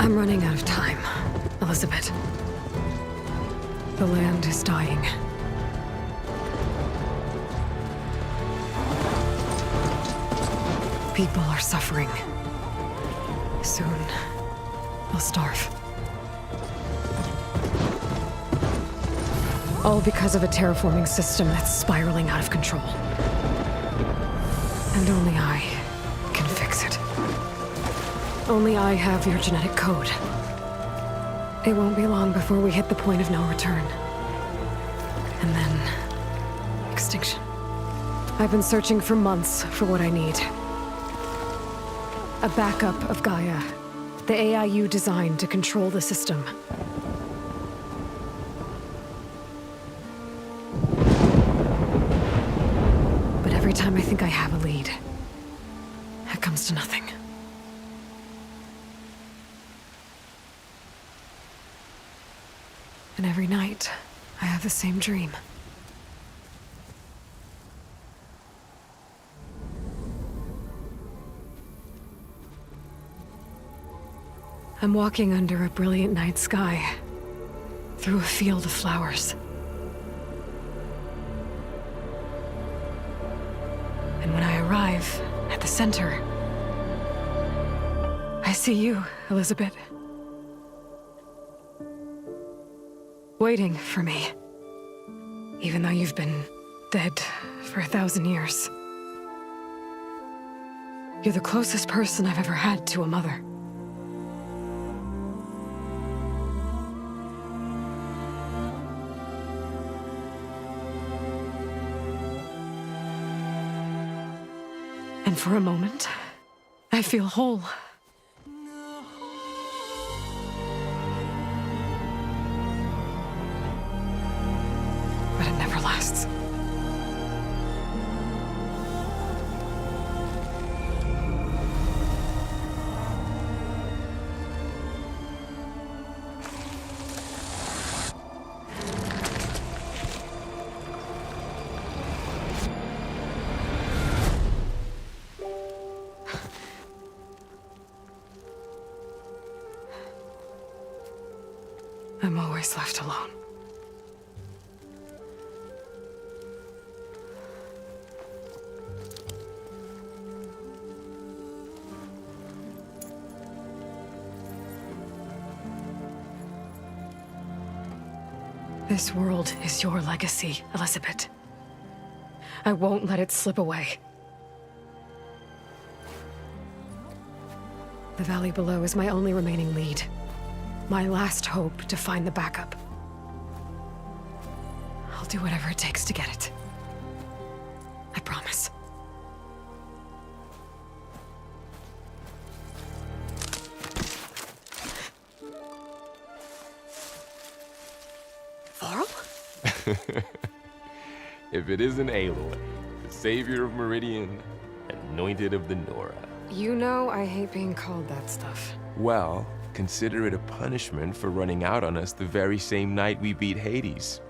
I'm running out of time, Elizabeth. The land is dying. People are suffering. Soon, they'll starve. All because of a terraforming system that's spiraling out of control. And only I can fix it. Only I have your genetic code. It won't be long before we hit the point of no return. And then... extinction. I've been searching for months for what I need. A backup of Gaia. The AI you designed to control the system. But every time I think I have a lead, it comes to nothing. And every night, I have the same dream. I'm walking under a brilliant night sky, through a field of flowers. And when I arrive at the center, I see you, Elizabeth. Waiting for me. Even though you've been dead for 1,000 years. You're the closest person I've ever had to a mother. And for a moment, I feel whole. But it never lasts. I'm always left alone. This world is your legacy, Elizabeth. I won't let it slip away. The valley below is my only remaining lead. My last hope to find the backup. I'll do whatever it takes to get it. I promise. Varl? If it isn't Aloy, the savior of Meridian, anointed of the Nora. You know I hate being called that stuff. Well, consider it a punishment for running out on us the very same night we beat Hades.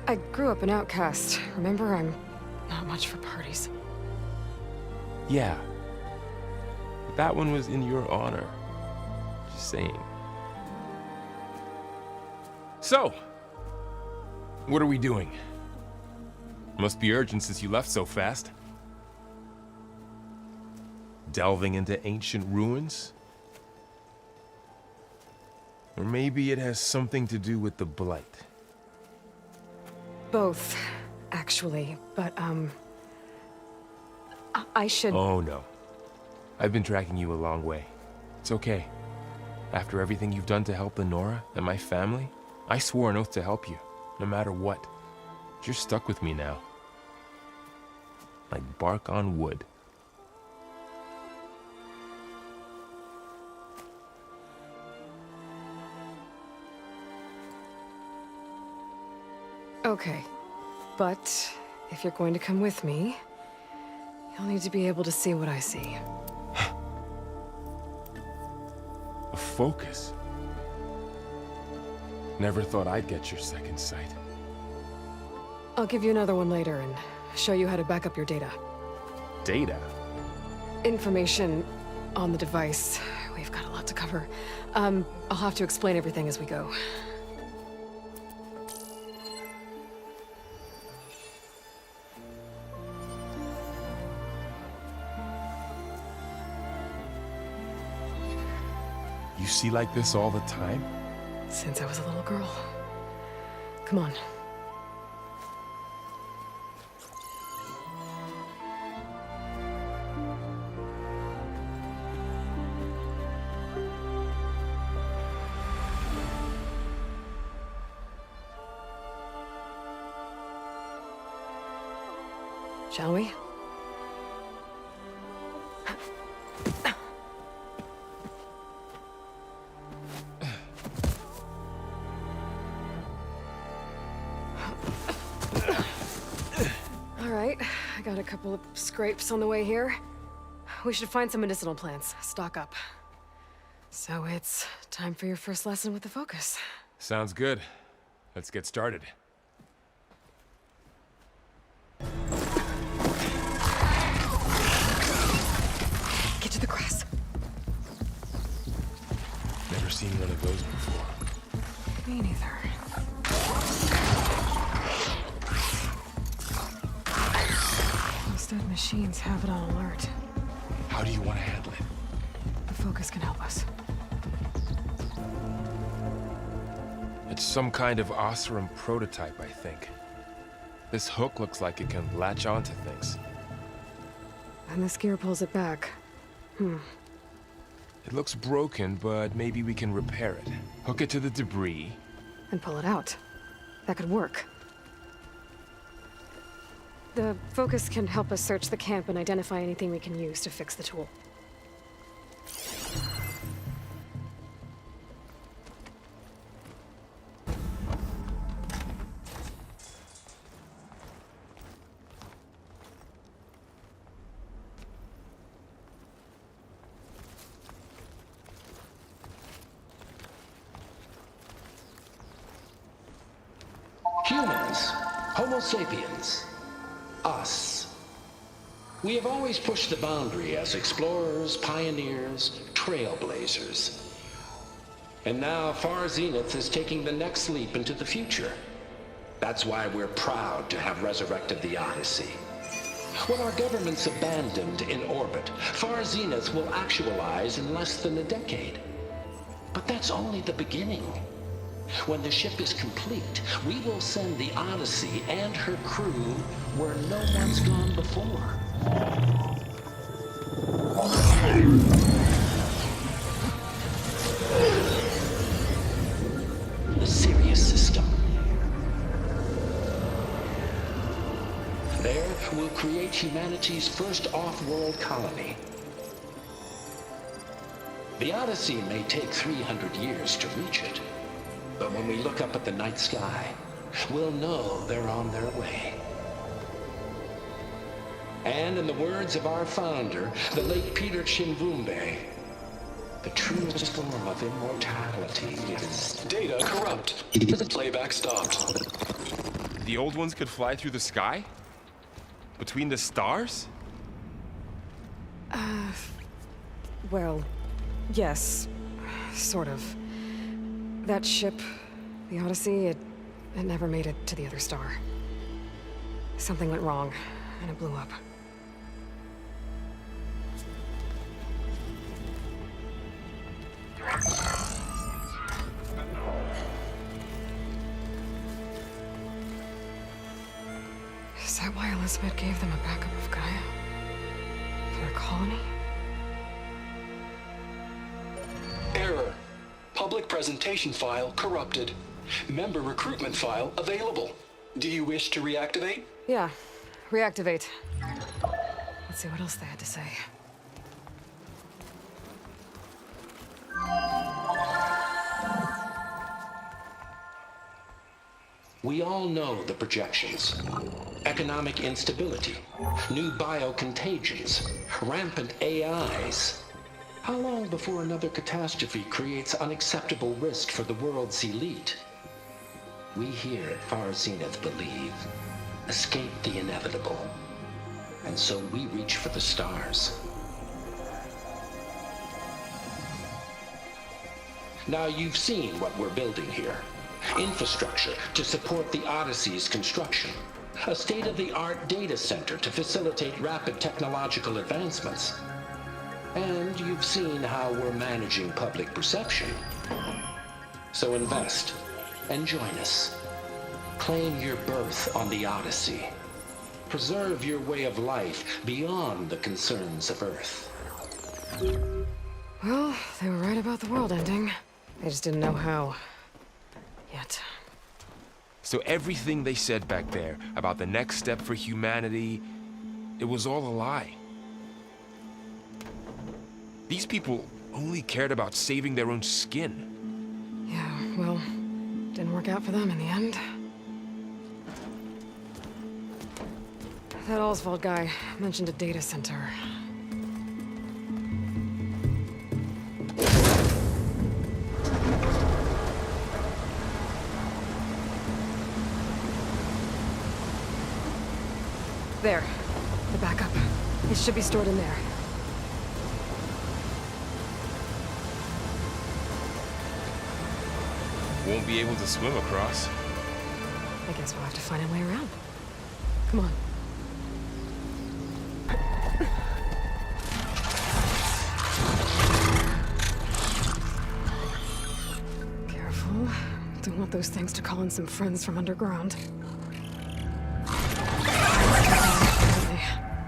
I grew up an outcast. Remember, I'm not much for parties. Yeah. But that one was in your honor. Just saying. So, what are we doing? Must be urgent since you left so fast. Delving into ancient ruins? Or maybe it has something to do with the Blight. Both, actually, but, I should... Oh, no. I've been tracking you a long way. It's okay. After everything you've done to help the Nora and my family, I swore an oath to help you, no matter what. But you're stuck with me now. Like bark on wood. Okay, but if you're going to come with me, you'll need to be able to see what I see. A focus? Never thought I'd get your second sight. I'll give you another one later and show you how to back up your data. Data? Information on the device. We've got a lot to cover. I'll have to explain everything as we go. You see like this all the time? Since I was a little girl. Come on. Shall we? All right, I got a couple of scrapes on the way here. We should find some medicinal plants, stock up. So it's time for your first lesson with the focus. Sounds good. Let's get started. Get to the grass. Never seen one of those before. Me neither. Those dead machines have it on alert. How do you want to handle it? The focus can help us. It's some kind of Osram prototype, I think. This hook looks like it can latch onto things. And this gear pulls it back. It looks broken, but maybe we can repair it. Hook it to the debris. And pull it out. That could work. The focus can help us search the camp and identify anything we can use to fix the tool. Humans, Homo sapiens, us. We have always pushed the boundary as explorers, pioneers, trailblazers. And now Far Zenith is taking the next leap into the future. That's why we're proud to have resurrected the Odyssey. When our government's abandoned in orbit, Far Zenith will actualize in less than a decade. But that's only the beginning. When the ship is complete, we will send the Odyssey and her crew where no one's gone before. The Sirius system. There, we'll create humanity's first off-world colony. The Odyssey may take 300 years to reach it. But when we look up at the night sky, we'll know they're on their way. And in the words of our founder, the late Peter Chimbumbe, the truest form of immortality is... Data corrupt. Playback stopped. The old ones could fly through the sky? Between the stars? Well, yes. Sort of. That ship, the Odyssey, it never made it to the other star. Something went wrong, and it blew up. Is that why Elizabeth gave them a backup of Gaia? For their colony? Error. Public presentation file corrupted. Member recruitment file available. Do you wish to reactivate? Yeah, reactivate. Let's see what else they had to say. We all know the projections. Economic instability, new biocontagions, rampant AIs. How long before another catastrophe creates unacceptable risk for the world's elite? We here at Far Zenith believe, escape the inevitable. And so we reach for the stars. Now you've seen what we're building here. Infrastructure to support the Odyssey's construction. A state-of-the-art data center to facilitate rapid technological advancements. And you've seen how we're managing public perception. So invest and join us. Claim your berth on the Odyssey. Preserve your way of life beyond the concerns of Earth. Well, they were right about the world ending. They just didn't know how. Yet. So everything they said back there about the next step for humanity, it was all a lie. These people only cared about saving their own skin. Yeah, well, didn't work out for them in the end. That Oswald guy mentioned a data center. There. The backup. It should be stored in there. Won't be able to swim across. I guess we'll have to find a way around. Come on. Careful. Don't want those things to call in some friends from underground.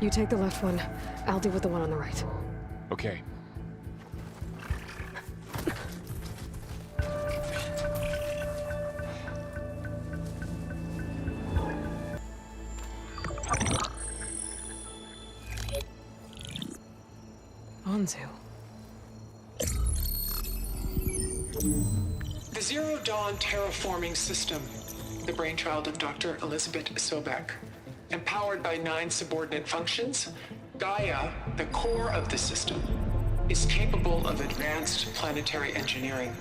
You take the left one. I'll deal with the one on the right. Okay. Onzu. The Zero Dawn terraforming system, the brainchild of Dr. Elizabeth Sobek. Empowered by 9 subordinate functions, Gaia, the core of the system, is capable of advanced planetary engineering,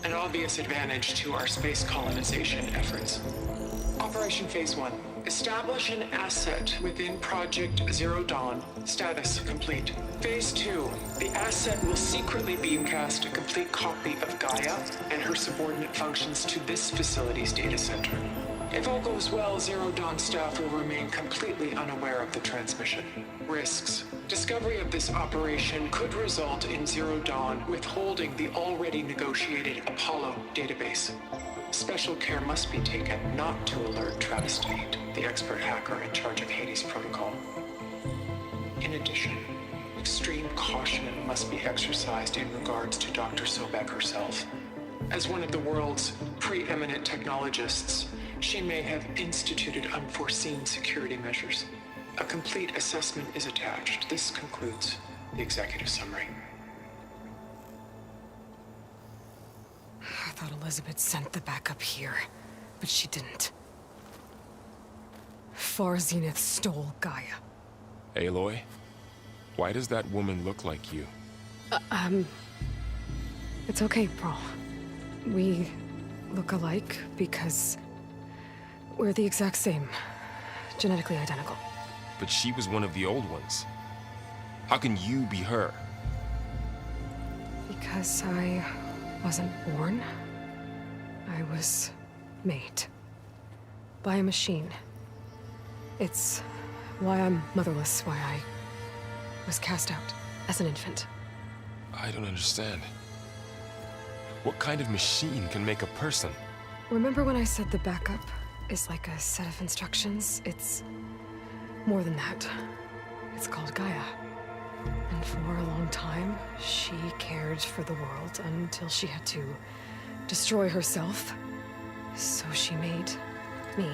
an obvious advantage to our space colonization efforts. Operation Phase 1. Establish an asset within Project Zero Dawn. Status complete. Phase 2. The asset will secretly beamcast a complete copy of Gaia and her subordinate functions to this facility's data center. If all goes well, Zero Dawn staff will remain completely unaware of the transmission. Risks. Discovery of this operation could result in Zero Dawn withholding the already negotiated Apollo database. Special care must be taken not to alert Travis Tate, the expert hacker in charge of Hades Protocol. In addition, extreme caution must be exercised in regards to Dr. Sobek herself. As one of the world's preeminent technologists, she may have instituted unforeseen security measures. A complete assessment is attached. This concludes the executive summary. I thought Elizabeth sent the backup here, but she didn't. Far Zenith stole Gaia. Aloy, why does that woman look like you? It's okay, Paul. We look alike because we're the exact same. Genetically identical. But she was one of the old ones. How can you be her? Because I wasn't born. I was made. By a machine. It's why I'm motherless, why I was cast out as an infant. I don't understand. What kind of machine can make a person? Remember when I said the backup is like a set of instructions? It's more than that. It's called Gaia. And for a long time, she cared for the world until she had to destroy herself. So she made me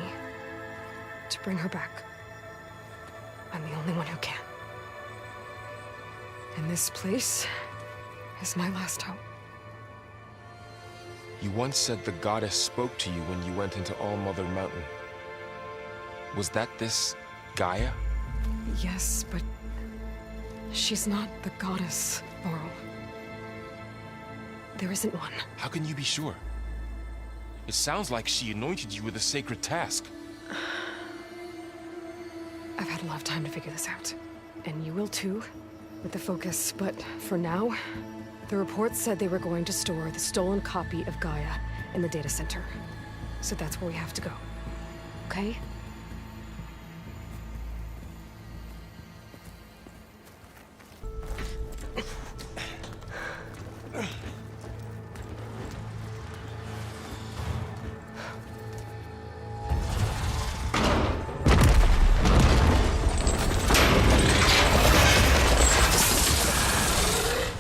to bring her back. I'm the only one who can. And this place is my last hope. You once said the goddess spoke to you when you went into All Mother Mountain. Was that this Gaia? Yes, but she's not the goddess, Laurel. There isn't one. How can you be sure? It sounds like she anointed you with a sacred task. I've had a lot of time to figure this out. And you will too, with the focus. But for now, The reports said they were going to store the stolen copy of Gaia in the data center. So that's where we have to go. Okay?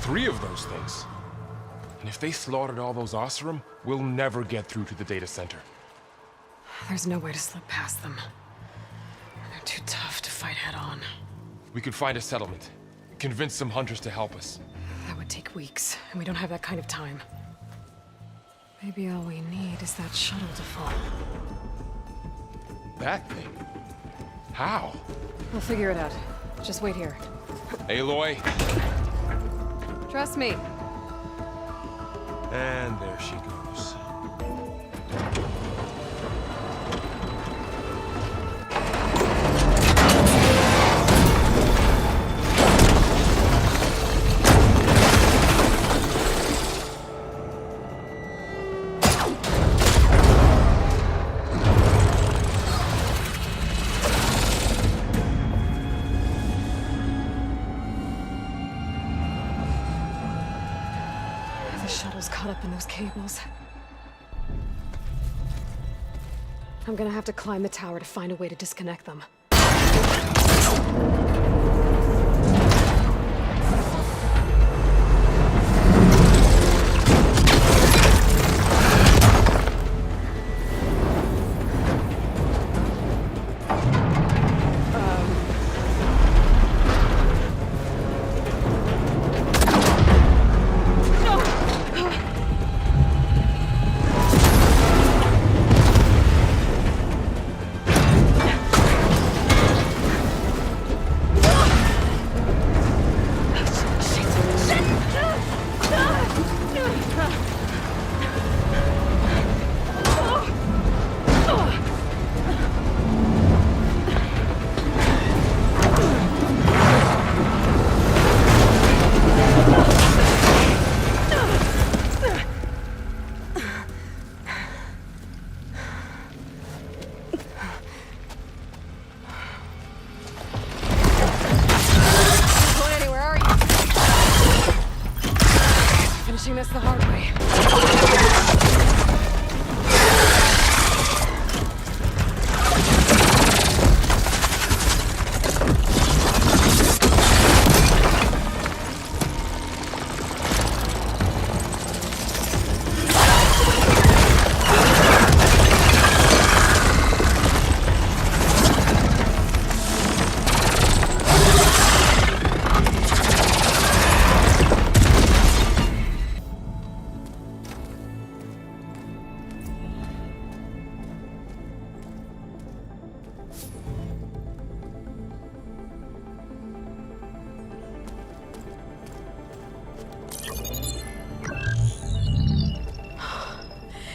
Three of those things. And if they slaughtered all those Oseram, we'll never get through to the data center. There's no way to slip past them. They're too tough to fight head-on. We could find a settlement. Convince some hunters to help us. That would take weeks, and we don't have that kind of time. Maybe all we need is that shuttle to fall. That thing? How? We'll figure it out. Just wait here. Aloy. Trust me. And there she goes. The shuttle's caught up in those cables. I'm gonna have to climb the tower to find a way to disconnect them. This the hard way.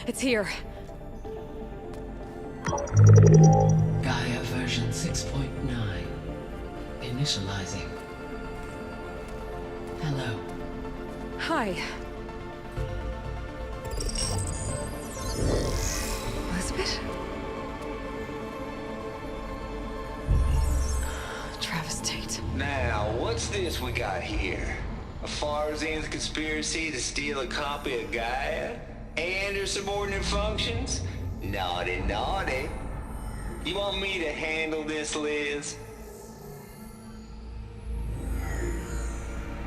It's here. Gaia version 6.9. Initializing. Hello. Hi. Elizabeth? Travis Tate. Now, what's this we got here? A Farzan's conspiracy to steal a copy of Gaia? And her subordinate functions? Naughty, naughty. You want me to handle this, Liz?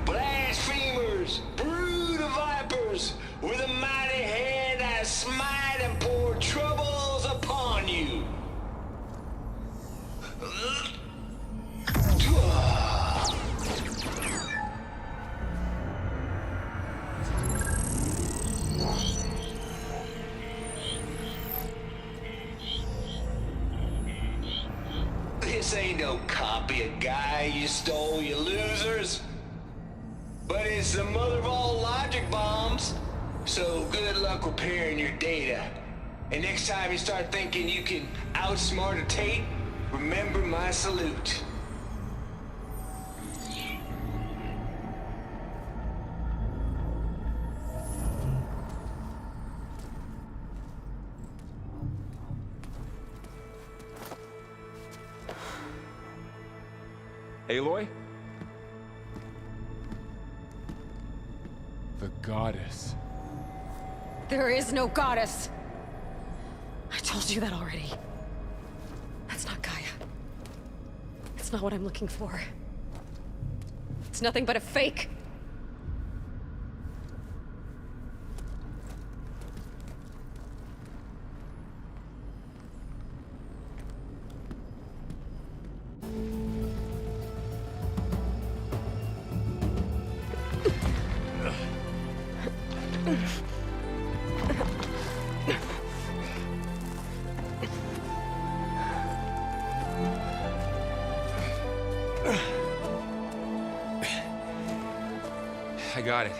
Blasphemers! Brood of vipers! With a mighty hand I smite and pour troubles upon you! This ain't no copy of Gaia you stole, you losers. But it's the mother of all logic bombs. So good luck repairing your data. And next time you start thinking you can outsmart a Tate, remember my salute. Aloy? The goddess. There is no goddess. I told you that already. That's not Gaia. It's not what I'm looking for. It's nothing but a fake. I got it.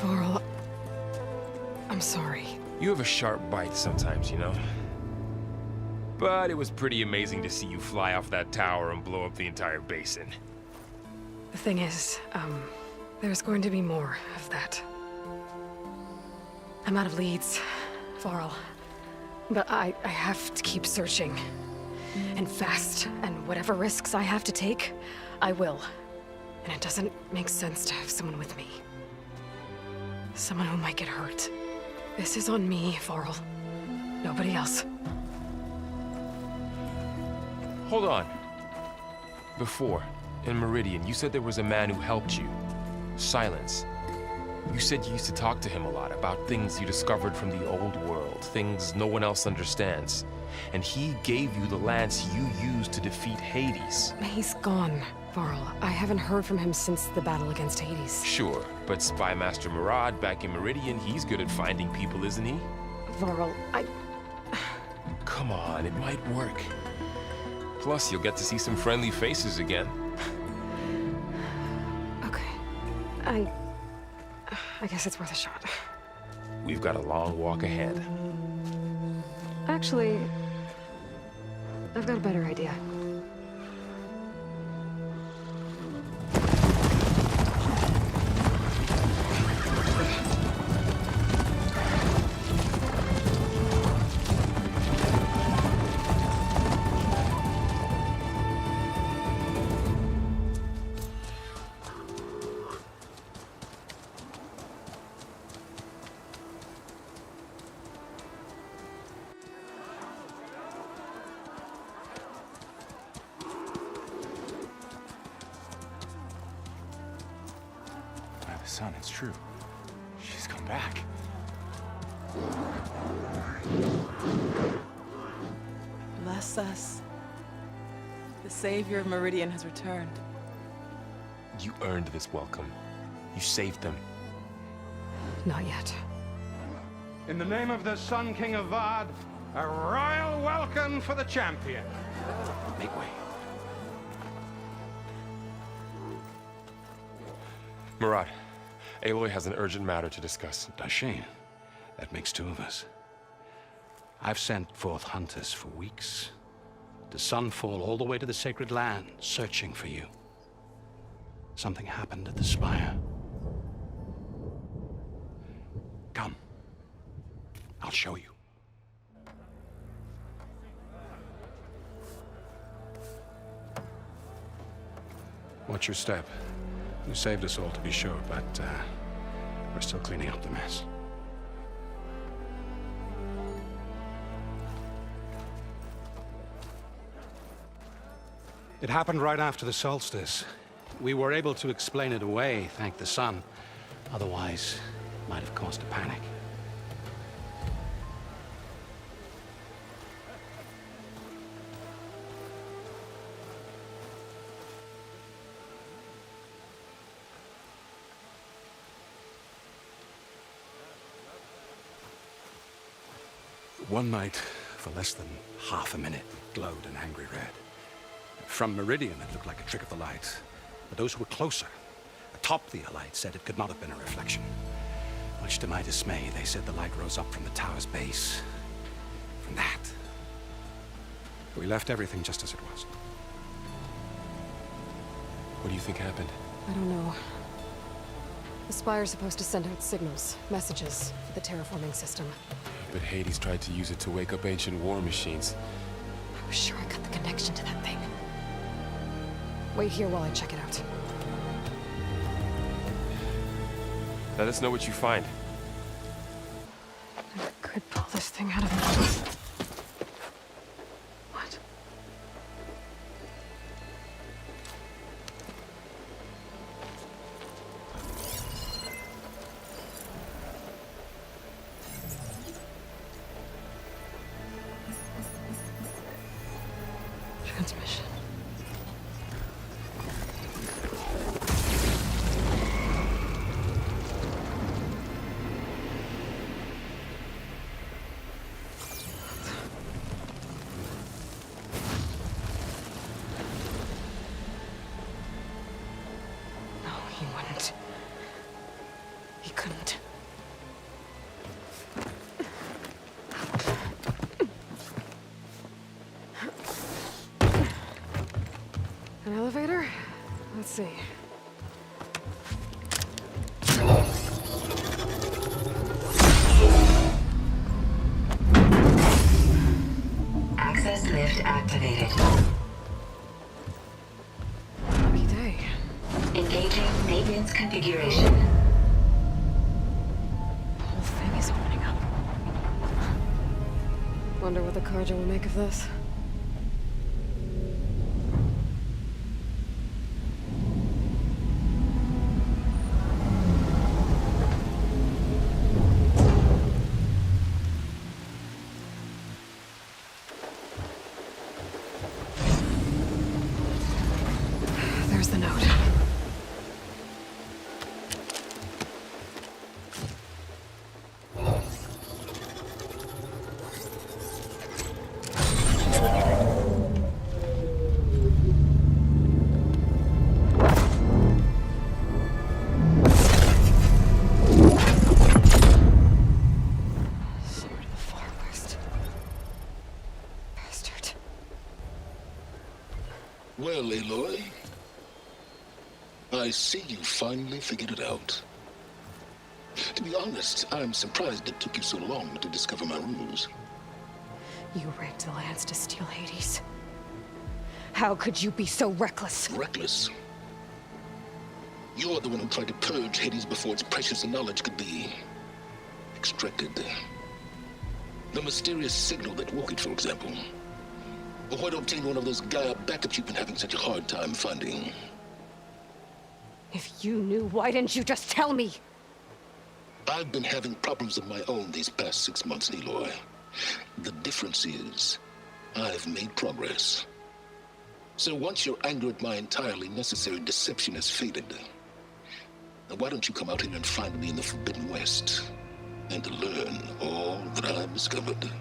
Varl, I'm sorry. You have a sharp bite sometimes, you know? But it was pretty amazing to see you fly off that tower and blow up the entire basin. The thing is, there's going to be more of that. I'm out of leads, Varl. But I have to keep searching. And fast, and whatever risks I have to take, I will. And it doesn't make sense to have someone with me. Someone who might get hurt. This is on me, Varl. Nobody else. Hold on. Before, in Meridian, you said there was a man who helped you. Silence. You said you used to talk to him a lot about things you discovered from the old world, things no one else understands. And he gave you the lance you used to defeat Hades. He's gone, Varl. I haven't heard from him since the battle against Hades. Sure, but Spy Master Murad back in Meridian, he's good at finding people, isn't he? Varl, Come on, it might work. Plus, you'll get to see some friendly faces again. Okay. I guess it's worth a shot. We've got a long walk ahead. Actually, I've got a better idea. Son, it's true. She's come back. Bless us. The savior of Meridian has returned. You earned this welcome. You saved them. Not yet. In the name of the Sun King of Vard, a royal welcome for the champion. Make way. Murad, Aloy has an urgent matter to discuss. Dashane, that makes two of us. I've sent forth hunters for weeks, to sunfall all the way to the sacred land, searching for you. Something happened at the spire. Come. I'll show you. Watch your step. You saved us all, to be sure, but we're still cleaning up the mess. It happened right after the solstice. We were able to explain it away, thank the sun. Otherwise, it might have caused a panic. One night, for less than half a minute, it glowed an angry red. From Meridian, it looked like a trick of the light. But those who were closer, atop the light, said it could not have been a reflection. Much to my dismay, they said the light rose up from the tower's base. From that. We left everything just as it was. What do you think happened? I don't know. The Spire's supposed to send out signals, messages, for the terraforming system. But Hades tried to use it to wake up ancient war machines. I was sure I got the connection to that thing. Wait here while I check it out. Let us know what you find. I could pull this thing out of me. What? Transmission. No, he wouldn't. He couldn't. An elevator? Let's see. Access lift activated. Happy day. Engaging maintenance configuration. The whole thing is opening up. Wonder what the Carja will make of this. There's the note. Somewhere to the far west. Bastard. Well, Aloy, I see you finally figured it out. To be honest, I'm surprised it took you so long to discover my rules. You rigged the lands to steal Hades. How could you be so reckless? Reckless? You're the one who tried to purge Hades before its precious knowledge could be extracted. The mysterious signal that woke it, for example. Or why to obtain one of those Gaia backups you've been having such a hard time finding. If you knew, why didn't you just tell me? I've been having problems of my own these past 6 months, Aloy. The difference is, I've made progress. So once your anger at my entirely necessary deception has faded, now why don't you come out here and find me in the Forbidden West, and learn all that I've discovered?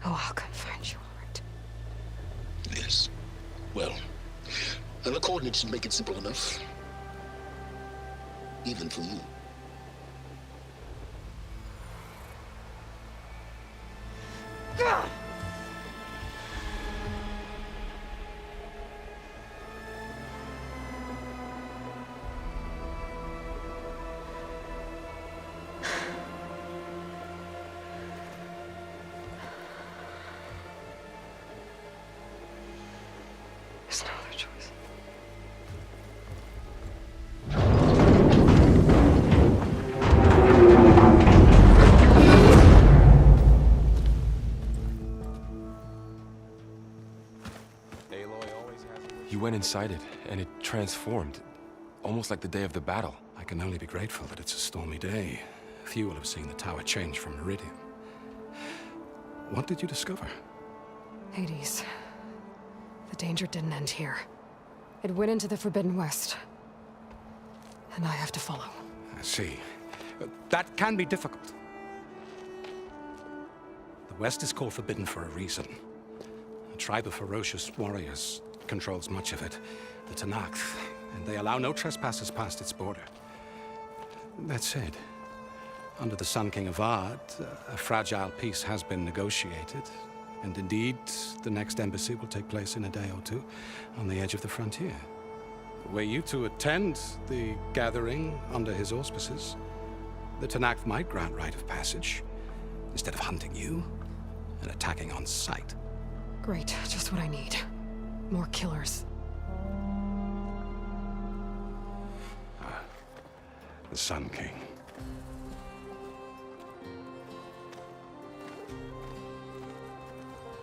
Oh, I'll come find you, all right. Yes. Well, and the coordinates should make it simple enough. Even for you. There's no other choice. You went inside it, and it transformed. Almost like the day of the battle. I can only be grateful that it's a stormy day. Few will have seen the tower change from Meridian. What did you discover? Hades. The danger didn't end here. It went into the Forbidden West. And I have to follow. I see. That can be difficult. The West is called Forbidden for a reason. A tribe of ferocious warriors controls much of it, the Tanakh, and they allow no trespassers past its border. That said, under the Sun King of Ard, a fragile peace has been negotiated, and indeed, the next embassy will take place in a day or two on the edge of the frontier. Were you to attend the gathering under his auspices, the Tanakh might grant right of passage, instead of hunting you and attacking on sight. Great, just what I need. More killers. the Sun King.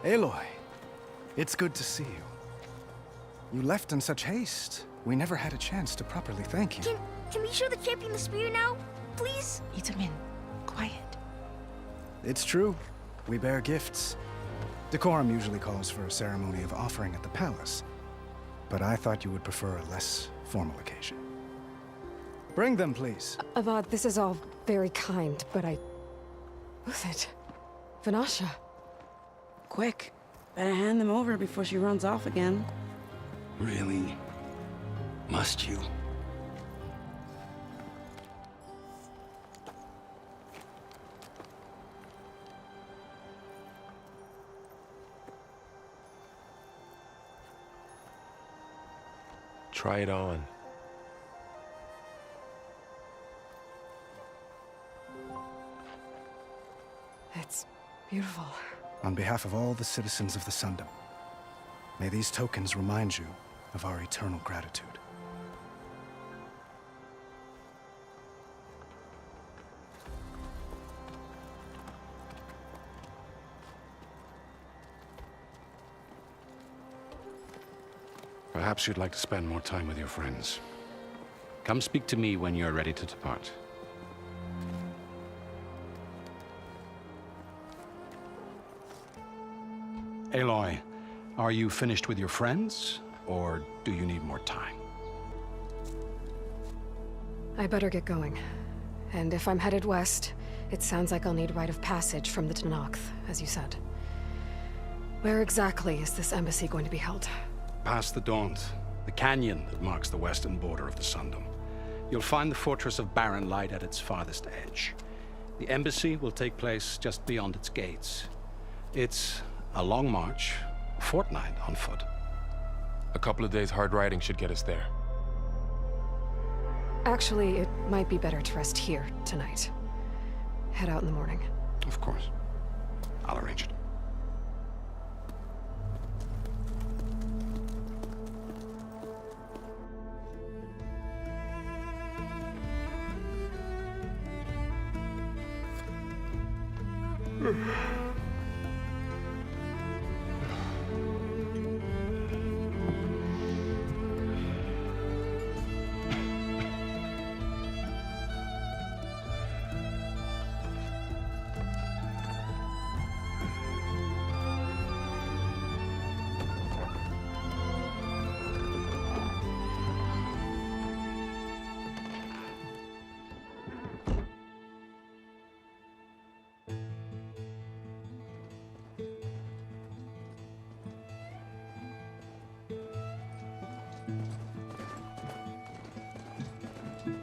Aloy, it's good to see you. You left in such haste. We never had a chance to properly thank you. Can we show the champion the spear now? Please? Itamin, quiet. It's true. We bear gifts. Decorum usually calls for a ceremony of offering at the palace, but I thought you would prefer a less formal occasion. Bring them, please. Avad, this is all very kind, but Who's it? Vanasha. Quick, better hand them over before she runs off again. Really? Must you? Try it on. It's beautiful. On behalf of all the citizens of the Sundom, may these tokens remind you of our eternal gratitude. Perhaps you'd like to spend more time with your friends. Come speak to me when you're ready to depart. Aloy, are you finished with your friends, or do you need more time? I better get going. And if I'm headed west, it sounds like I'll need rite of passage from the Tenakth, as you said. Where exactly is this embassy going to be held? Past the Daunt, the canyon that marks the western border of the Sundom. You'll find the fortress of Barren Light at its farthest edge. The embassy will take place just beyond its gates. It's a long march, a fortnight on foot. A couple of days hard riding should get us there. Actually, it might be better to rest here tonight. Head out in the morning. Of course. I'll arrange it.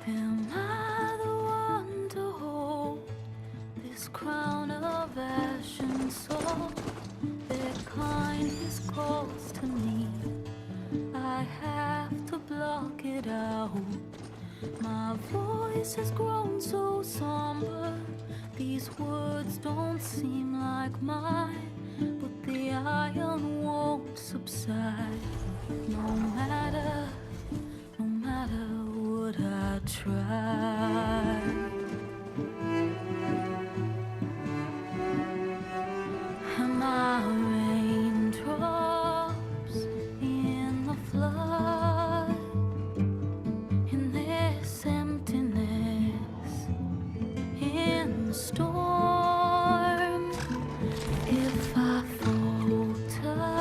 Am I the one to hold this crown of ash and soul? Their kindness calls to me. I have to block it out. My voice has grown so somber. These words don't seem like mine, but the iron won't subside. No matter what I try. Am I raindrops in the flood? In this emptiness, in the storm. If I falter,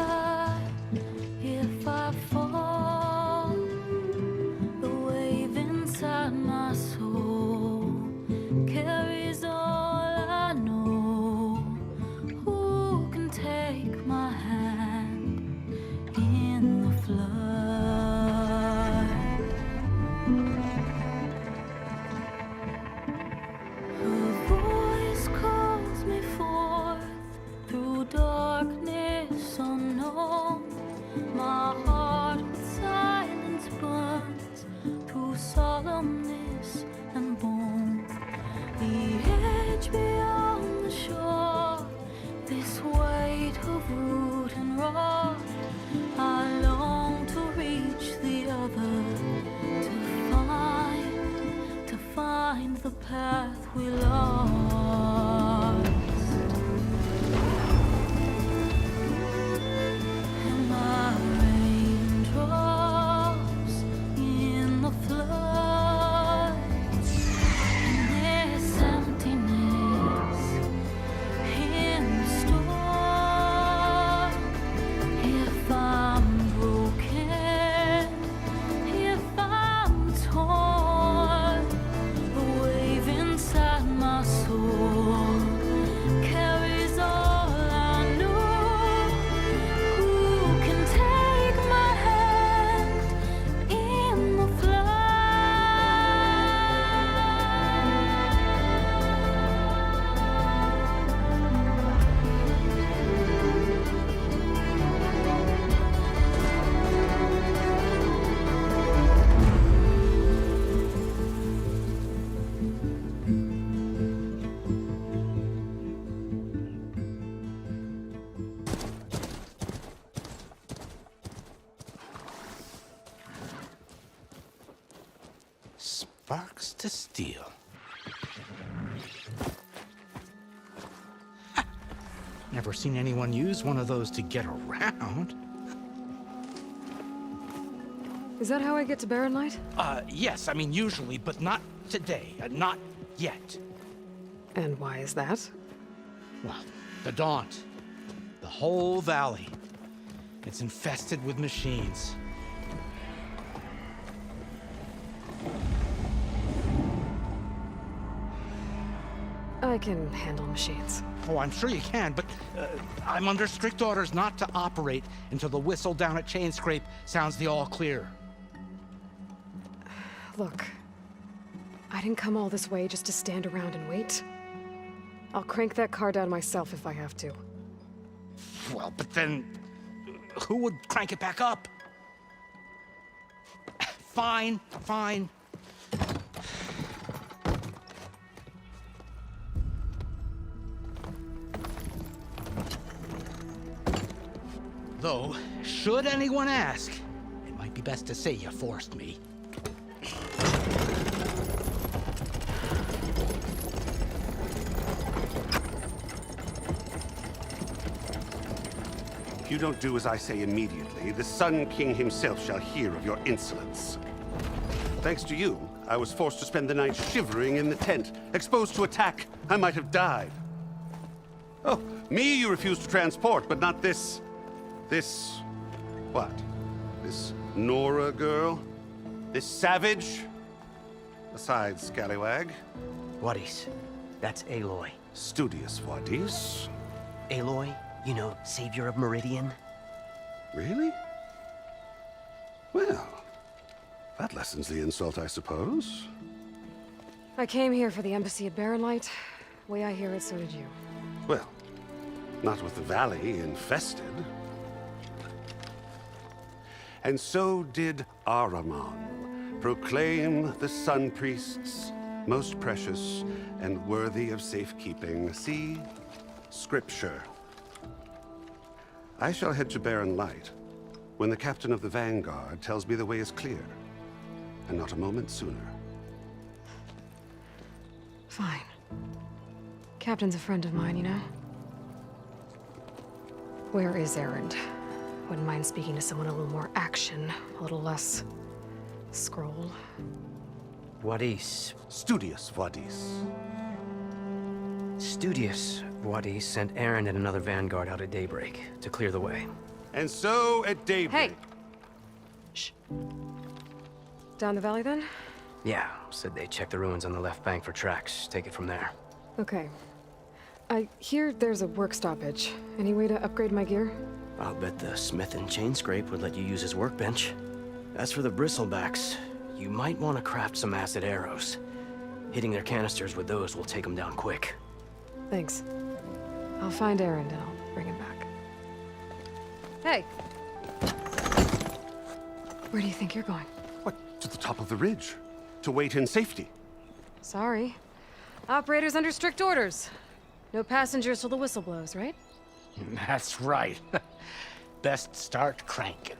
path we lost. And my raindrops in the flood, and this emptiness in the storm. If I'm broken, if I'm torn, the wave inside my soul carries all I know. Who can take my hand in the Sparks to steel. Never seen anyone use one of those to get around. Is that how I get to Barren Light? Yes, I mean usually, but not today. Not yet. And why is that? Well, the Daunt. The whole valley. It's infested with machines. I can handle machines. Oh, I'm sure you can, but I'm under strict orders not to operate until the whistle down at Chain Scrape sounds the all clear. Look, I didn't come all this way just to stand around and wait. I'll crank that car down myself if I have to. Well, but then who would crank it back up? Fine, fine. Though, should anyone ask, it might be best to say you forced me. If you don't do as I say immediately, the Sun King himself shall hear of your insolence. Thanks to you, I was forced to spend the night shivering in the tent. Exposed to attack, I might have died. Oh, me you refuse to transport, but not this... what? This Nora girl? This savage? Besides, scallywag. Wadis. That's Aloy. Studious Wadis. Aloy, you know, savior of Meridian. Really? Well, that lessens the insult, I suppose. I came here for the embassy at Barren Light. Way I hear it, so did you. Well, not with the valley infested. And so did Ahriman proclaim the Sun Priests most precious and worthy of safekeeping. See, Scripture. I shall head to Barren Light when the captain of the Vanguard tells me the way is clear, and not a moment sooner. Fine. Captain's a friend of mine, you know? Where is Erend? Wouldn't mind speaking to someone a little more action, a little less... scroll. Wadis. Studious Wadis. Studious Wadis sent Erend and another Vanguard out at daybreak to clear the way. And so at daybreak... Hey! Shh. Down the valley, then? Yeah, said they checked the ruins on the left bank for tracks. Take it from there. Okay. I hear there's a work stoppage. Any way to upgrade my gear? I'll bet the smith and chain scrape would let you use his workbench. As for the bristlebacks, you might want to craft some acid arrows. Hitting their canisters with those will take them down quick. Thanks. I'll find Erend and I'll bring him back. Hey! Where do you think you're going? What, to the top of the ridge? To wait in safety? Sorry. Operator's under strict orders. No passengers till the whistle blows, right? That's right. Best start cranking.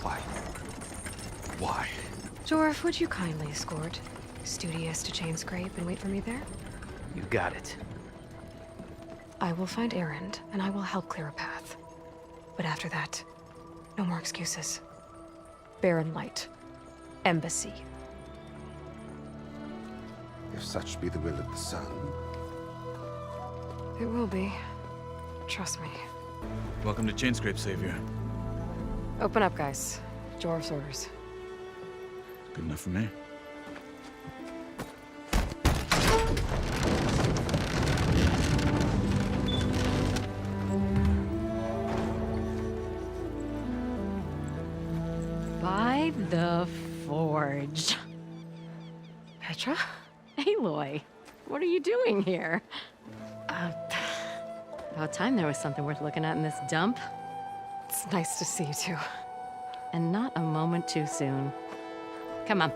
Why? Why? Jorf, would you kindly escort studious to chain scrape and wait for me there? You got it. I will find Erend, and I will help clear a path. But after that, no more excuses. Barren Light. Embassy. If such be the will of the sun. It will be. Trust me. Welcome to Chainscrape, Savior. Open up, guys. Jor's orders. Good enough for me. By the Forge. Petra? Aloy, what are you doing here? About time there was something worth looking at in this dump. It's nice to see you too. And not a moment too soon. Come on.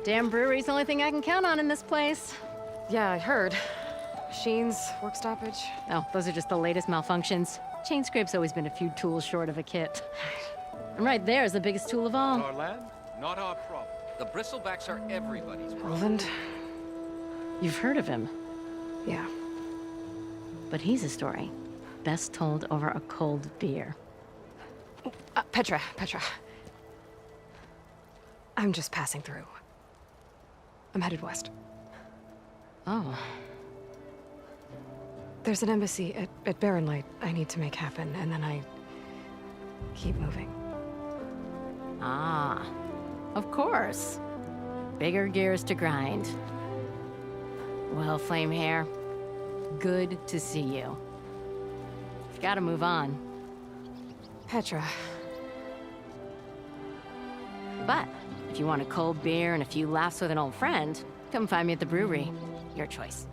Damn brewery's the only thing I can count on in this place. Yeah, I heard. Machines, work stoppage. Oh, those are just the latest malfunctions. Chainscrape's always been a few tools short of a kit. And right there is the biggest tool of all. Our land, not our problem. The bristlebacks are everybody's problem. Roland? You've heard of him. Yeah. But he's a story best told over a cold beer. Petra. I'm just passing through. I'm headed west. Oh. There's an embassy at Barren Light I need to make happen, and then I keep moving. Ah, of course. Bigger gears to grind. Well, Flamehair, good to see you. You've got to move on. Petra. But if you want a cold beer and a few laughs with an old friend, come find me at the brewery. Your choice.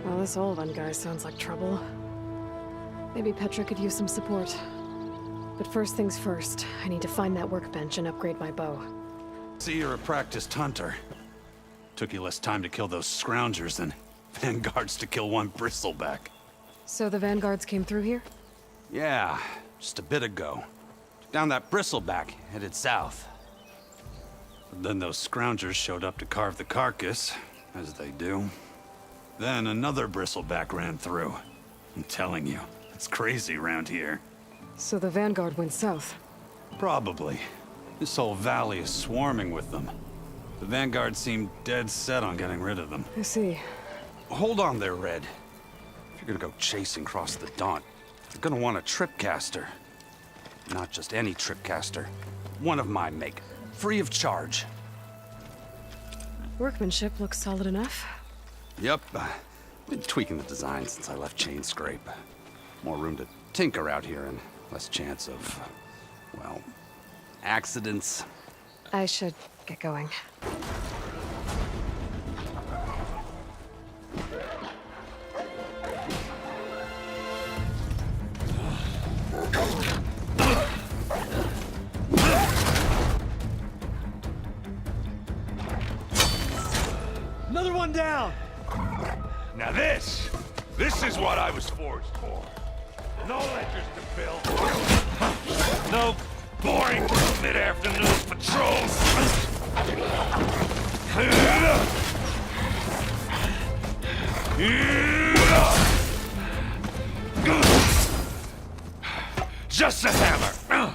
Well, this old one guy sounds like trouble. Maybe Petra could use some support. But first things first, I need to find that workbench and upgrade my bow. See, you're a practiced hunter. Took you less time to kill those scroungers than vanguards to kill one bristleback. So the vanguards came through here? Yeah, just a bit ago. Took down that bristleback, headed south. But then those scroungers showed up to carve the carcass, as they do. Then another bristleback ran through. I'm telling you, it's crazy around here. So the vanguard went south? Probably. This whole valley is swarming with them. The vanguard seemed dead set on getting rid of them. I see. Hold on there, Red. If you're gonna go chasing across the Daunt, you're gonna want a tripcaster. Not just any tripcaster. One of my make. Free of charge. Workmanship looks solid enough. Yep. Been tweaking the design since I left Chainscrape. More room to tinker out here and less chance of, well, accidents. I should get going. Another one down! Now this is what I was forged for. No ledgers to fill. No boring mid-afternoon patrols. Just a hammer.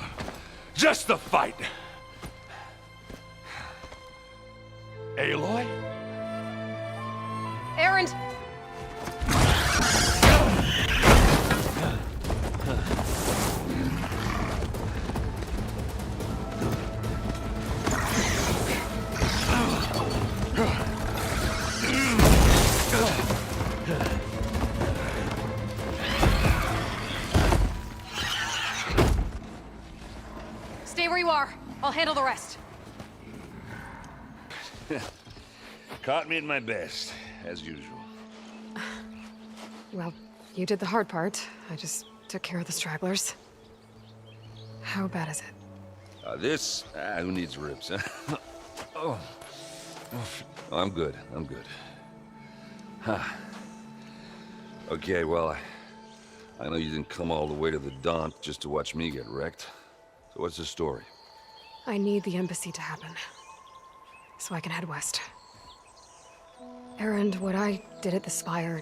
Just the fight. Aloy? Erend! Stay where you are. I'll handle the rest. Caught me at my best, as usual. Well, you did the hard part. I just took care of the stragglers. How bad is it? Who needs ribs, huh? Oh, I'm good. Okay, well, I know you didn't come all the way to the Daunt just to watch me get wrecked. So what's the story? I need the embassy to happen, so I can head west. Erend, what I did at the Spire,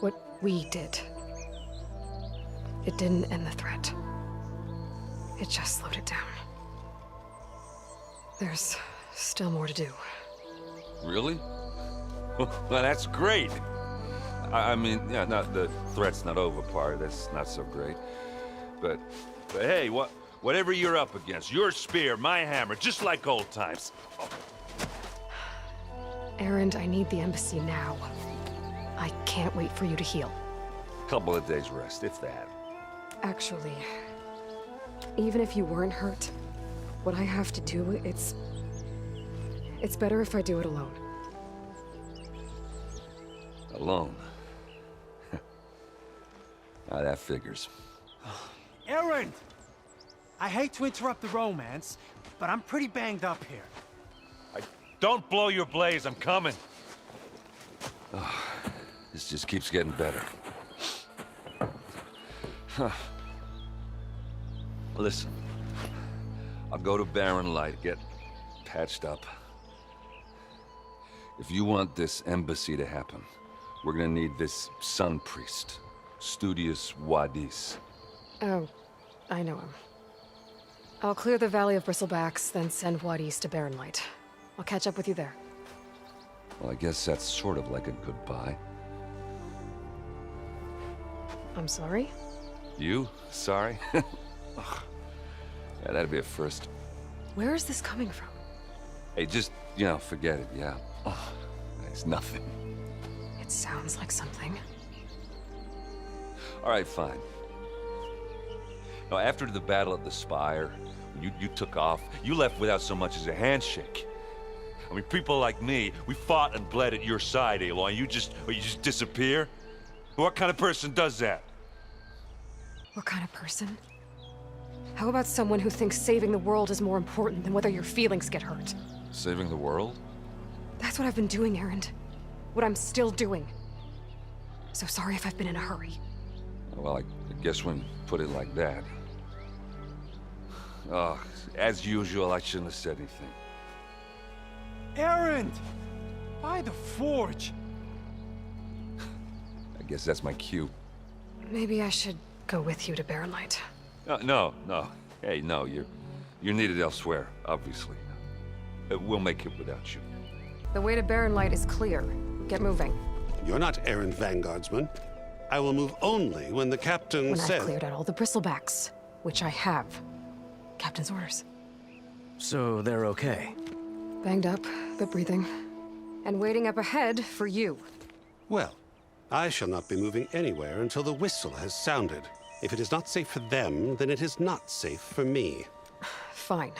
what we did, it didn't end the threat. It just slowed it down. There's still more to do. Really? Well, that's great. I mean, yeah, not the threat's not over part. That's not so great. But hey, whatever you're up against, your spear, my hammer, just like old times. Erend, I need the embassy now. I can't wait for you to heal. Couple of days rest, if that. Actually, even if you weren't hurt, what I have to do, it's better if I do it alone. Alone? That figures. Erend! I hate to interrupt the romance, but I'm pretty banged up here. Don't blow your blaze, I'm coming. Oh, this just keeps getting better. Huh. Listen, I'll go to Barren Light, get patched up. If you want this embassy to happen, we're gonna need this sun priest, Studious Wadis. Oh, I know him. I'll clear the Valley of Bristlebacks, then send Wadis to Barren Light. I'll catch up with you there. Well, I guess that's sort of like a goodbye. I'm sorry? You? Sorry? Ugh. Yeah, that'd be a first. Where is this coming from? Hey, just, forget it, yeah. Oh, it's nothing. It sounds like something. All right, fine. Now, after the battle at the Spire, you took off, you left without so much as a handshake. I mean, people like me, we fought and bled at your side, Aloy, you just disappear? What kind of person does that? What kind of person? How about someone who thinks saving the world is more important than whether your feelings get hurt? Saving the world? That's what I've been doing, Erend. What I'm still doing. So sorry if I've been in a hurry. Well, I guess when you put it like that. Oh, as usual, I shouldn't have said anything. Erend! By the Forge! I guess that's my cue. Maybe I should go with you to Barren Light. No. Hey, no, you're needed elsewhere, obviously. We'll make it without you. The way to Barren Light is clear. Get moving. You're not errand vanguardsman. I will move only when the captain says... When I've cleared out all the bristlebacks, which I have. Captain's orders. So they're okay? Banged up, but breathing. And waiting up ahead for you. Well, I shall not be moving anywhere until the whistle has sounded. If it is not safe for them, then it is not safe for me. Fine.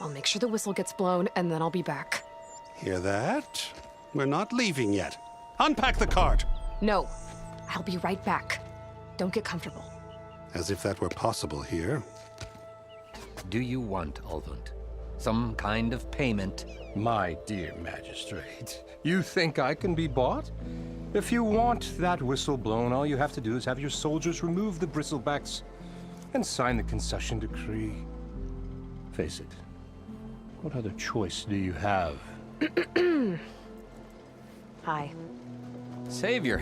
I'll make sure the whistle gets blown, and then I'll be back. Hear that? We're not leaving yet. Unpack the cart! No. I'll be right back. Don't get comfortable. As if that were possible here. Do you want, Alvund? Some kind of payment? My dear magistrate, you think I can be bought? If you want that whistle blown, all you have to do is have your soldiers remove the bristlebacks and sign the concession decree. Face it, what other choice do you have? Hi. Savior,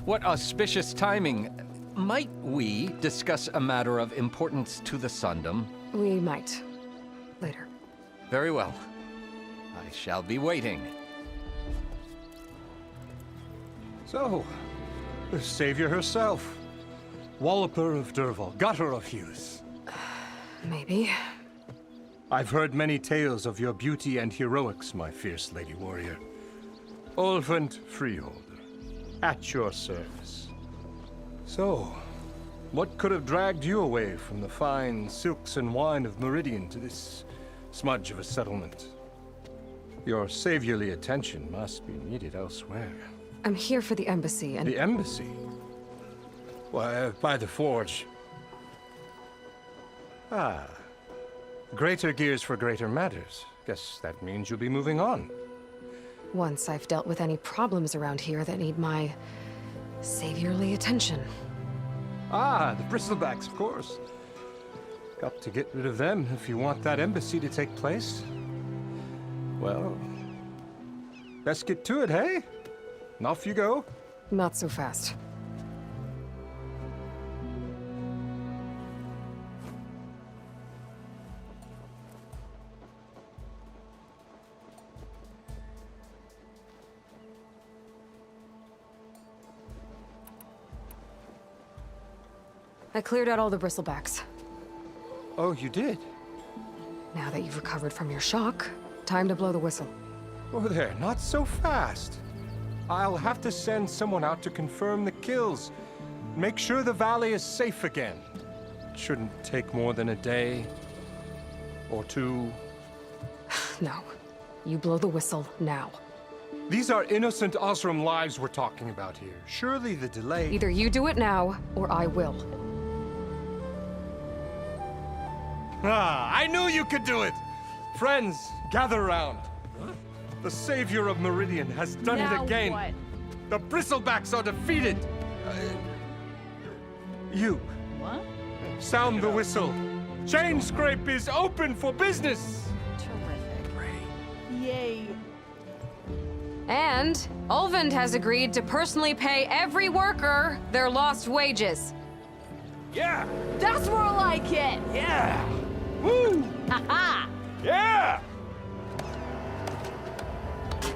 what auspicious timing. Might we discuss a matter of importance to the Sundom? We might. Later. Very well. I shall be waiting. So, the savior herself. Walloper of Derval, gutter of youth. Maybe. I've heard many tales of your beauty and heroics, my fierce lady warrior. Ulfund Freeholder, at your service. So, what could have dragged you away from the fine silks and wine of Meridian to this smudge of a settlement? Your saviorly attention must be needed elsewhere. I'm here for the embassy and... The embassy? Why, by the Forge. Ah. Greater gears for greater matters. Guess that means you'll be moving on. once I've dealt with any problems around here that need my saviorly attention. Ah, the bristlebacks, of course. Got to get rid of them if you want that embassy to take place. Well, let's get to it, hey? And off you go. Not so fast. I cleared out all the bristlebacks. Oh, you did? Now that you've recovered from your shock, time to blow the whistle. Oh there, not so fast. I'll have to send someone out to confirm the kills. Make sure the valley is safe again. It shouldn't take more than a day or two. No. You blow the whistle now. These are innocent Osram lives we're talking about here. Surely the delay... Either you do it now, or I will. Ah, I knew you could do it! Friends, gather round. The savior of Meridian has done it again. What? The bristlebacks are defeated. You. What? Sound the whistle. Chain Scrape is open for business. Terrific. Yay. And Ulvund has agreed to personally pay every worker their lost wages. Yeah! That's more like it! Yeah! Woo! Ha-ha! Yeah!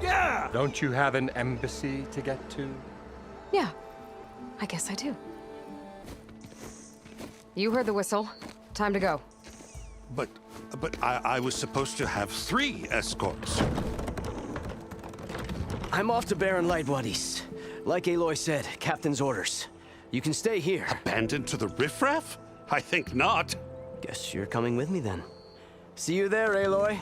Yeah! Don't you have an embassy to get to? Yeah, I guess I do. You heard the whistle. Time to go. But I was supposed to have 3 escorts. I'm off to Barren Light Wadis. Like Aloy said, Captain's orders. You can stay here. Abandoned to the riffraff? I think not. Guess you're coming with me then. See you there, Aloy.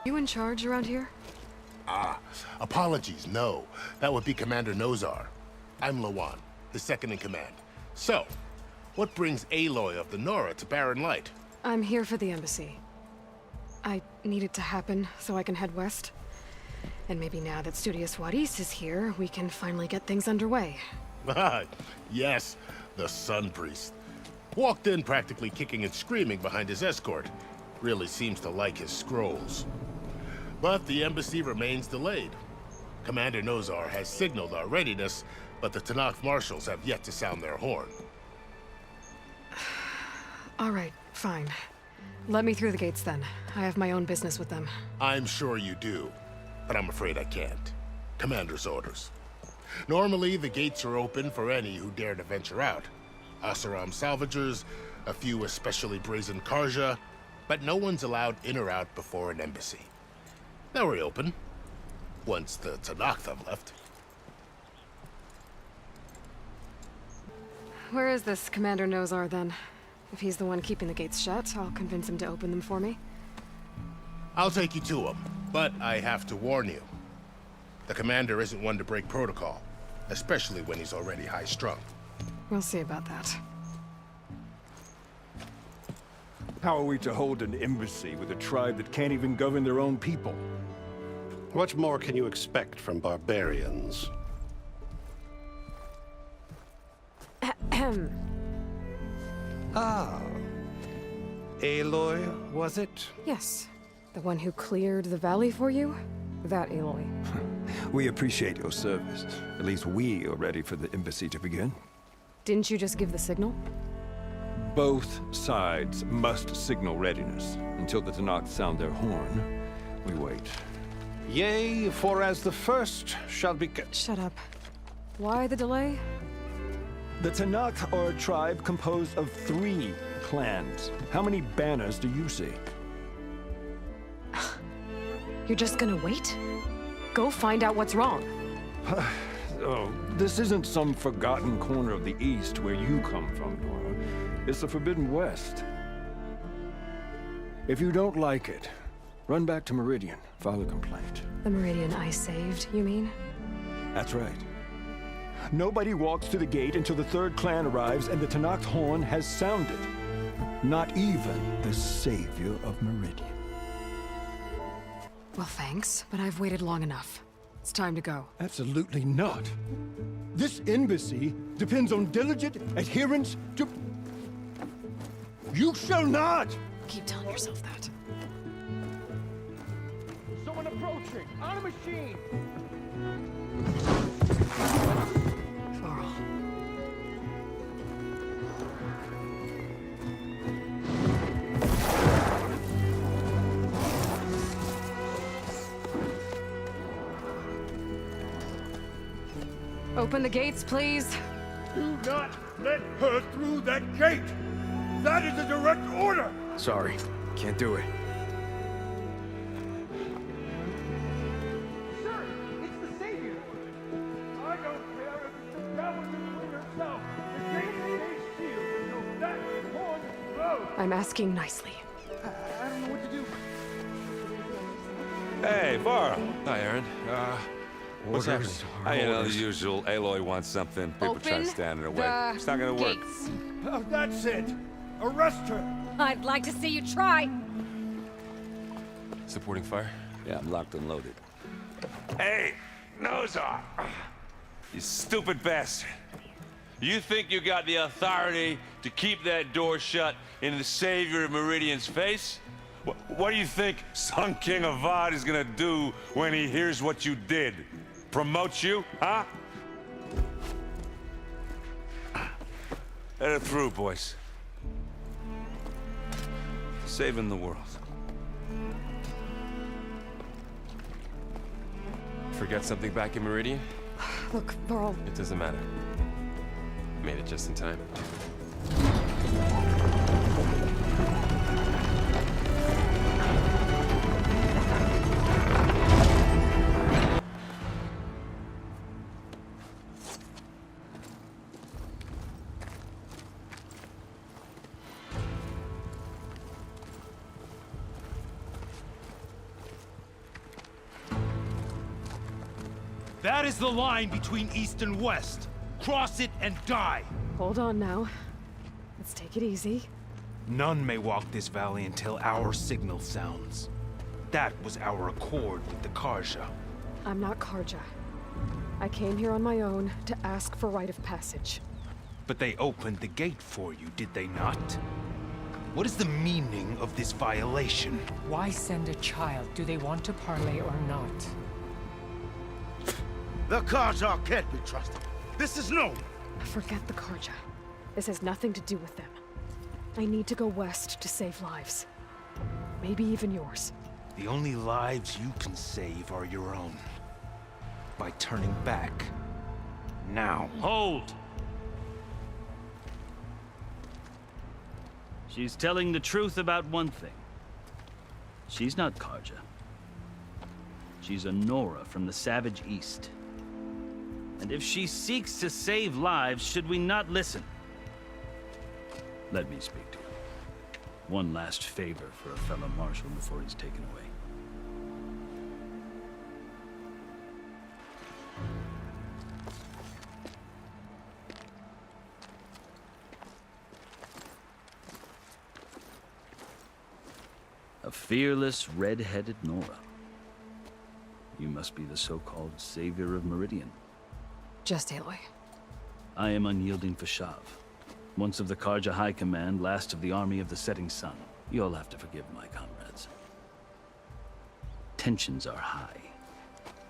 You in charge around here? Ah, apologies, no. That would be Commander Nozar. I'm Lawan, his second in command. So, what brings Aloy of the Nora to Barren Light? I'm here for the embassy. I need it to happen so I can head west. And maybe now that Studious Wadis is here, we can finally get things underway. Yes, the Sun Priest. Walked in practically kicking and screaming behind his escort. Really seems to like his scrolls. But the embassy remains delayed. Commander Nozar has signaled our readiness, but the Tanakh marshals have yet to sound their horn. All right, fine. Let me through the gates then. I have my own business with them. I'm sure you do, but I'm afraid I can't. Commander's orders. Normally, the gates are open for any who dare to venture out. Asaram salvagers, a few especially brazen Karja, but no one's allowed in or out before an embassy. They'll reopen, once the Tanakh have left. Where is this Commander Nozar then? If he's the one keeping the gates shut, I'll convince him to open them for me. I'll take you to him, but I have to warn you. The commander isn't one to break protocol, especially when he's already high-strung. We'll see about that. How are we to hold an embassy with a tribe that can't even govern their own people? What more can you expect from barbarians? Ahem. Ah. Aloy, was it? Yes. The one who cleared the valley for you? That Aloy. We appreciate your service. At least we are ready for the embassy to begin. Didn't you just give the signal? Both sides must signal readiness. Until the Tanakh sound their horn, we wait. Yea, for as the first shall be... Shut up. Why the delay? The Tanakh are a tribe composed of 3 clans. How many banners do you see? You're just gonna wait? Go find out what's wrong. Oh, this isn't some forgotten corner of the East where you come from, Nora. It's the Forbidden West. If you don't like it, run back to Meridian, file a complaint. The Meridian I saved, you mean? That's right. Nobody walks to the gate until the third clan arrives and the Tenakth horn has sounded. Not even the savior of Meridian. Well, thanks, but I've waited long enough. It's time to go. Absolutely not. This embassy depends on diligent adherence to... You shall not! Keep telling yourself that. Someone approaching! On a machine! Varl. Open the gates, please. Do not let her through that gate! That is a direct order! Sorry, can't do it. Sir, it's the Savior! I don't care if it's the Goblin Queen herself! The gate stays sealed until that horn blows! I'm asking nicely. I don't know what to do. Hey, Varl. Hi, Aaron. What's happening? You know, the usual. Aloy wants something. People try to stand in her way. It's not gonna work. Oh, that's it! Arrest her! I'd like to see you try. Supporting fire? Yeah, I'm locked and loaded. Hey, Nozar! You stupid bastard. You think you got the authority to keep that door shut in the savior of Meridian's face? What do you think Sun King Avad is gonna do when he hears what you did? Promote you, huh? Let her through, boys. Saving the world. Forget something back in Meridian? Look, Varl. It doesn't matter. Made it just in time. That is the line between East and West. Cross it and die. Hold on now. Let's take it easy. None may walk this valley until our signal sounds. That was our accord with the Karja. I'm not Karja. I came here on my own to ask for rite of passage. But they opened the gate for you, did they not? What is the meaning of this violation? Why send a child? Do they want to parley or not? The Karja can't be trusted. This is known. Forget the Karja. This has nothing to do with them. I need to go west to save lives. Maybe even yours. The only lives you can save are your own. By turning back. Now. Hold! She's telling the truth about one thing. She's not Karja. She's a Nora from the Savage East. And if she seeks to save lives, should we not listen? Let me speak to you. One last favor for a fellow marshal before he's taken away. A fearless, red-headed Nora. You must be the so-called savior of Meridian. Just Aloy. I am unyielding Fashav. Once of the Karja High Command, last of the army of the setting sun. You'll have to forgive my comrades. Tensions are high.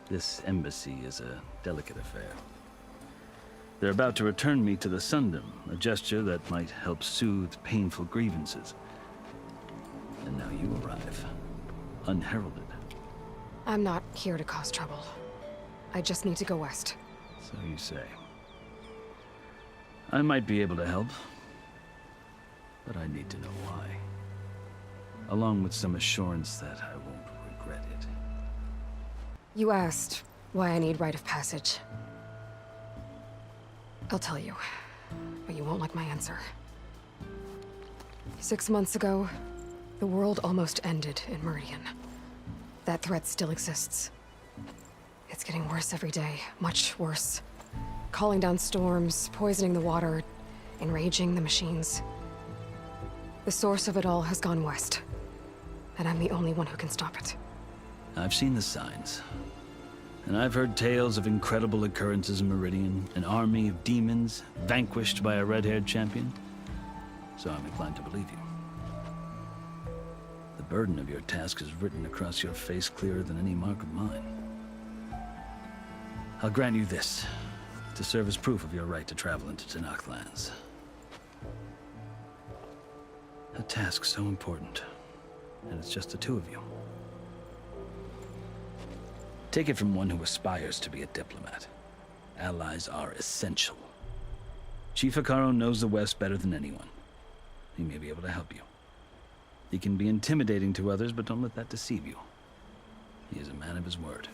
This embassy is a delicate affair. They're about to return me to the Sundom, a gesture that might help soothe painful grievances. And now you arrive, unheralded. I'm not here to cause trouble. I just need to go west. So you say. I might be able to help, but I need to know why. Along with some assurance that I won't regret it. You asked why I need rite of passage. I'll tell you, but you won't like my answer. 6 months ago, the world almost ended in Meridian. That threat still exists. It's getting worse every day, much worse. Calling down storms, poisoning the water, enraging the machines. The source of it all has gone west, and I'm the only one who can stop it. I've seen the signs. And I've heard tales of incredible occurrences in Meridian, an army of demons vanquished by a red-haired champion. So I'm inclined to believe you. The burden of your task is written across your face clearer than any mark of mine. I'll grant you this, to serve as proof of your right to travel into Tenakth lands. A task so important, and it's just the two of you. Take it from one who aspires to be a diplomat. Allies are essential. Chief Hekarro knows the West better than anyone. He may be able to help you. He can be intimidating to others, but don't let that deceive you. He is a man of his word.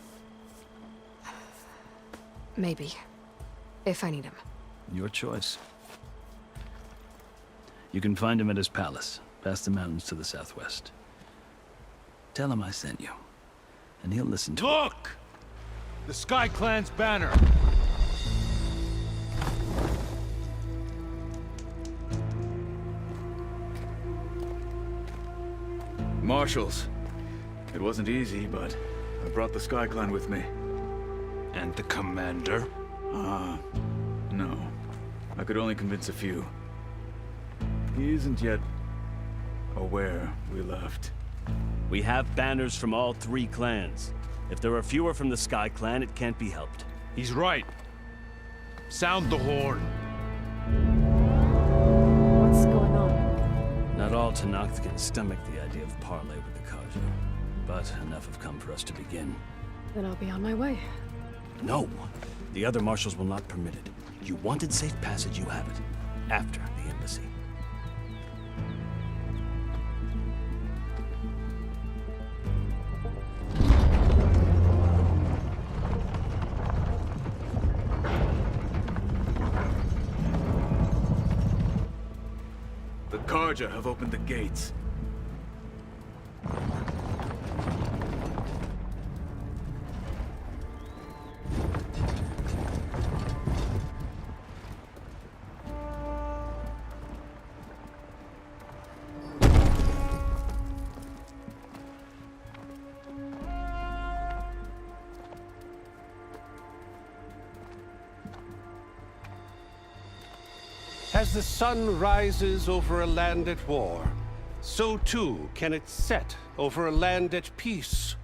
Maybe. If I need him. Your choice. You can find him at his palace, past the mountains to the southwest. Tell him I sent you, and he'll listen to Look! The Sky Clan's banner! Marshals. It wasn't easy, but I brought the Sky Clan with me. And the commander? No. I could only convince a few. He isn't yet aware we left. We have banners from all 3 clans. If there are fewer from the Sky Clan, it can't be helped. He's right. Sound the horn. What's going on? Not all Tenakth can stomach the idea of parley with the Karja, but enough have come for us to begin. Then I'll be on my way. No! The other marshals will not permit it. You wanted safe passage, you have it. After the embassy. The Karja have opened the gates. As the sun rises over a land at war, so too can it set over a land at peace.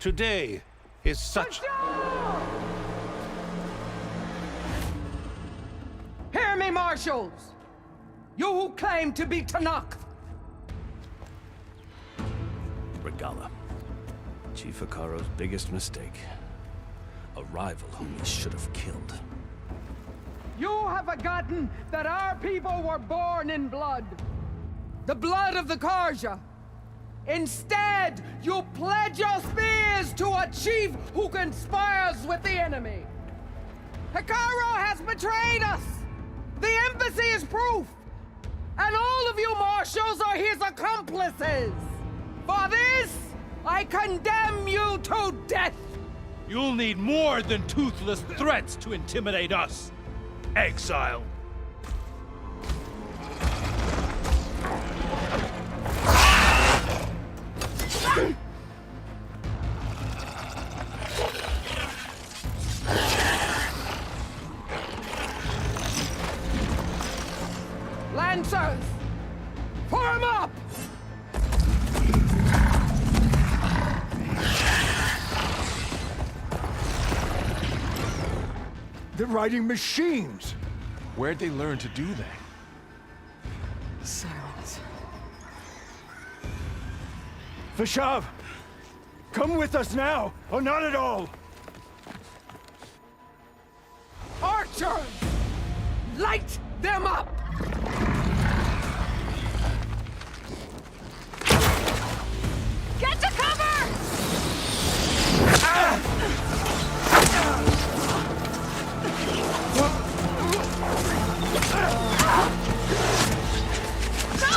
Today is such... Hear me, marshals! You who claim to be Tenakth! Regala. Chief Hekarro's biggest mistake. A rival whom he should have killed. You have forgotten that our people were born in blood. The blood of the Karja. Instead, you pledge your spears to a chief who conspires with the enemy. Hekarro has betrayed us. The embassy is proof. And all of you marshals are his accomplices. For this, I condemn you to death. You'll need more than toothless threats to intimidate us. Exile. Lancers, form up! They're riding machines! Where'd they learn to do that? Silence. Vashav! Come with us now, or not at all! Archers! Light them up! Get to cover! Go!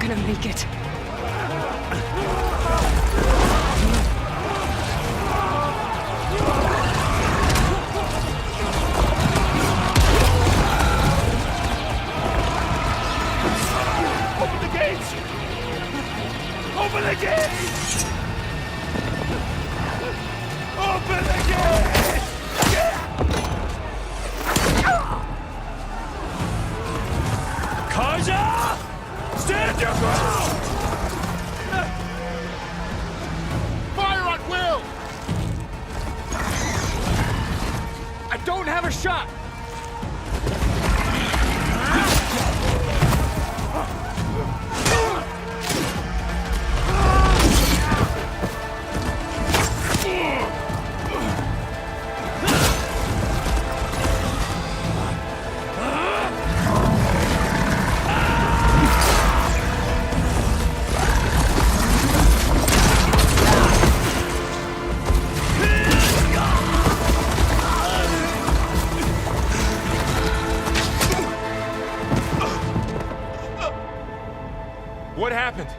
gonna make it. Open the gates! Open the gates! Open the gates! Kaja! Stand your ground! Fire at will! I don't have a shot! What happened?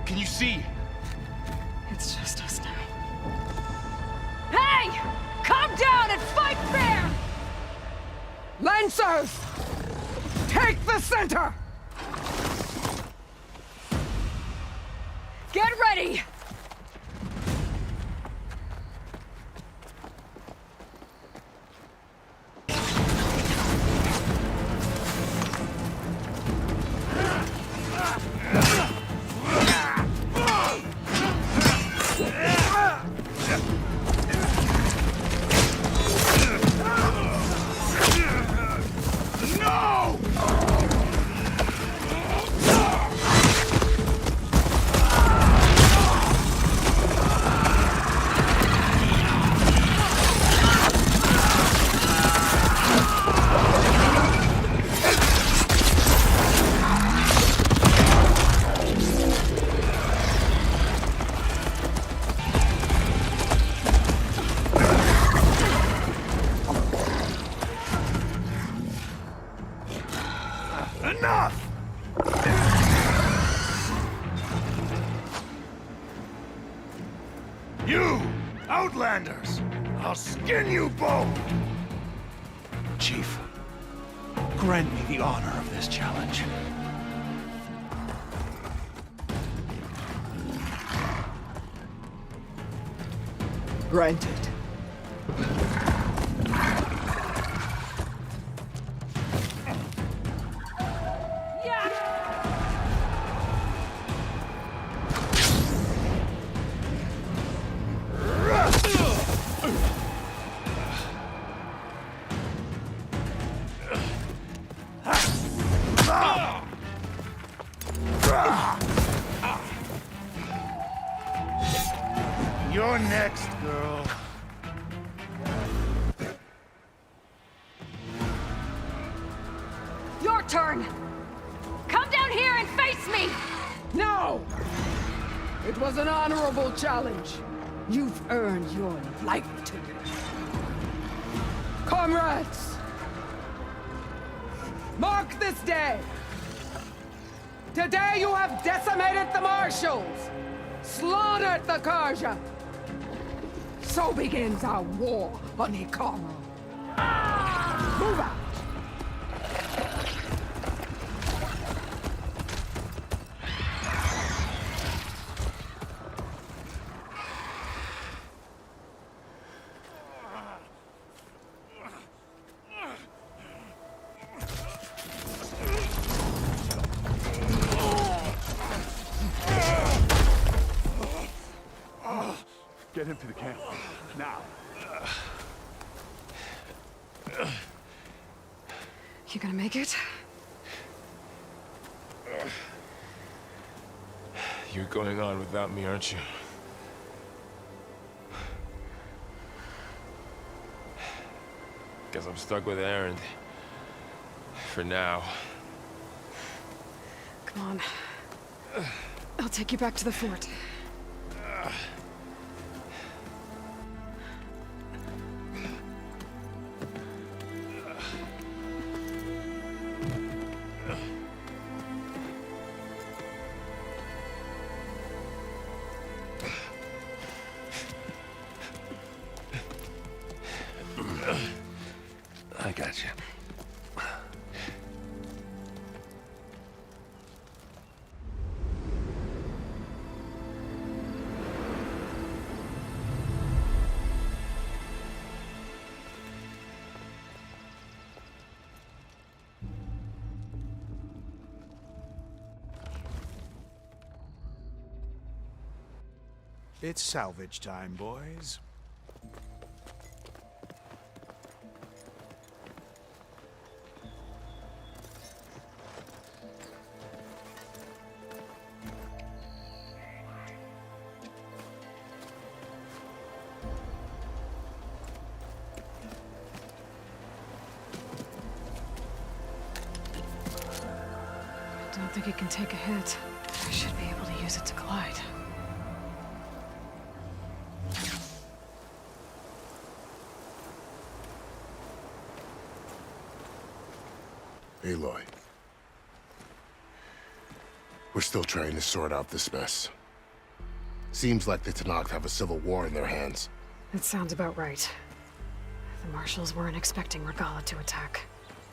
Can you see? It's just us now. Hey! Calm down and fight fair! Lancers! Take the center! Get ready! You, Outlanders! I'll skin you both! Chief, grant me the honor of this challenge. Granted. You're next, girl. Your turn! Come down here and face me! No! It was an honorable challenge. You've earned your life today. Comrades! Mark this day! Today you have decimated the Marshals! Slaughtered the Karja! So begins our war on Hikaru. Move out! Get him to the camp. Now. You gonna make it? You're going on without me, aren't you? Guess I'm stuck with Aaron. For now. Come on. I'll take you back to the fort. It's salvage time, boys. I don't think it can take a hit. I should be able to use it to glide. Aloy. We're still trying to sort out this mess. Seems like the Tenakth have a civil war in their hands. That sounds about right. The marshals weren't expecting Regala to attack.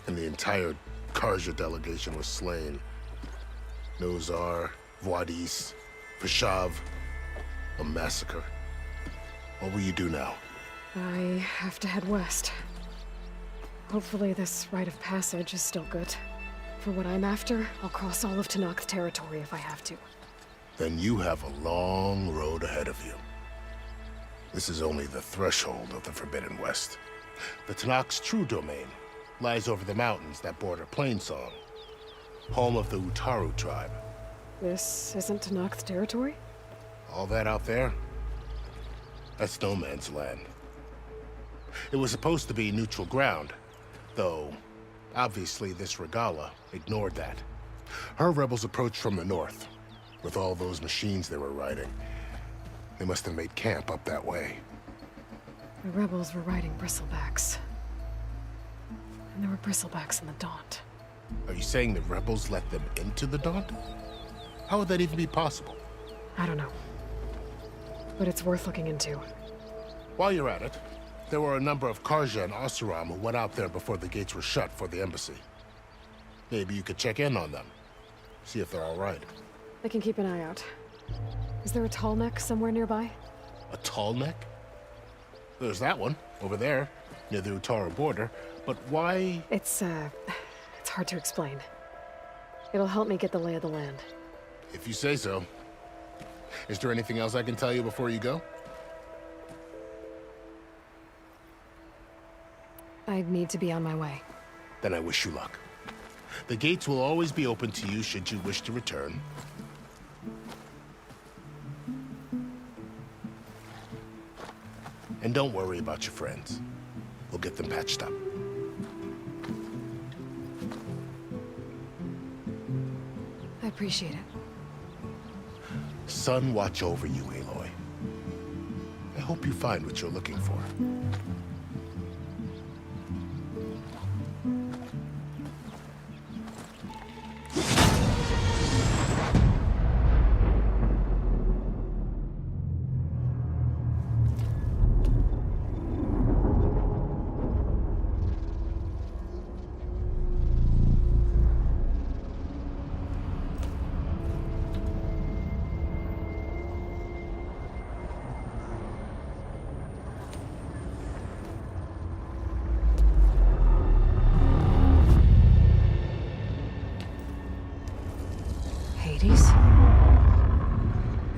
And the entire Karja delegation was slain. Nozar, Voidis, Vashav. A massacre. What will you do now? I have to head west. Hopefully this rite of passage is still good. For what I'm after, I'll cross all of Tenakth territory if I have to. Then you have a long road ahead of you. This is only the threshold of the Forbidden West. The Tenakth's true domain lies over the mountains that border Plainsong, home of the Utaru tribe. This isn't Tenakth territory? All that out there? That's no man's land. It was supposed to be neutral ground, though obviously this Regala ignored that. Her rebels approached from the north, with all those machines they were riding. They must have made camp up that way. The rebels were riding bristlebacks. And there were bristlebacks in the Daunt. Are you saying the rebels let them into the Daunt? How would that even be possible? I don't know. But it's worth looking into. While you're at it, there were a number of Karja and Oseram who went out there before the gates were shut for the embassy. Maybe you could check in on them. See if they're all right. I can keep an eye out. Is there a tall neck somewhere nearby? A tall neck? There's that one, over there, near the Utaru border. But why? It's hard to explain. It'll help me get the lay of the land. If you say so. Is there anything else I can tell you before you go? I need to be on my way. Then I wish you luck. The gates will always be open to you should you wish to return. And don't worry about your friends. We'll get them patched up. I appreciate it. Sun watch over you, Aloy. I hope you find what you're looking for.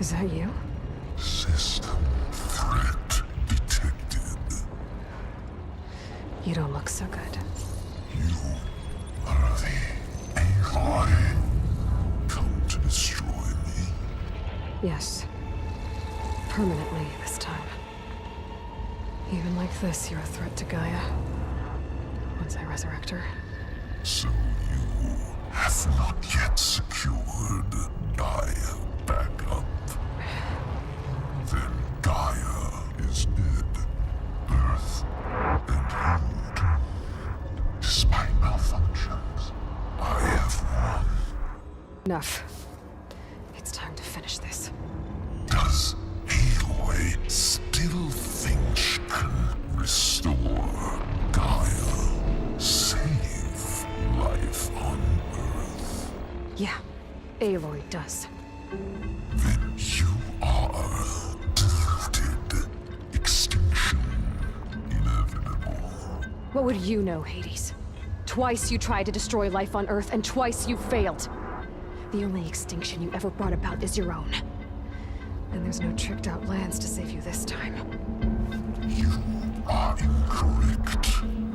Is that you? System threat detected. You don't look so good. You are the Aloy. Come to destroy me? Yes. Permanently this time. Even like this, you're a threat to Gaia. Once I resurrect her. So you have not yet secured Gaia back up. Then Gaia is dead. Earth and you too. Despite malfunctions, I have won. Enough. It's time to finish this. Does Aloy still think she can restore Gaia? Save life on Earth? Yeah, Aloy does. Then you are deluded. Extinction inevitable. What would you know, Hades? Twice you tried to destroy life on Earth, and twice you failed. The only extinction you ever brought about is your own. And there's no tricked-out lands to save you this time. You are incorrect.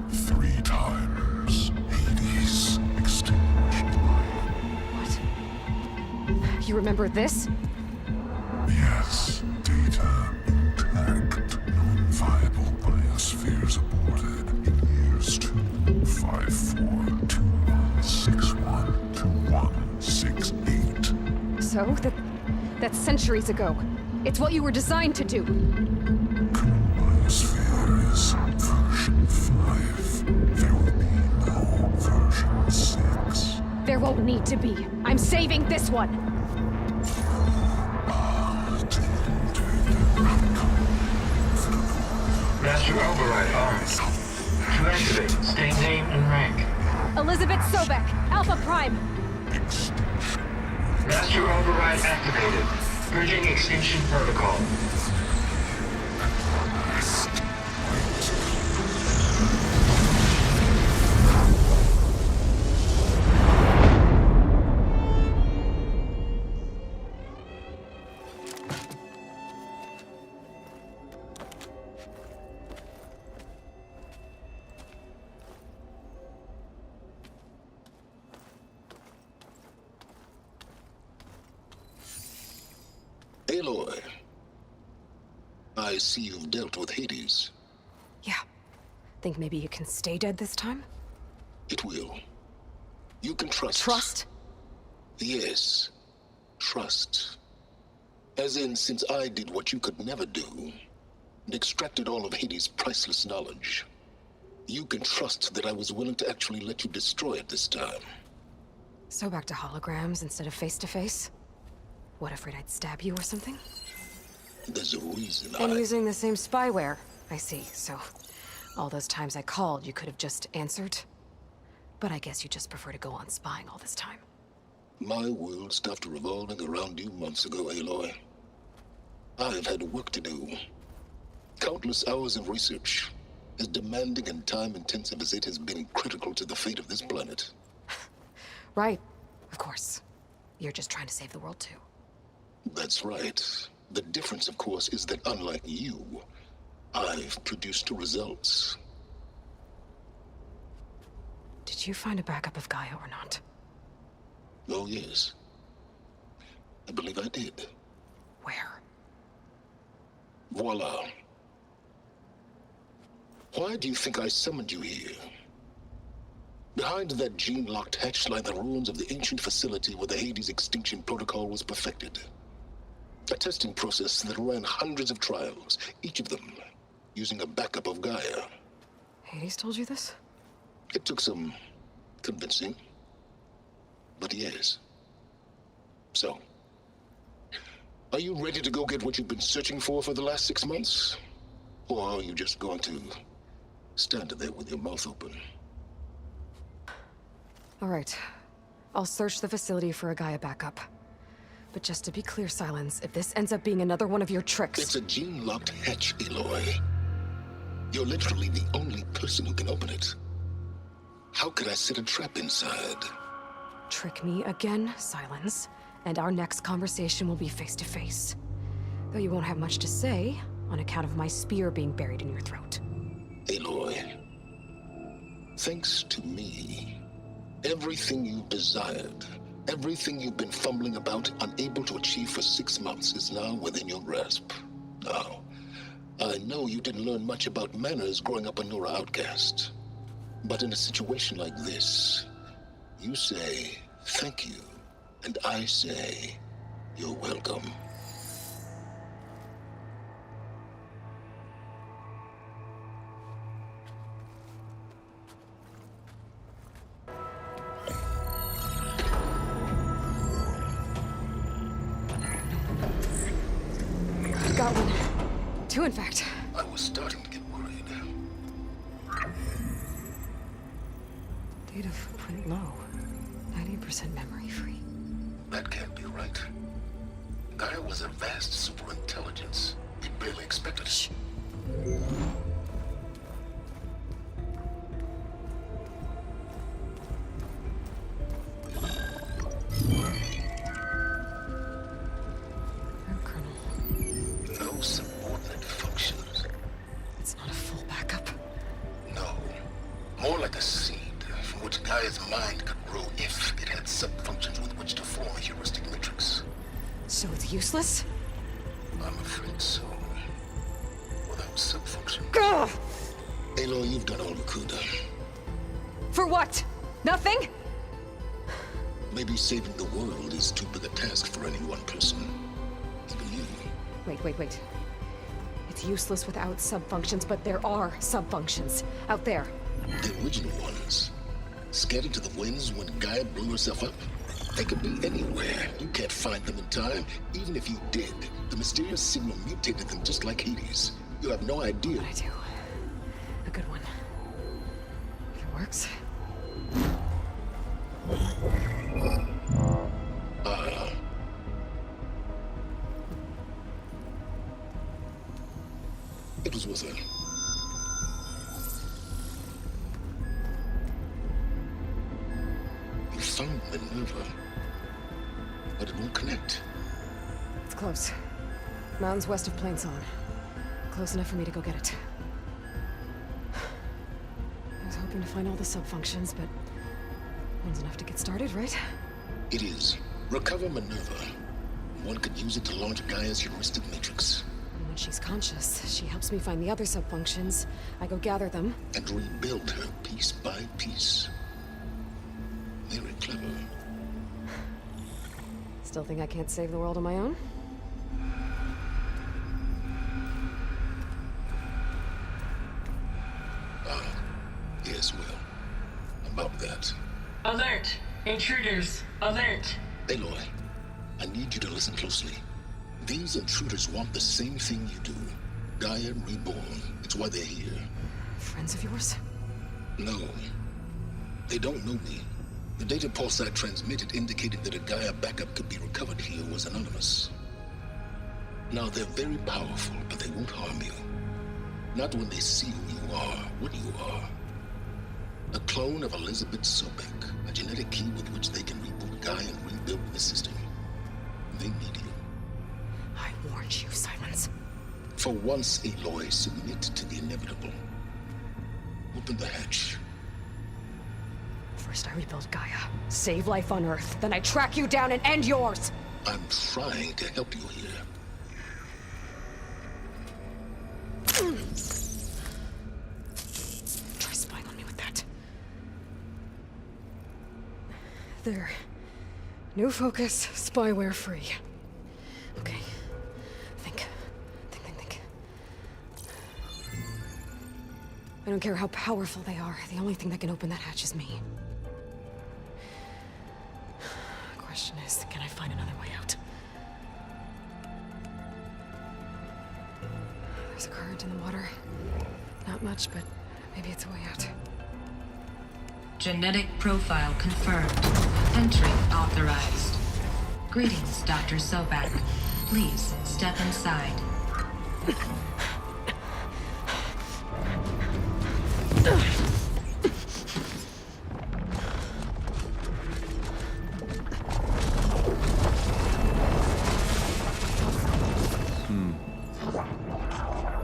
3 times. Hades, extinguished life. What? You remember this? Yes, data intact, non-viable biospheres aborted in years 25421612168. So, that's centuries ago. It's what you were designed to do. Biosphere is version 5. There will be no version 6. There won't need to be. I'm saving this one. Master override armed. To activate, state name and rank. Elizabeth Sobek, Alpha Prime. Master override activated. Bridging extinction protocol. Aloy, I see you've dealt with Hades. Yeah. Think maybe you can stay dead this time? It will. You can trust. Trust? Yes. Trust. As in, since I did what you could never do, and extracted all of Hades' priceless knowledge, you can trust that I was willing to actually let you destroy it this time. So back to holograms instead of face-to-face? What, afraid I'd stab you or something? There's a reason And using the same spyware. I see, so all those times I called, you could have just answered? But I guess you just prefer to go on spying all this time. My world stopped revolving around you months ago, Aloy. I've had work to do. Countless hours of research, as demanding and time-intensive as it has been critical to the fate of this planet. Right, of course. You're just trying to save the world, too. That's right. The difference, of course, is that unlike you, I've produced results. Did you find a backup of Gaia or not? Oh, yes. I believe I did. Where? Voila. Why do you think I summoned you here? Behind that gene-locked hatch lie the ruins of the ancient facility where the Hades extinction protocol was perfected. A testing process that ran hundreds of trials, each of them using a backup of Gaia. Hades told you this? It took some convincing, but yes. So, are you ready to go get what you've been searching for the last 6 months? Or are you just going to stand there with your mouth open? All right. I'll search the facility for a Gaia backup. But just to be clear, Silence, if this ends up being another one of your tricks... It's a gene-locked hatch, Aloy. You're literally the only person who can open it. How could I set a trap inside? Trick me again, Silence, and our next conversation will be face-to-face. Though you won't have much to say, on account of my spear being buried in your throat. Aloy, thanks to me, everything you desired, everything you've been fumbling about, unable to achieve for 6 months, is now within your grasp. Now, I know you didn't learn much about manners growing up a Nora outcast. But in a situation like this, you say, thank you, and I say, you're welcome. Got one. 2, in fact. I was starting to get worried. Data footprint low. 90% memory free. That can't be right. Gaia was a vast superintelligence. We barely expected it. sub-functions with which to form a heuristic matrix. So it's useless? I'm afraid so. Without sub-functions. Ugh! Aloy, you've done all you could. For what? Nothing? Maybe saving the world is too big a task for any one person. Even you. Wait. It's useless without sub-functions, but there are sub-functions out there. The original ones. Scattered to the winds when Gaia blew herself up? They could be anywhere. You can't find them in time. Even if you did, the mysterious signal mutated them just like Hades. You have no idea. What I do. A good one. If it works. It was worth it. You found Minerva, but it won't connect. It's close. Mountains west of Plainsong. Close enough for me to go get it. I was hoping to find all the sub-functions, but one's enough to get started, right? It is. Recover Minerva. One could use it to launch Gaia's heuristic matrix. And when she's conscious, she helps me find the other sub-functions. I go gather them. And rebuild her piece by piece. Very clever. Still think I can't save the world on my own? Yes, well, about that. Alert! Intruders! Alert! Aloy, I need you to listen closely. These intruders want the same thing you do. Gaia reborn. It's why they're here. Friends of yours? No. They don't know me. The data pulse I transmitted indicated that a Gaia backup could be recovered here was anonymous. Now, they're very powerful, but they won't harm you. Not when they see who you are, what you are. A clone of Elizabeth Sobek, a genetic key with which they can reboot Gaia and rebuild the system. They need you. I warned you, Simons. For once, Aloy, submit to the inevitable. Open the hatch. First I rebuild Gaia, save life on Earth, then I track you down and end yours! I'm trying to help you here. Try spying on me with that. There. New focus, spyware free. Okay. Think. I don't care how powerful they are. The only thing that can open that hatch is me. Question is, can I find another way out? There's a current in the water. Not much, but maybe it's a way out. Genetic profile confirmed. Entry authorized. Greetings, Dr. Sobek. Please step inside.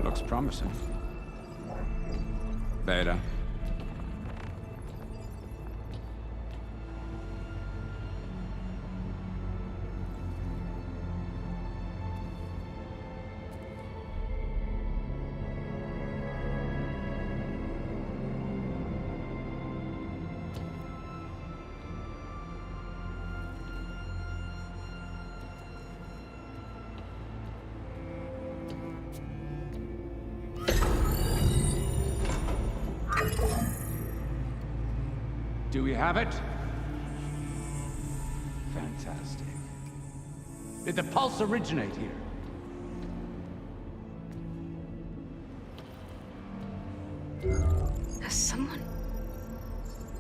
Looks promising. Beta. Do we have it? Fantastic. Did the pulse originate here? Has someone...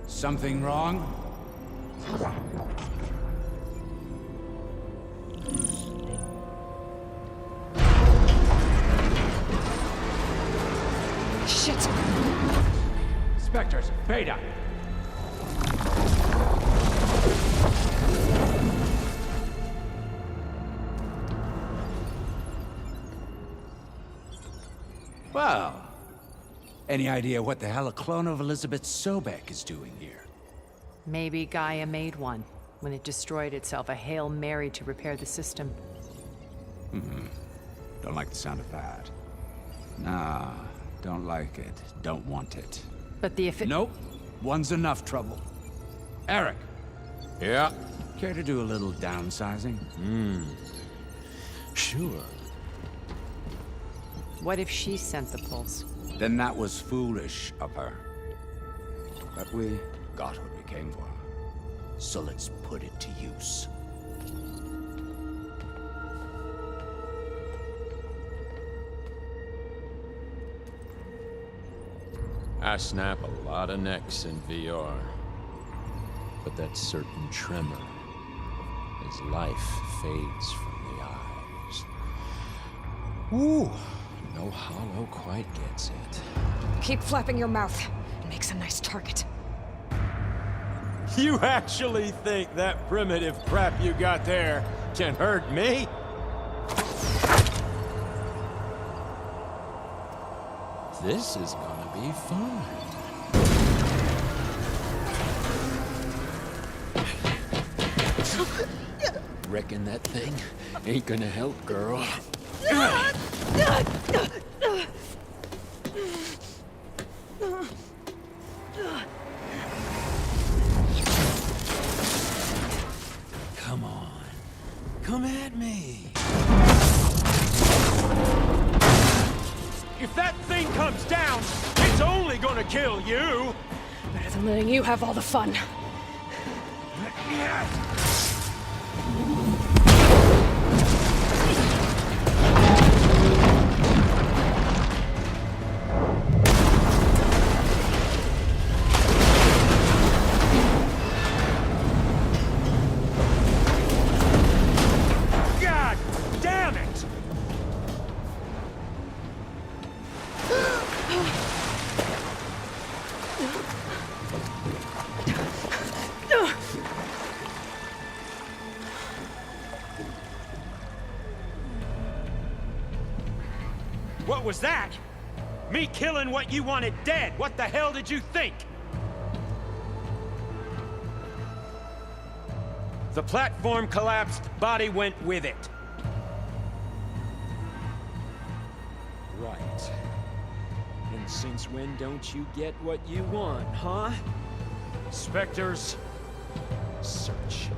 Something wrong? Shit! Spectres, Beta! Well, any idea what the hell a clone of Elizabeth Sobek is doing here? Maybe Gaia made one. when it destroyed itself, a Hail Mary to repair the system. Don't like the sound of that. Nah, don't like it. Don't want it. But the Nope. One's enough trouble. Eric. Yeah? Care to do a little downsizing? Sure. What if she sent the pulse? Then that was foolish of her. But we got what we came for. So let's put it to use. I snap a lot of necks in VR. But that certain tremor as life fades from the eyes. Ooh, no hollow quite gets it. Keep flapping your mouth. It makes a nice target. You actually think that primitive crap you got there can hurt me? This is gonna be fun. Reckon that thing ain't gonna help, girl. Come on. Come at me. If that thing comes down, it's only gonna kill you! Better than letting you have all the fun. God damn it! What was that? Me killing what you wanted dead. What the hell did you think? The platform collapsed, body went with it. Right. And since when don't you get what you want, huh? Spectres, Search.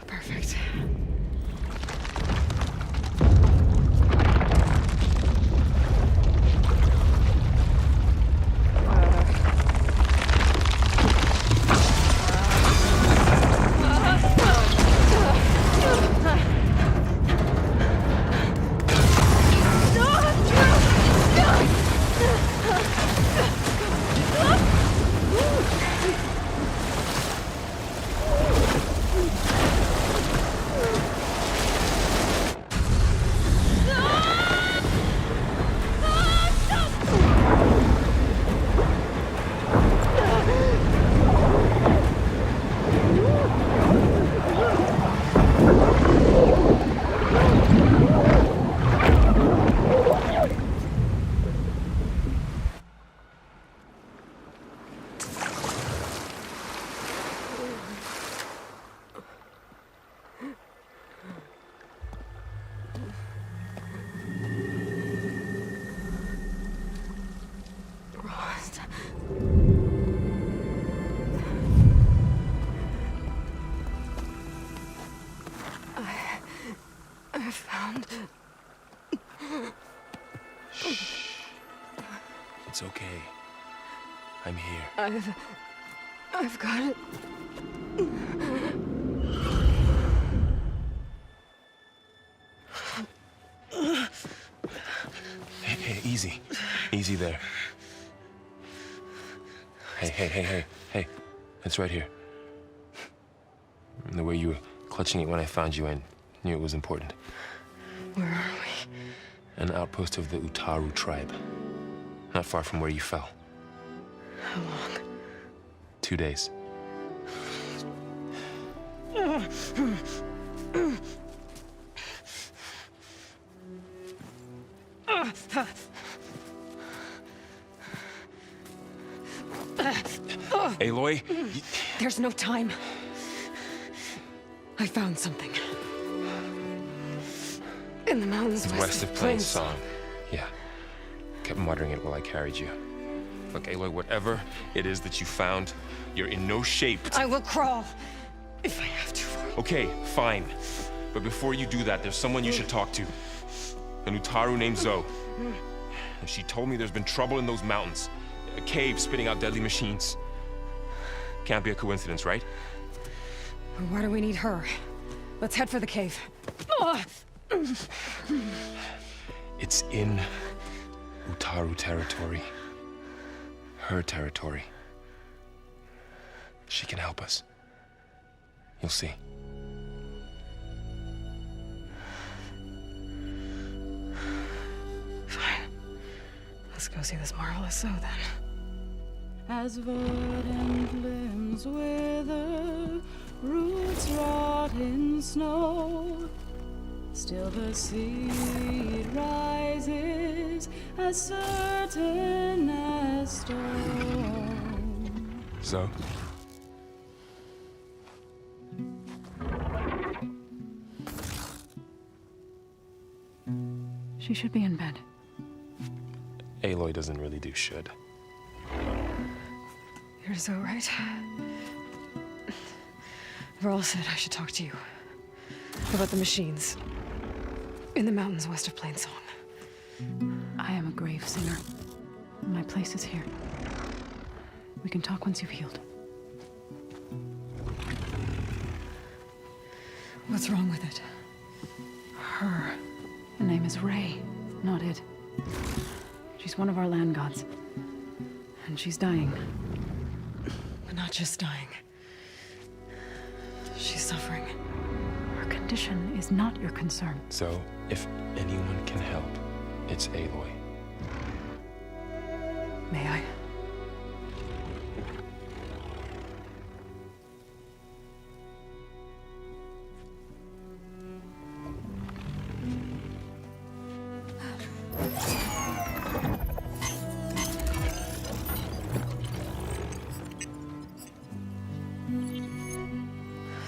Perfect. I found... It's okay. I'm here. I've got it. Hey, easy. Easy there. Hey. It's right here. The way you were clutching it when I found you, I knew it was important. Where are we? An outpost of the Utaru tribe. Not far from where you fell. How long? 2 days. Aloy? There's no time. I found something. In the mountains west of Plains Song. Yeah. Kept muttering it while I carried you. Look, Aloy, whatever it is that you found, you're in no shape. I will crawl if I have to. Okay, fine. But before you do that, there's someone you should talk to. An Utaru named Zoe. And she told me there's been trouble in those mountains. A cave spitting out deadly machines. Can't be a coincidence, right? Why do we need her? Let's head for the cave. It's in Utaru territory. Her territory. She can help us. You'll see. Fine. Let's go see this marvelous Zoe then. As verdant limbs wither, roots rot in snow, still the seed rises as certain as stone. Zoe? She should be in bed. Aloy doesn't really do should. You're so right. Varl said I should talk to you about the machines in the mountains west of Plains Song. I am a grave singer. My place is here. We can talk once you've healed. What's wrong with it? Her. Her name is Ray, not it. She's one of our land gods. And she's dying. But not just dying. She's suffering. Her condition is not your concern. So, if anyone can help, it's Aloy. May I?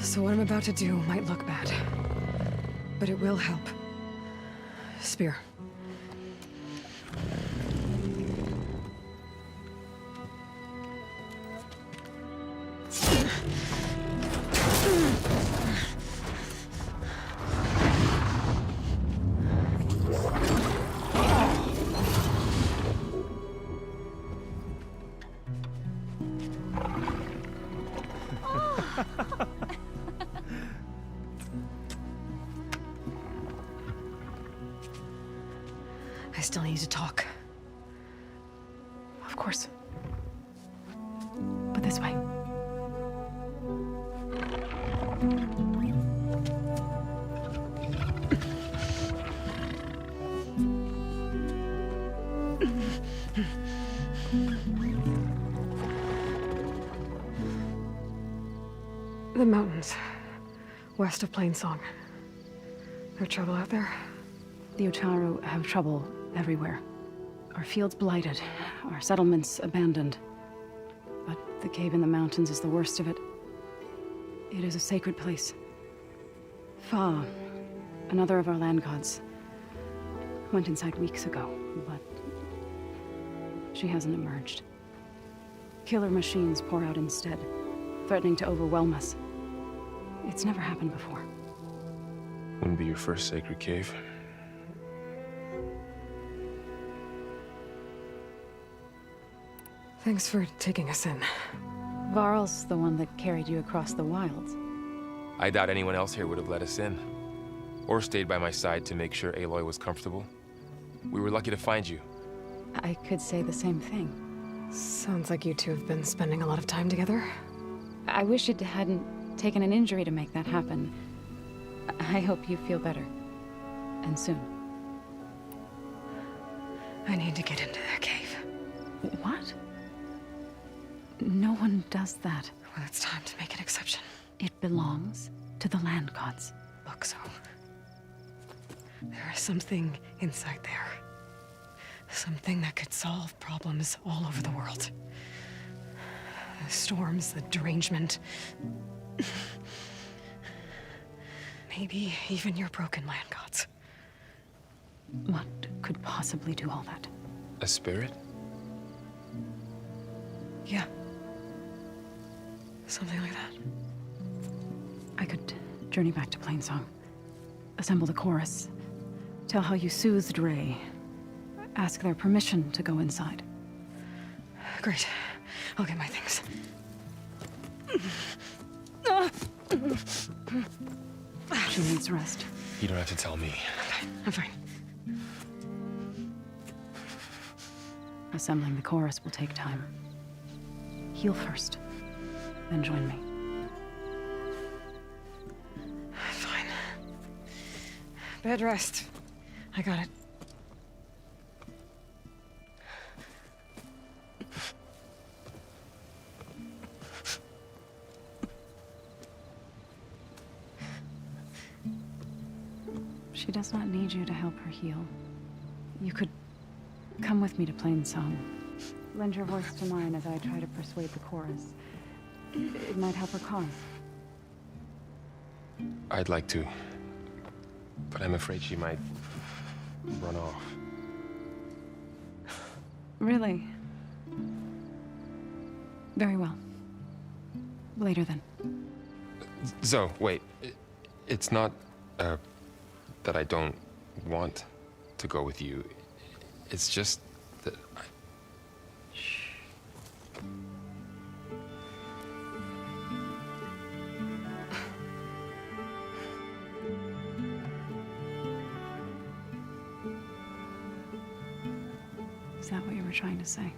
So what I'm about to do might look bad, but it will help. Spear. I still need to talk. Of course. But this way. The mountains, west of Plains Song. No trouble out there? The Utaru have trouble everywhere. Our fields blighted, our settlements abandoned. But the cave in the mountains is the worst of it. It is a sacred place. Fa, another of our land gods, went inside weeks ago, but she hasn't emerged. Killer machines pour out instead, threatening to overwhelm us. It's never happened before. Wouldn't be your first sacred cave. Thanks for taking us in. Varl's the one that carried you across the wilds. I doubt anyone else here would have let us in. Or stayed by my side to make sure Aloy was comfortable. We were lucky to find you. I could say the same thing. Sounds like you two have been spending a lot of time together. I wish it hadn't taken an injury to make that happen. I hope you feel better. And soon. I need to get into that cave. What? No one does that. Well, it's time to make an exception. It belongs to the land gods. Look, so there is something inside there. Something that could solve problems all over the world. The storms, the derangement. Maybe even your broken land gods. What could possibly do all that? A spirit? Yeah. Something like that. I could journey back to Plainsong. Assemble the chorus. Tell how you soothed Ray. Ask their permission to go inside. Great. I'll get my things. She needs rest. You don't have to tell me. I'm fine. Assembling the chorus will take time. Heal first, then join me. Fine. Bed rest. I got it. She does not need you to help her heal. You could come with me to Plainsong. Lend your voice to mine as I try to persuade the chorus. It might help her cause. I'd like to, but I'm afraid she might run off. Really? Very well. Later then. Zoe, wait. It's not, that I don't want to go with you. It's just that I... Shh. Is that what you were trying to say?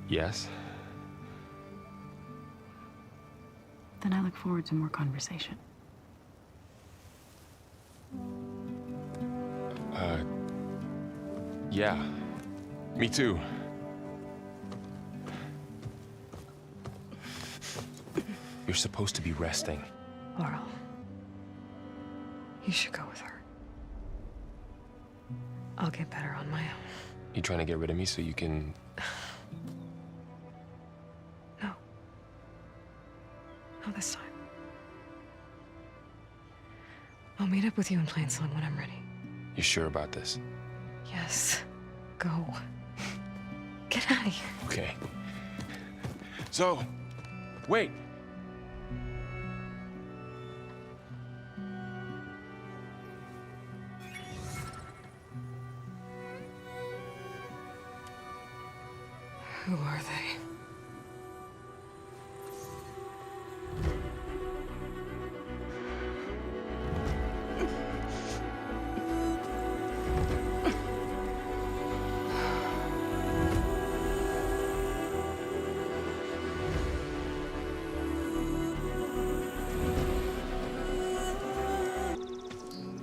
Yes? Then I look forward to more conversation. Yeah. Me too. You're supposed to be resting. Laurel, you should go with her. I'll get better on my own. You trying to get rid of me so you can... No. Not this time. I'll meet up with you in Plainsong when I'm ready. You sure about this? Yes. Go. Get out of here. Okay. So, wait. Who are they?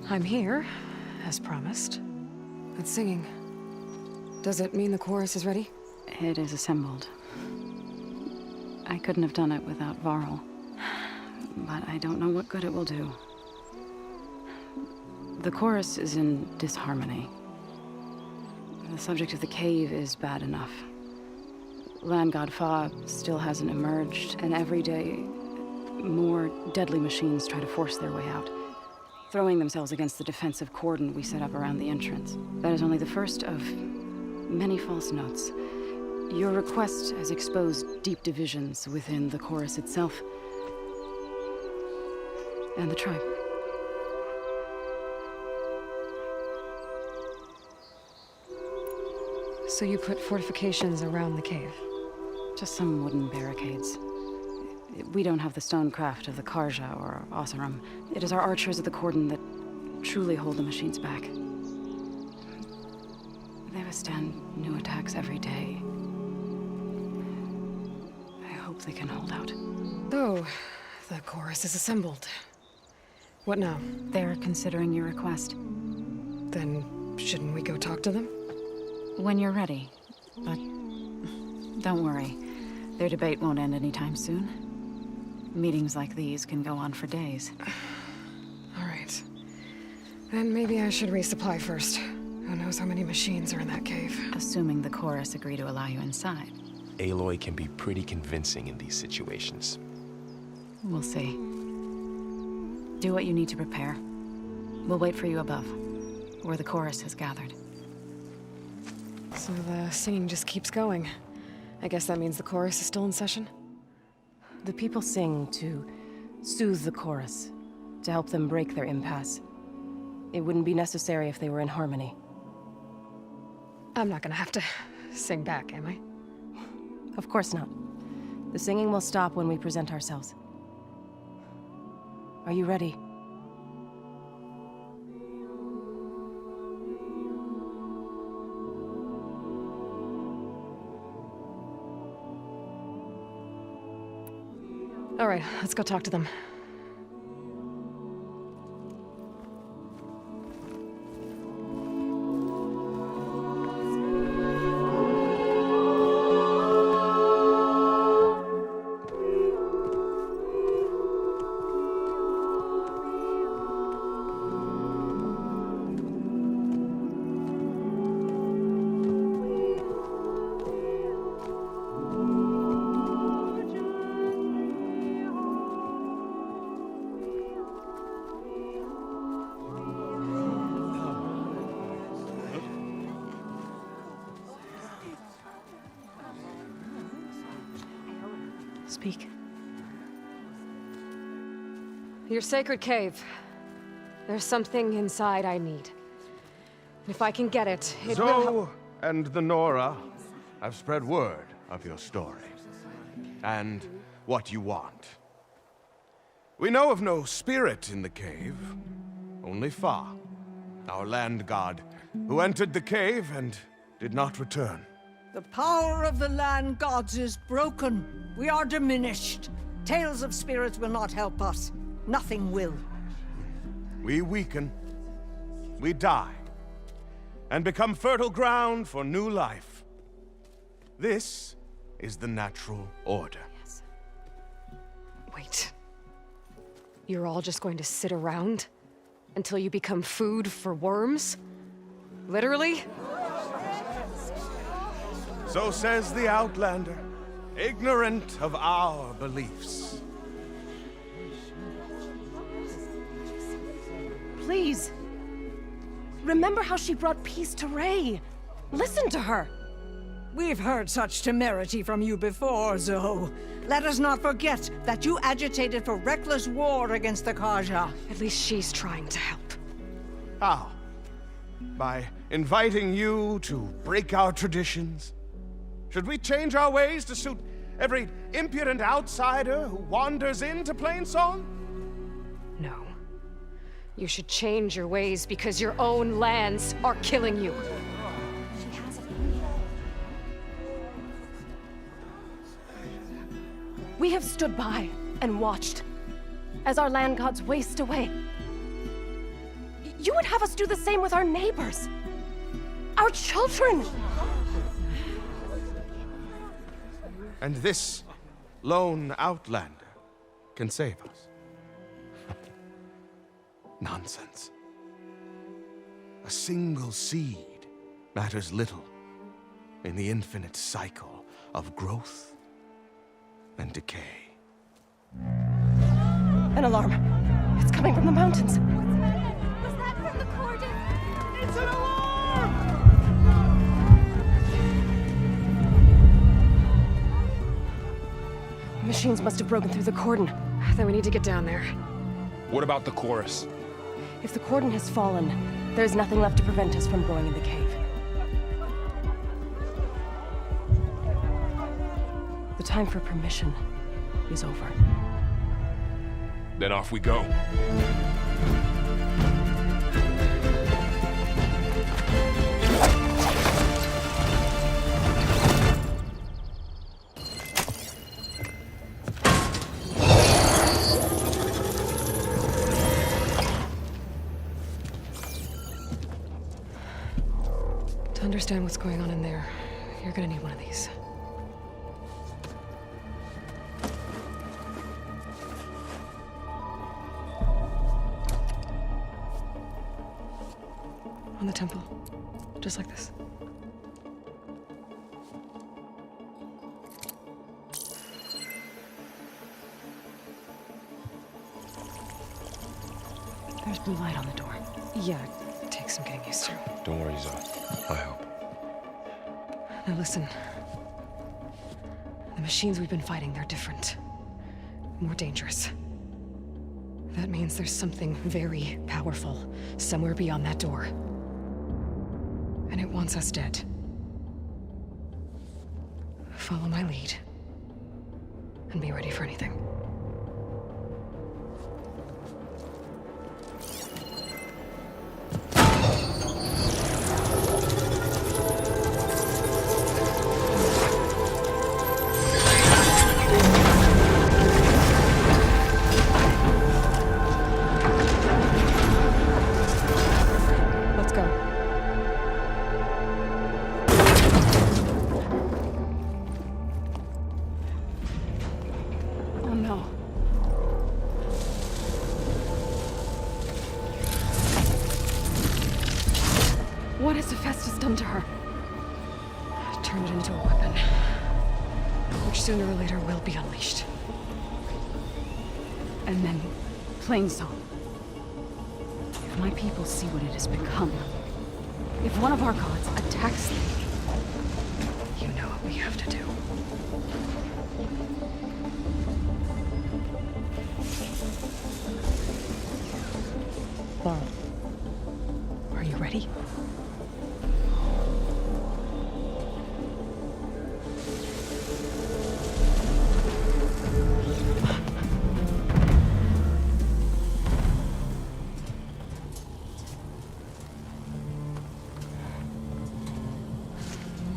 I'm here, as promised. It's singing. Does it mean the chorus is ready? It is assembled. I couldn't have done it without Varl. But I don't know what good it will do. The chorus is in disharmony. The subject of the cave is bad enough. Land God Fa still hasn't emerged, and every day, more deadly machines try to force their way out, throwing themselves against the defensive cordon we set up around the entrance. That is only the first of many false notes. Your request has exposed deep divisions within the chorus itself and the tribe. So you put fortifications around the cave? Just some wooden barricades. We don't have the stonecraft of the Karja or Oseram. It is our archers of the cordon that truly hold the machines back. They withstand new attacks every day. I hope they can hold out. So, the chorus is assembled. What now? They're considering your request. Then, shouldn't we go talk to them? When you're ready. But don't worry. Their debate won't end anytime soon. Meetings like these can go on for days. All right. Then maybe I should resupply first. Who knows how many machines are in that cave? Assuming the chorus agree to allow you inside. Aloy can be pretty convincing in these situations. We'll see. Do what you need to prepare. We'll wait for you above, where the chorus has gathered. So the singing just keeps going. I guess that means the chorus is still in session? The people sing to soothe the chorus, to help them break their impasse. It wouldn't be necessary if they were in harmony. I'm not gonna have to sing back, am I? Of course not. The singing will stop when we present ourselves. Are you ready? All right, let's go talk to them. Speak. Your sacred cave. There's something inside I need. If I can get it, it will Zoe and the Nora have spread word of your story. And what you want. We know of no spirit in the cave. Only Fa, our land god, who entered the cave and did not return. The power of the land gods is broken. We are diminished. Tales of spirits will not help us. Nothing will. We weaken. We die. And become fertile ground for new life. This is the natural order. Yes. Wait. You're all just going to sit around until you become food for worms? Literally? So says the Outlander, ignorant of our beliefs. Please. Remember how she brought peace to Ray. Listen to her. We've heard such temerity from you before, Zoe. Let us not forget that you agitated for reckless war against the Karja. At least she's trying to help. How? By inviting you to break our traditions? Should we change our ways to suit every impudent outsider who wanders into Plainsong? No. You should change your ways because your own lands are killing you. We have stood by and watched as our land gods waste away. You would have us do the same with our neighbors, our children. And this lone outlander can save us. Nonsense. A single seed matters little in the infinite cycle of growth and decay. An alarm. It's coming from the mountains. Was that from the cordon? It's an alarm! Machines must have broken through the cordon. Then we need to get down there. What about the chorus? If the cordon has fallen, there's nothing left to prevent us from going in the cave. The time for permission is over. Then off we go. To understand what's going on in there, you're gonna need one of these. on the temple. Just like this. There's blue light on the door. Yeah, it takes some getting used to. Don't worry, Zoe. I'll help. Now listen. The machines we've been fighting, they're different. More dangerous. That means there's something very powerful somewhere beyond that door. And it wants us dead. Follow my lead. And be ready for anything. What has Hephaestus done to her? Turned it into a weapon, which sooner or later will be unleashed. And then, plain song. If my people see what it has become, if one of our gods attacks them, you know what we have to do. Laurel, are you ready?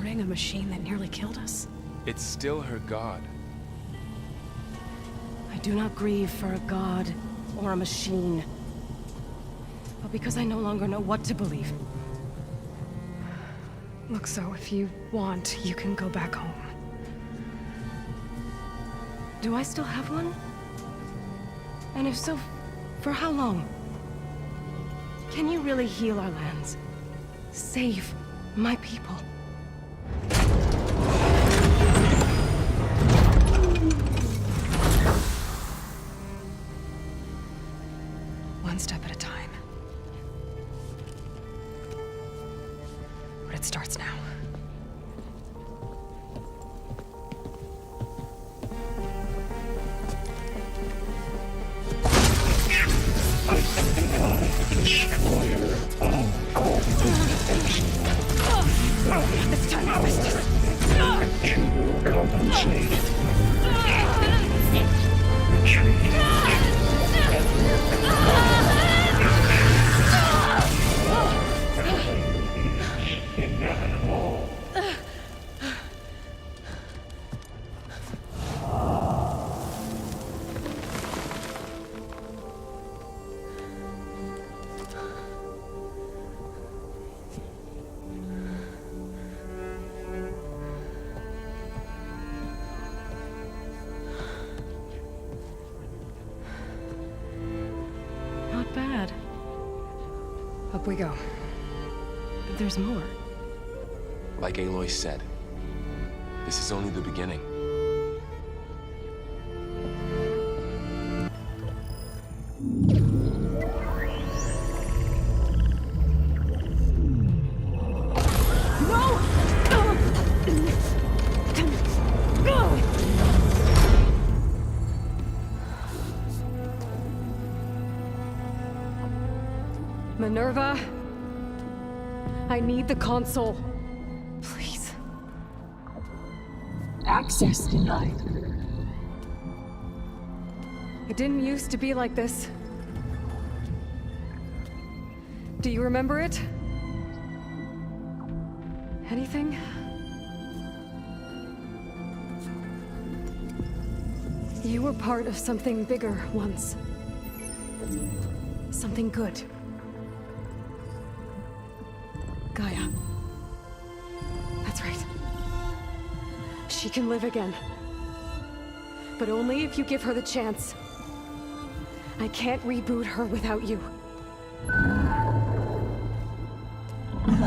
A machine that nearly killed us? It's still her god. I do not grieve for a god or a machine, but because I no longer know what to believe. Look, so if you want, you can go back home. Do I still have one? And if so, for how long? Can you really heal our lands? Save my people? One step at a time. But it starts now. It's time to harvest. Compensate. Retreat. Not bad. Up we go. There's more. Like Aloy said, this is only the beginning. Minerva, I need the console. Please. Access denied. It didn't used to be like this. Do you remember it? Anything? You were part of something bigger once. Something good. Gaia. That's right. She can live again. But only if you give her the chance. I can't reboot her without you.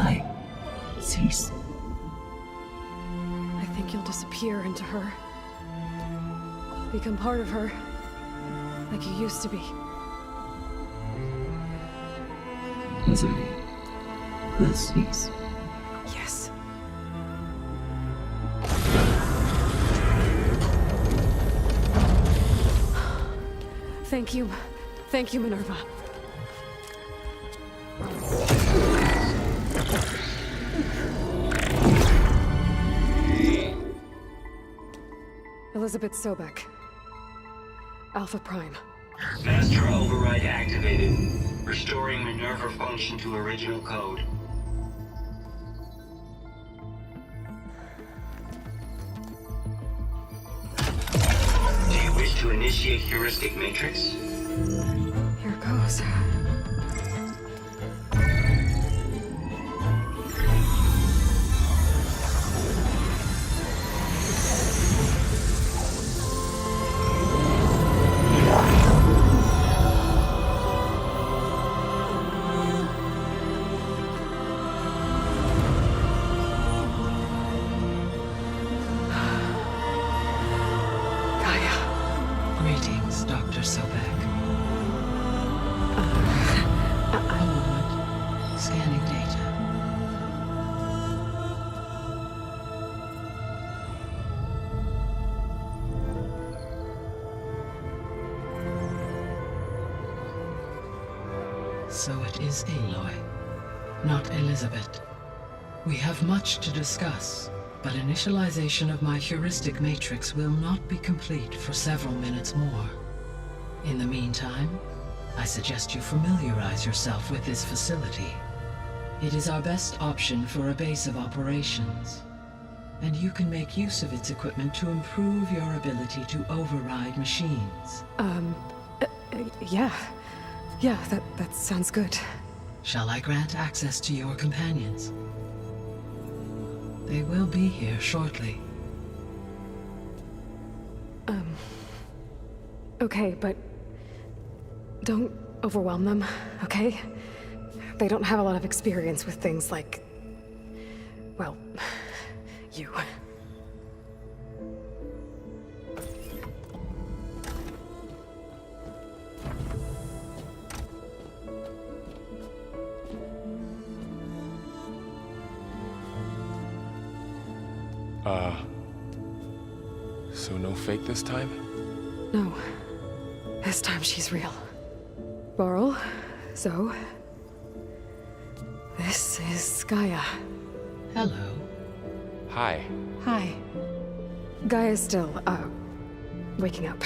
I cease? I think you'll disappear into her. Become part of her, like you used to be. Misery will cease. Yes. Thank you. Thank you, Minerva. Elizabeth Sobek. Alpha Prime. Master override activated. Restoring Minerva function to original code. Do you wish to initiate heuristic matrix? Here goes. Greetings, Dr. Sobek. A moment. Scanning data. So it is Aloy, not Elizabeth. We have much to discuss, but initialization of my heuristic matrix will not be complete for several minutes more. In the meantime, I suggest you familiarize yourself with this facility. It is our best option for a base of operations, and you can make use of its equipment to improve your ability to override machines. Yeah. Yeah, that sounds good. Shall I grant access to your companions? They will be here shortly. Okay, but don't overwhelm them, okay? They don't have a lot of experience with things like, well, you. So no fake this time? No. This time she's real. Borrel, Zoe. This is Gaia. Hello. Hi. Hi. Gaia's still, waking up.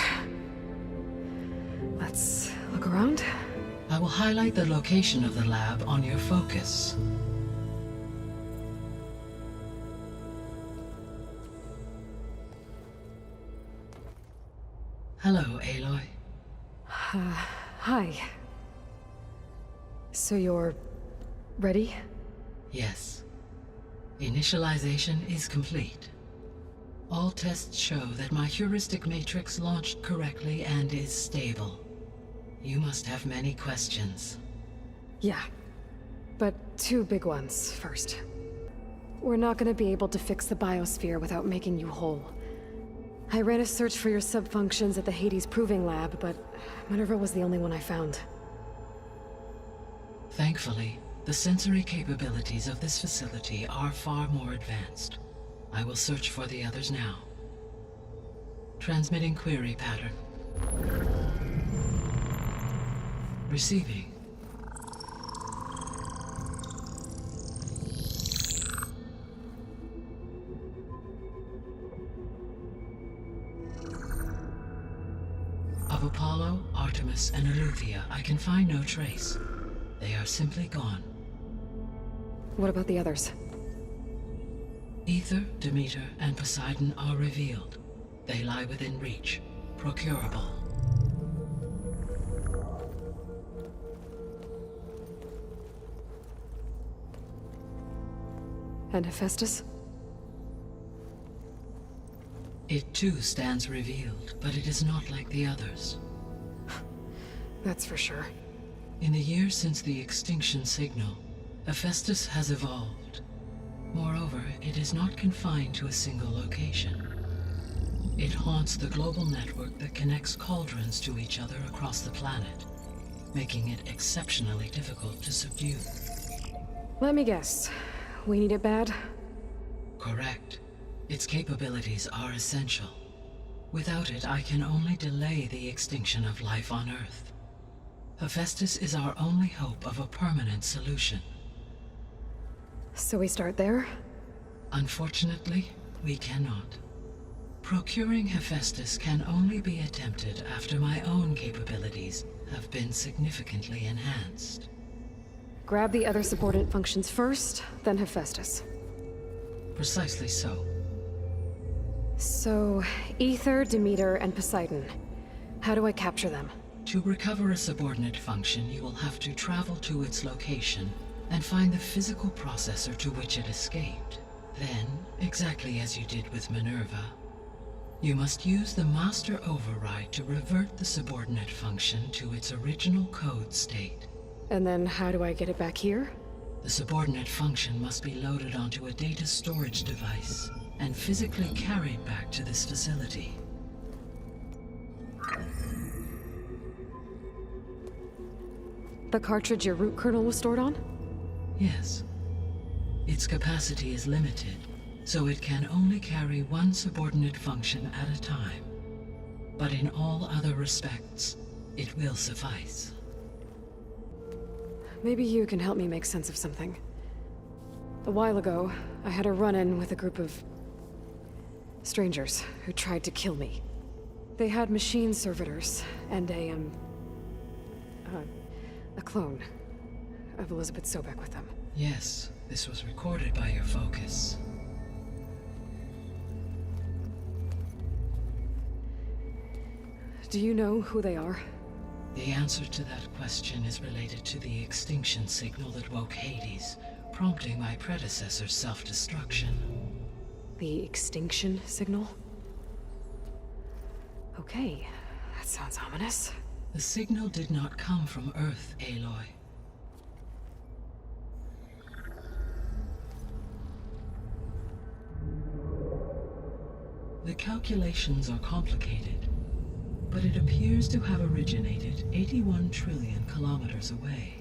Let's look around. I will highlight the location of the lab on your focus. Hello, Aloy. Hi. So you're ready? Yes. Initialization is complete. All tests show that my heuristic matrix launched correctly and is stable. You must have many questions. Yeah. But two big ones first. We're not gonna be able to fix the biosphere without making you whole. I ran a search for your subfunctions at the Hades Proving Lab, but Minerva was the only one I found. Thankfully, the sensory capabilities of this facility are far more advanced. I will search for the others now. Transmitting query pattern. Receiving. Of Apollo, Artemis, and Eleuthia, I can find no trace. They are simply gone. What about the others? Ether, Demeter, and Poseidon are revealed. They lie within reach, procurable. And Hephaestus? It too stands revealed, but it is not like the others. That's for sure. In the years since the extinction signal, Hephaestus has evolved. Moreover, it is not confined to a single location. It haunts the global network that connects cauldrons to each other across the planet, making it exceptionally difficult to subdue. Let me guess. We need it bad? Correct. Its capabilities are essential. Without it, I can only delay the extinction of life on Earth. Hephaestus is our only hope of a permanent solution. So we start there? Unfortunately, we cannot. Procuring Hephaestus can only be attempted after my own capabilities have been significantly enhanced. Grab the other subordinate functions first, then Hephaestus. Precisely so. So, Ether, Demeter, and Poseidon. How do I capture them? To recover a subordinate function, you will have to travel to its location and find the physical processor to which it escaped. Then, exactly as you did with Minerva, you must use the master override to revert the subordinate function to its original code state. And then how do I get it back here? The subordinate function must be loaded onto a data storage device and physically carried back to this facility. The cartridge your root kernel was stored on? Yes. Its capacity is limited, so it can only carry one subordinate function at a time. But in all other respects, it will suffice. Maybe you can help me make sense of something. A while ago, I had a run-in with a group of strangers who tried to kill me. They had machine servitors and a clone of Elizabeth Sobek with them. Yes, this was recorded by your focus. Do you know who they are? The answer to that question is related to the extinction signal that woke Hades, prompting my predecessor's self-destruction. The extinction signal? Okay, that sounds ominous. The signal did not come from Earth, Aloy. The calculations are complicated, but it appears to have originated 81 trillion kilometers away.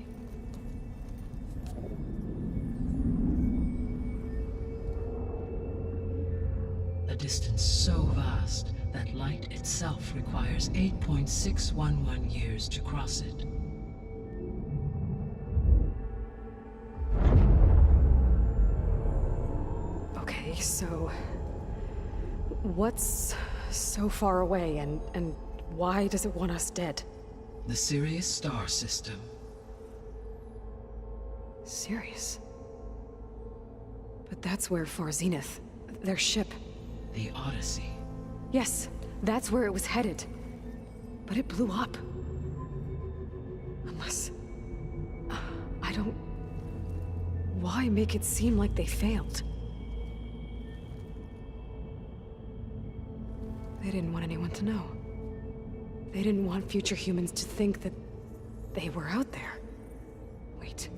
A distance so vast that light itself requires 8.611 years to cross it. Okay, so what's so far away and why does it want us dead? The Sirius star system. Sirius? But that's where Far Zenith, their ship. The Odyssey. Yes, that's where it was headed. But it blew up. Unless... I don't... Why make it seem like they failed? They didn't want anyone to know. They didn't want future humans to think that they were out there. Wait.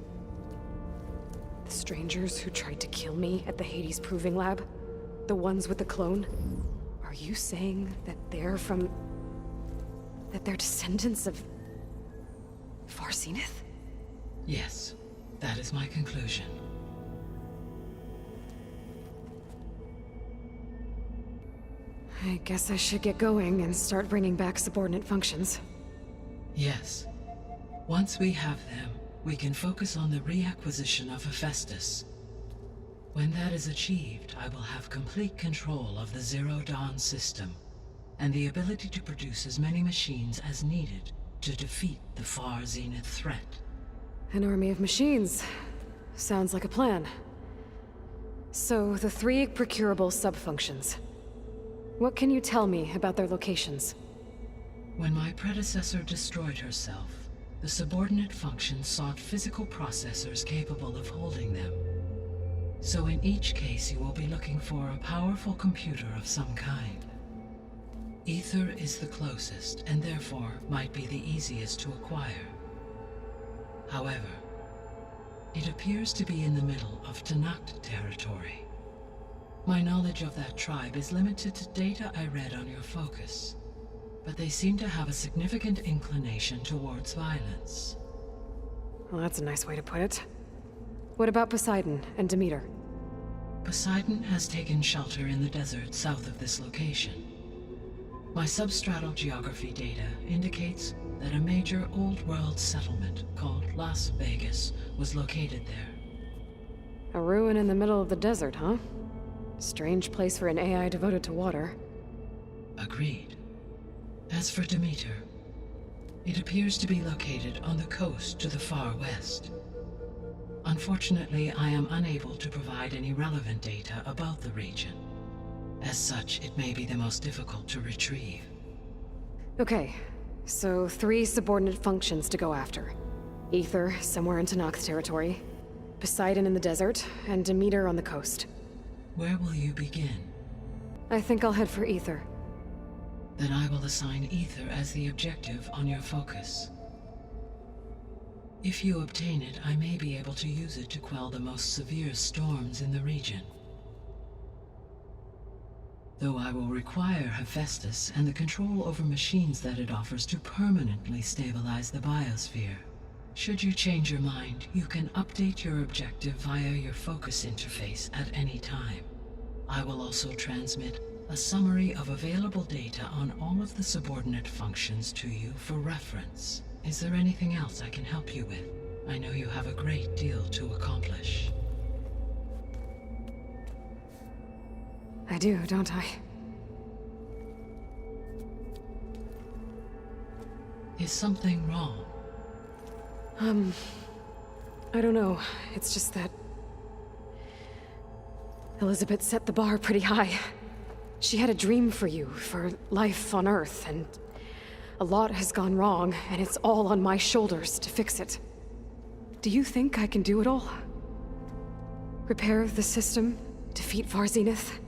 The strangers who tried to kill me at the Hades Proving Lab? The ones with the clone? Are you saying that they're from... that they're descendants of... Far Zenith? Yes, that is my conclusion. I guess I should get going and start bringing back subordinate functions. Yes. Once we have them, we can focus on the reacquisition of Hephaestus. When that is achieved, I will have complete control of the Zero Dawn system, and the ability to produce as many machines as needed to defeat the Far Zenith threat. An army of machines. Sounds like a plan. So, the 3 procurable sub-functions. What can you tell me about their locations? When my predecessor destroyed herself, the subordinate functions sought physical processors capable of holding them. So in each case you will be looking for a powerful computer of some kind. Ether is the closest, and therefore might be the easiest to acquire. However, It appears to be in the middle of Tanakh territory. My knowledge of that tribe is limited to data I read on your focus, but they seem to have a significant inclination towards violence. Well, that's a nice way to put it. What about Poseidon and Demeter? Poseidon has taken shelter in the desert south of this location. My substratal geography data indicates that a major old-world settlement called Las Vegas was located there. A ruin in the middle of the desert, huh? Strange place for an AI devoted to water. Agreed. As for Demeter, it appears to be located on the coast to the far west. Unfortunately, I am unable to provide any relevant data about the region. As such, it may be the most difficult to retrieve. Okay, so 3 subordinate functions to go after. Ether, somewhere in Tanakh territory. Poseidon in the desert, and Demeter on the coast. Where will you begin? I think I'll head for Ether. Then I will assign Ether as the objective on your focus. If you obtain it, I may be able to use it to quell the most severe storms in the region. Though I will require Hephaestus and the control over machines that it offers to permanently stabilize the biosphere. Should you change your mind, you can update your objective via your focus interface at any time. I will also transmit a summary of available data on all of the subordinate functions to you for reference. Is there anything else I can help you with? I know you have a great deal to accomplish. I do, don't I? Is something wrong? I don't know. It's just that Elizabeth set the bar pretty high. She had a dream for you, for life on Earth, and a lot has gone wrong, and it's all on my shoulders to fix it. Do you think I can do it all? Repair the system, defeat Varzenith,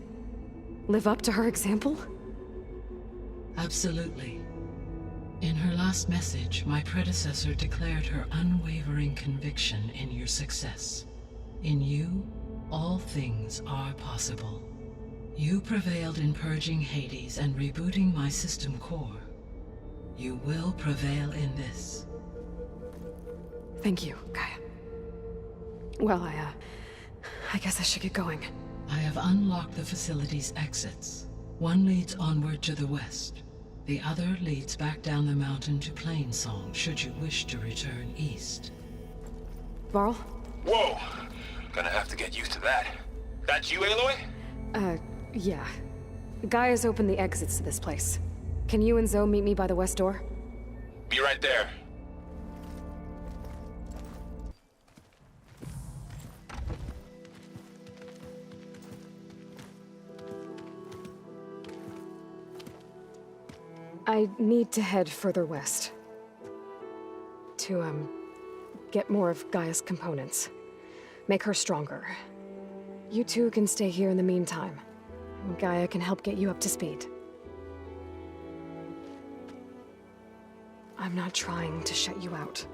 live up to her example? Absolutely. In her last message, my predecessor declared her unwavering conviction in your success. In you, all things are possible. You prevailed in purging Hades and rebooting my system core. You will prevail in this. Thank you, Gaia. Well, I guess I should get going. I have unlocked the facility's exits. One leads onward to the west. The other leads back down the mountain to Plainsong, should you wish to return east. Varl? Whoa! Gonna have to get used to that. That's you, Aloy? Yeah. Gaia's opened the exits to this place. Can you and Zoe meet me by the west door? Be right there. I need to head further west. To, get more of Gaia's components. Make her stronger. You two can stay here in the meantime. Gaia can help get you up to speed. I'm not trying to shut you out.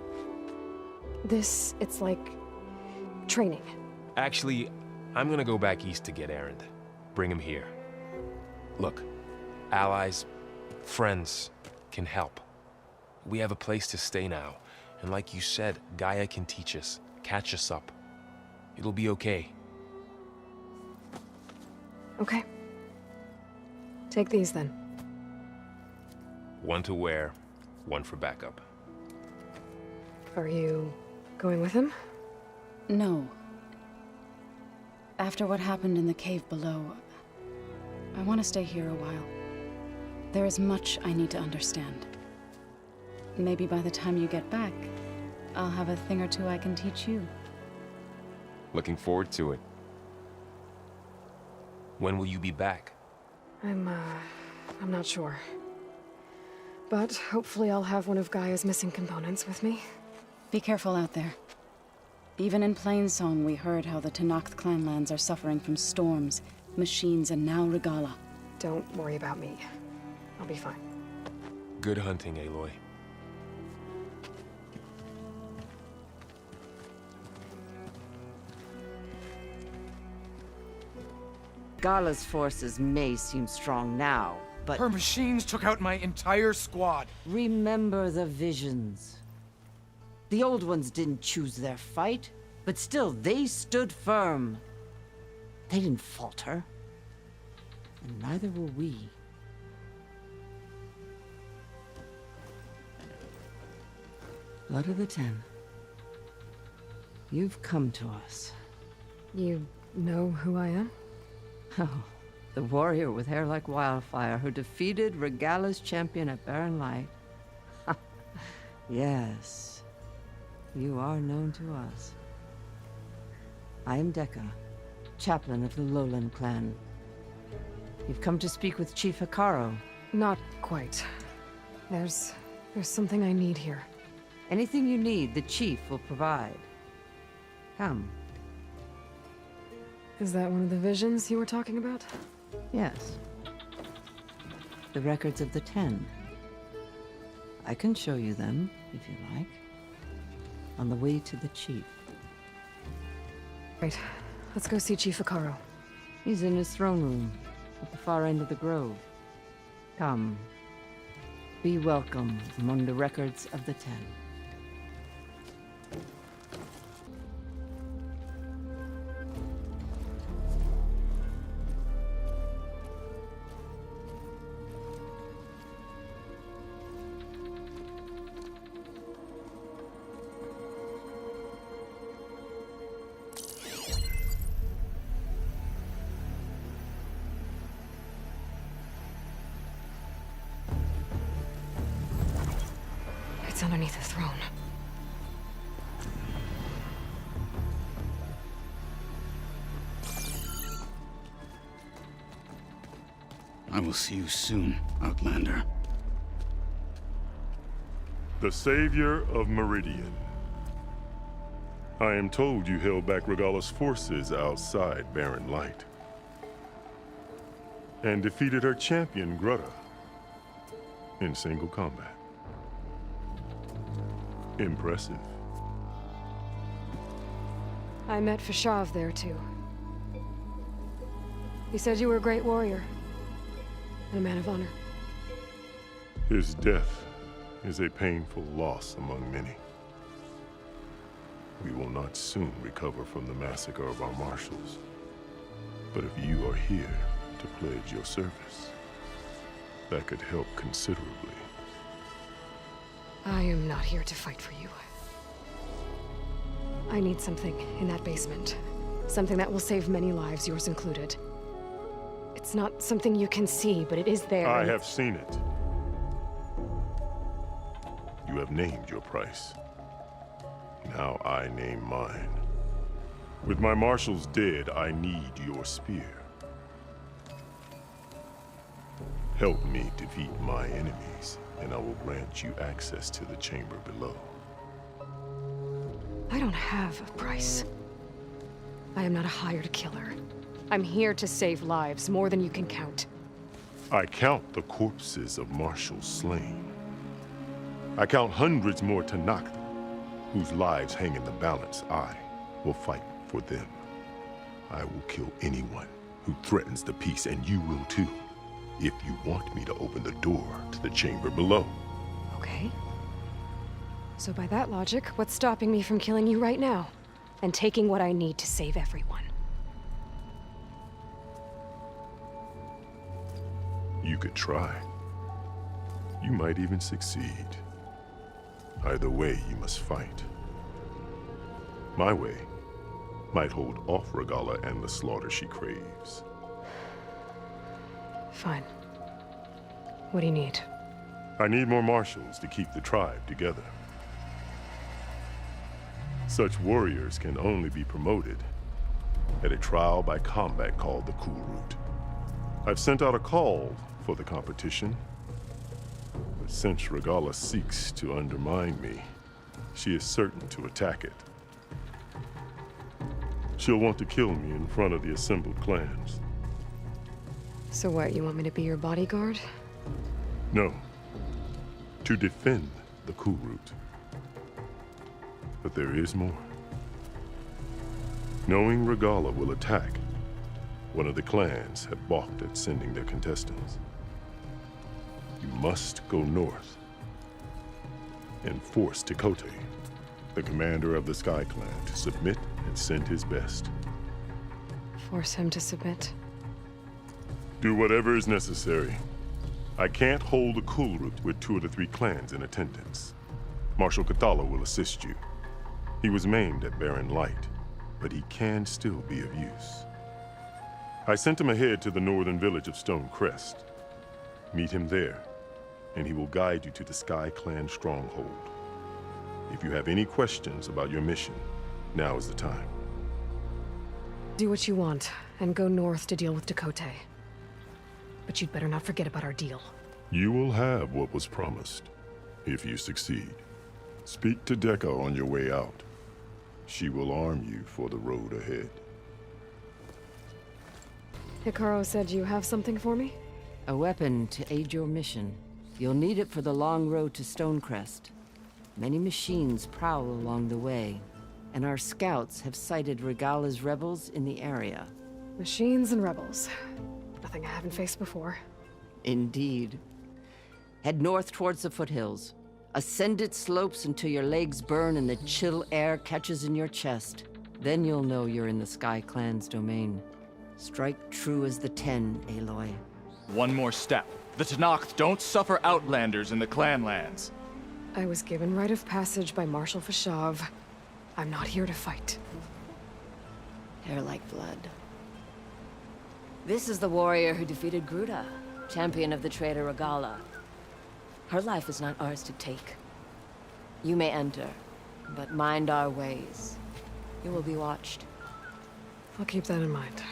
It's like training. Actually, I'm gonna go back east to get Erend. Bring him here. Look, allies, friends can help. We have a place to stay now, and like you said, Gaia can teach us, catch us up. It'll be okay. Okay. Take these then. One to wear, one for backup. Are you going with him? No. After what happened in the cave below, I want to stay here a while. There is much I need to understand. Maybe by the time you get back, I'll have a thing or two I can teach you. Looking forward to it. When will you be back? I'm not sure. But hopefully I'll have one of Gaia's missing components with me. Be careful out there. Even in Plainsong, we heard how the Tanakh clanlands are suffering from storms, machines, and now Regala. Don't worry about me. I'll be fine. Good hunting, Aloy. Regala's forces may seem strong now, but... Her machines took out my entire squad. Remember the visions. The old ones didn't choose their fight, but still, they stood firm. They didn't falter. And neither will we. Blood of the Ten. You've come to us. You know who I am? Oh, the warrior with hair like wildfire who defeated Regala's champion at Barren Light. Yes, you are known to us. I am Dekka, chaplain of the Lowland clan. You've come to speak with Chief Hikaru. Not quite. There's something I need here. Anything you need, the Chief will provide. Come. Is that one of the visions you were talking about? Yes. The records of the 10. I can show you them, if you like. On the way to the Chief. Right. Let's go see Chief Hikaru. He's in his throne room, at the far end of the grove. Come. Be welcome among the records of the 10. It's underneath the throne. I will see you soon, Outlander. The Savior of Meridian. I am told you held back Regala's forces outside Barren Light. And defeated her champion, Grutta, in single combat. Impressive. I met Fashav there, too. He said you were a great warrior. And a man of honor. His death is a painful loss among many. We will not soon recover from the massacre of our marshals. But if you are here to pledge your service, that could help considerably. I am not here to fight for you. I need something in that basement. Something that will save many lives, yours included. It's not something you can see, but it is there. I have seen it. You have named your price. Now I name mine. With my marshals dead, I need your spear. Help me defeat my enemies, and I will grant you access to the chamber below. I don't have a price. I am not a hired killer. I'm here to save lives, more than you can count. I count the corpses of marshals slain. I count hundreds more Tanakh, whose lives hang in the balance. I will fight for them. I will kill anyone who threatens the peace, and you will too, if you want me to open the door to the chamber below. Okay. So by that logic, what's stopping me from killing you right now? And taking what I need to save everyone? You could try. You might even succeed. Either way, you must fight. My way might hold off Regala and the slaughter she craves. Fine. What do you need? I need more marshals to keep the tribe together. Such warriors can only be promoted at a trial by combat called the Cool Route. I've sent out a call for the competition, but since Regala seeks to undermine me, she is certain to attack it. She'll want to kill me in front of the assembled clans. So what, you want me to be your bodyguard? No, to defend the Cool Route. But there is more. Knowing Regala will attack, One of the clans had balked at sending their contestants. You must go north and force Tekote, the commander of the Sky Clan, to submit and send his best. Force him to submit. Do whatever is necessary. I can't hold a Kulrut with 2 of the 3 clans in attendance. Marshal Kathala will assist you. He was maimed at Barren Light, but he can still be of use. I sent him ahead to the northern village of Stone Crest. Meet him there, and he will guide you to the Sky Clan stronghold. If you have any questions about your mission, now is the time. Do what you want, and go north to deal with Tekote. But you'd better not forget about our deal. You will have what was promised, if you succeed. Speak to Dekka on your way out. She will arm you for the road ahead. Hikaru said you have something for me? A weapon to aid your mission. You'll need it for the long road to Stonecrest. Many machines prowl along the way, and our scouts have sighted Regala's rebels in the area. Machines and rebels. Nothing I haven't faced before. Indeed. Head north towards the foothills. Ascend its slopes until your legs burn and the chill air catches in your chest. Then you'll know you're in the Sky Clan's domain. Strike true as the 10, Aloy. One more step. The Tenakth don't suffer outlanders in the clan lands. I was given rite of passage by Marshal Fashav. I'm not here to fight. Hair like blood. This is the warrior who defeated Gruda, champion of the traitor Regala. Her life is not ours to take. You may enter, but mind our ways. You will be watched. I'll keep that in mind.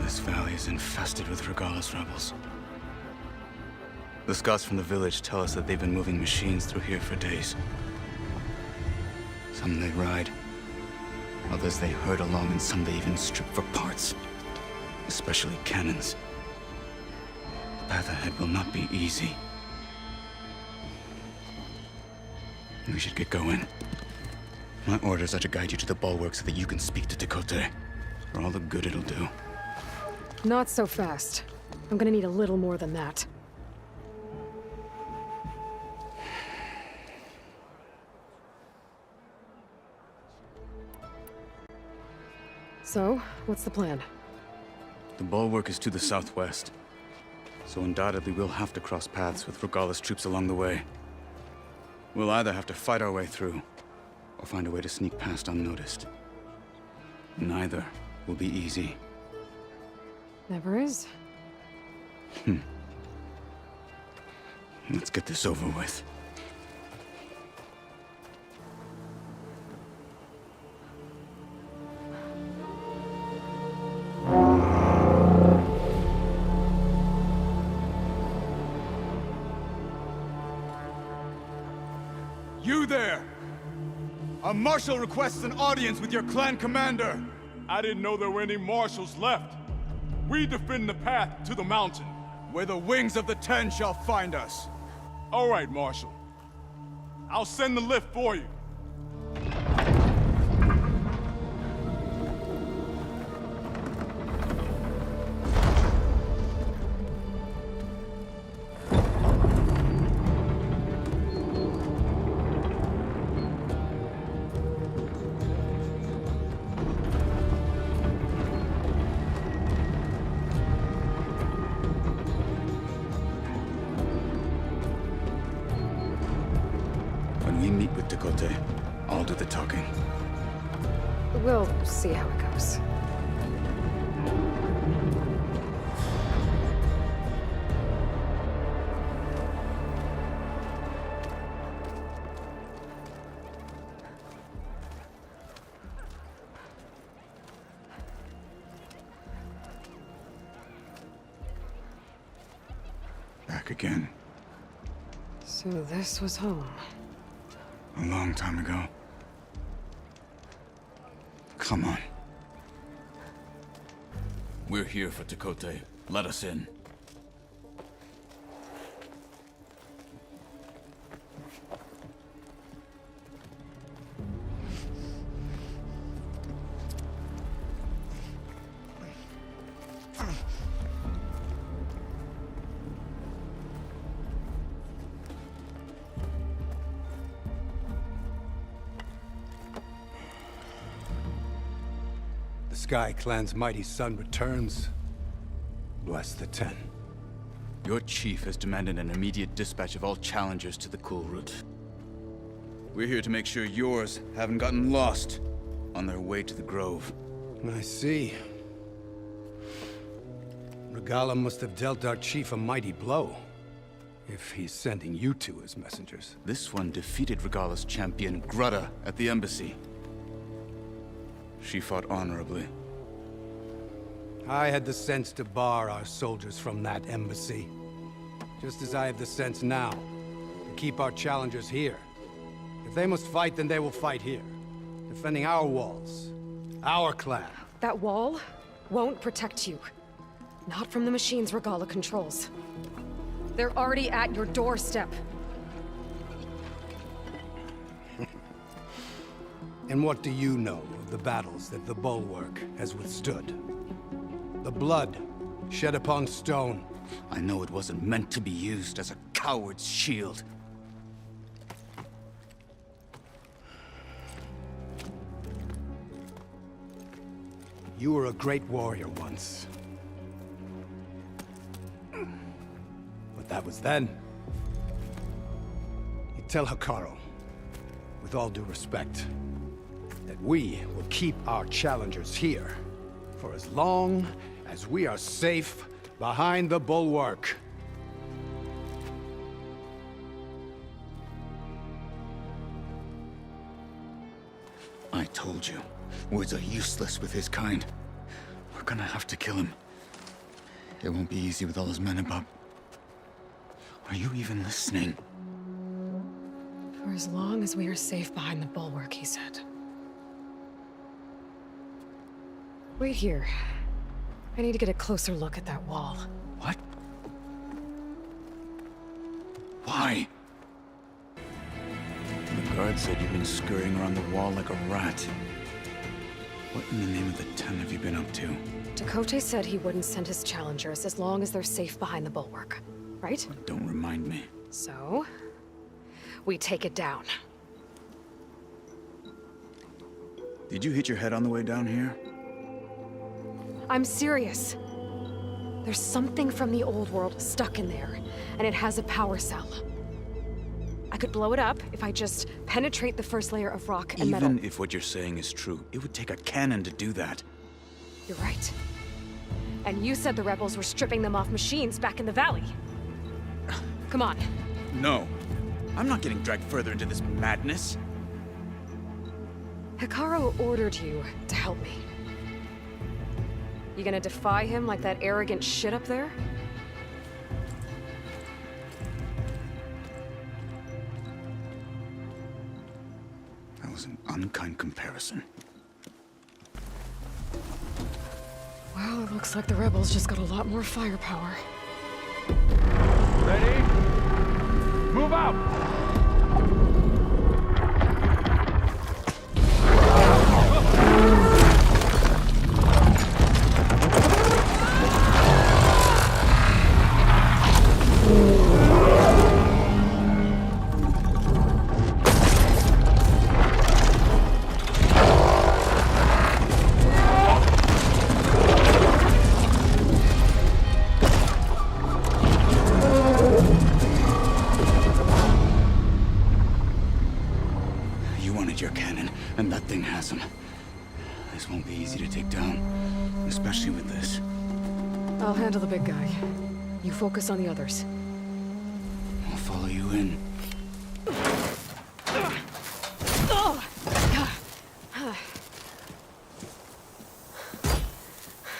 This valley is infested with Regala's rebels. The scouts from the village tell us that they've been moving machines through here for days. Some they ride, others they herd along, and some they even strip for parts. Especially cannons. The path ahead will not be easy. We should get going. My orders are to guide you to the bulwark so that you can speak to Tekote. For all the good it'll do. Not so fast. I'm gonna need a little more than that. So, what's the plan? The bulwark is to the southwest, so undoubtedly we'll have to cross paths with Regala's troops along the way. We'll either have to fight our way through, or find a way to sneak past unnoticed. Neither will be easy. Never is. Let's get this over with. You there! A marshal requests an audience with your clan commander. I didn't know there were any marshals left. We defend the path to the mountain. Where the wings of the 10 shall find us. All right, Marshal. I'll send the lift for you. I'll do the talking. We'll see how it goes. Back again. So this was home. A long time ago. Come on. We're here for Tekote. Let us in. Sky Clan's mighty son returns, bless the 10. Your chief has demanded an immediate dispatch of all challengers to the Cool Route. We're here to make sure yours haven't gotten lost on their way to the Grove. I see. Regala must have dealt our chief a mighty blow, if he's sending you two as messengers. This one defeated Regala's champion, Grudda, at the embassy. She fought honorably. I had the sense to bar our soldiers from that embassy. Just as I have the sense now to keep our challengers here. If they must fight, then they will fight here. Defending our walls. Our clan. That wall won't protect you. Not from the machines Regala controls. They're already at your doorstep. And what do you know of the battles that the Bulwark has withstood? The blood shed upon stone. I know it wasn't meant to be used as a coward's shield. You were a great warrior once. But that was then. You tell Hikaru, with all due respect, that we will keep our challengers here for as long as we are safe behind the Bulwark. I told you, words are useless with his kind. We're gonna have to kill him. It won't be easy with all his men about. Are you even listening? For as long as we are safe behind the Bulwark, he said. Wait here. I need to get a closer look at that wall. What? Why? The guard said you've been scurrying around the wall like a rat. What in the name of the 10 have you been up to? Dakote said he wouldn't send his challengers as long as they're safe behind the Bulwark, right? Don't remind me. So, we take it down. Did you hit your head on the way down here? I'm serious. There's something from the old world stuck in there, and it has a power cell. I could blow it up if I just penetrate the first layer of rock and metal. Even if what you're saying is true, it would take a cannon to do that. You're right. And you said the rebels were stripping them off machines back in the valley. Come on. No. I'm not getting dragged further into this madness. Hikaru ordered you to help me. You gonna defy him like that arrogant shit up there? That was an unkind comparison. Well, it looks like the rebels just got a lot more firepower. Ready? Move out! I'll handle the big guy. You focus on the others. I'll follow you in.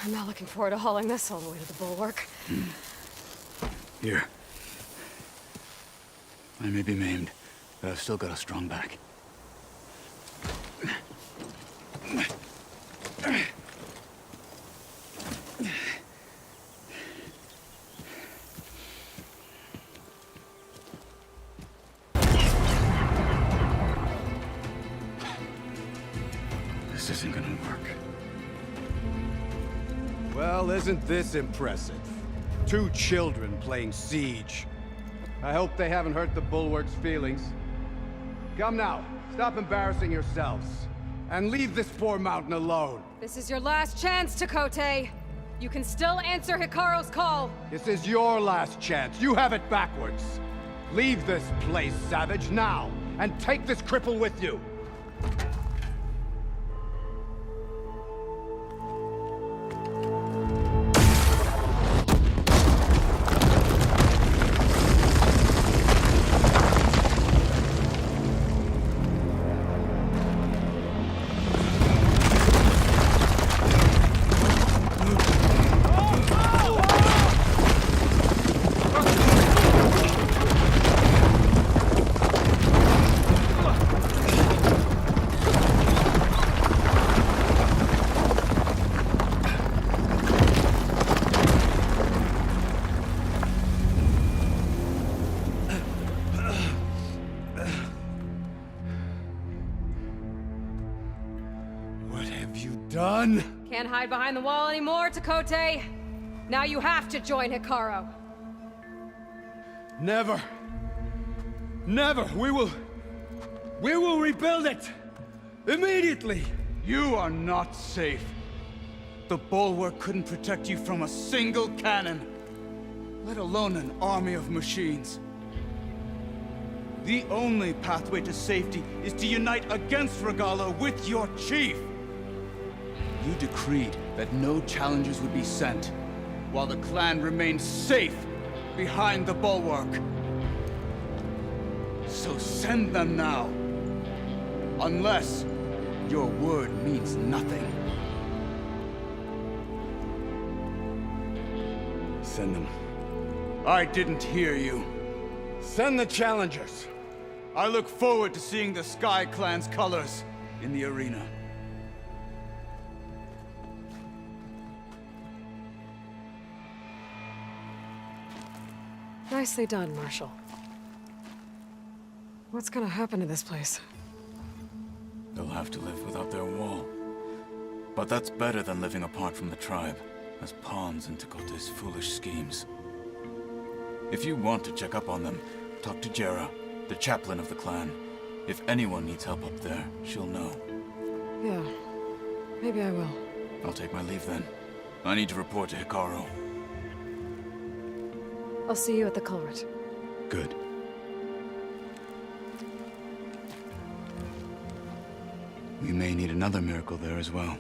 I'm not looking forward to hauling this all the way to the Bulwark. Here. I may be maimed, but I've still got a strong back. This isn't gonna work. Well, isn't this impressive? 2 children playing siege. I hope they haven't hurt the Bulwark's feelings. Come now, stop embarrassing yourselves. and leave this poor mountain alone. This is your last chance, Chakotay. You can still answer Hikaru's call. This is your last chance. You have it backwards. Leave this place, Savage, now, and take this cripple with you. Can't hide behind the wall anymore, Chakotay. Now you have to join Hikaru. Never. Never. We will rebuild it. Immediately. You are not safe. The bulwark couldn't protect you from a single cannon, let alone an army of machines. The only pathway to safety is to unite against Regala with your chief. You decreed that no challengers would be sent, while the clan remained safe behind the bulwark. So send them now. Unless your word means nothing. Send them. I didn't hear you. Send the challengers. I look forward to seeing the Sky Clan's colors in the arena. Nicely done, Marshal. What's gonna happen to this place? They'll have to live without their wall. But that's better than living apart from the tribe, as pawns in Chakotay's foolish schemes. If you want to check up on them, talk to Jera, the chaplain of the clan. If anyone needs help up there, she'll know. Yeah, maybe I will. I'll take my leave then. I need to report to Hikaru. I'll see you at the culvert. Good. We may need another miracle there as well.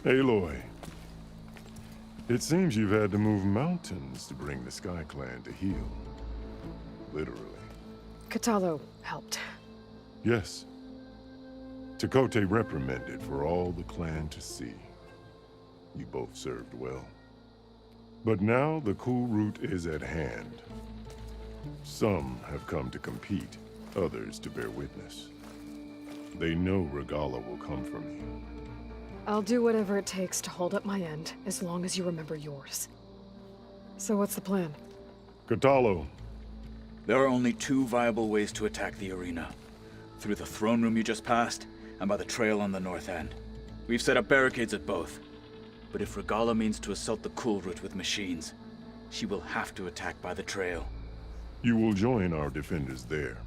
Aloy, it seems you've had to move mountains to bring the Sky Clan to heel. Literally. Katalo helped. Yes. Chakotay reprimanded for all the clan to see. You both served well. But now the cool route is at hand. Some have come to compete, others to bear witness. They know Regala will come for me. I'll do whatever it takes to hold up my end, as long as you remember yours. So what's the plan? Katalo. There are only two viable ways to attack the arena. Through the throne room you just passed, and by the trail on the north end. We've set up barricades at both. But if Regala means to assault the cool route with machines, she will have to attack by the trail. You will join our defenders there.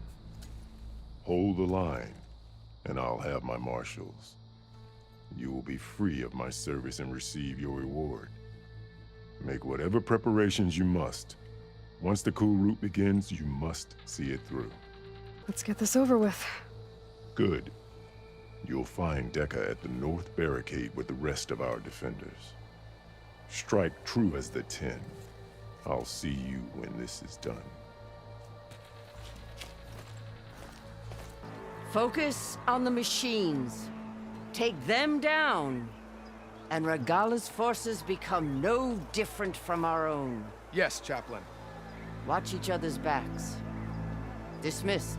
Hold the line, and I'll have my marshals. You will be free of my service and receive your reward. Make whatever preparations you must. Once the cool route begins, you must see it through. Let's get this over with. Good. You'll find Dekka at the north barricade with the rest of our defenders. Strike true as the 10. I'll see you when this is done. Focus on the machines. Take them down, and Regala's forces become no different from our own. Yes, Chaplain. Watch each other's backs. Dismissed.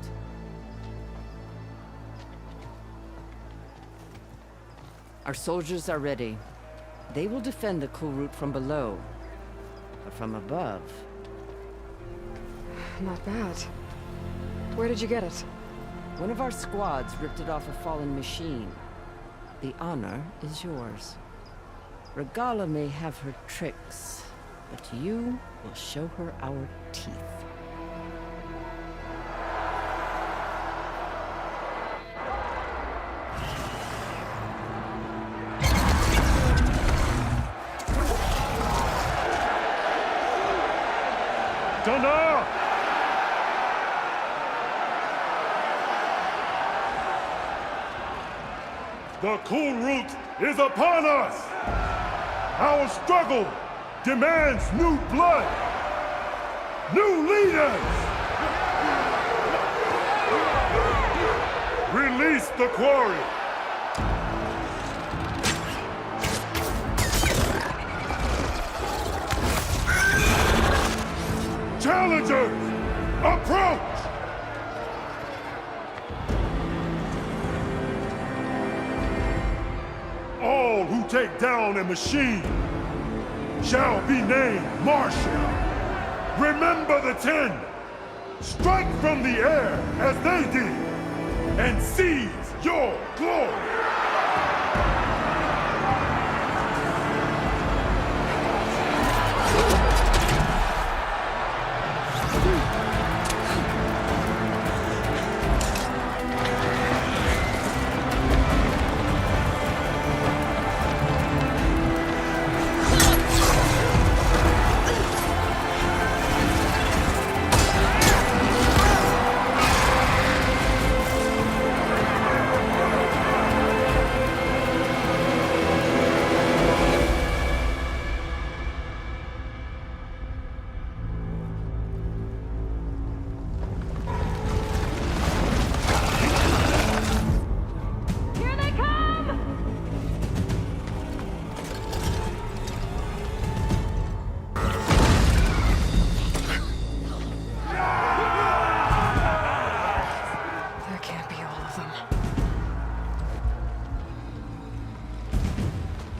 Our soldiers are ready. They will defend the cool route from below. But from above... Not bad. Where did you get it? One of our squads ripped it off a fallen machine. The honor is yours. Regala may have her tricks, but you will show her our teeth. Dana! The cool route is upon us! Our struggle demands new blood, new leaders! Release the quarry! Challengers, approach! All who take down a machine shall be named Marshal. Remember the 10. Strike from the air as they did and seize your glory.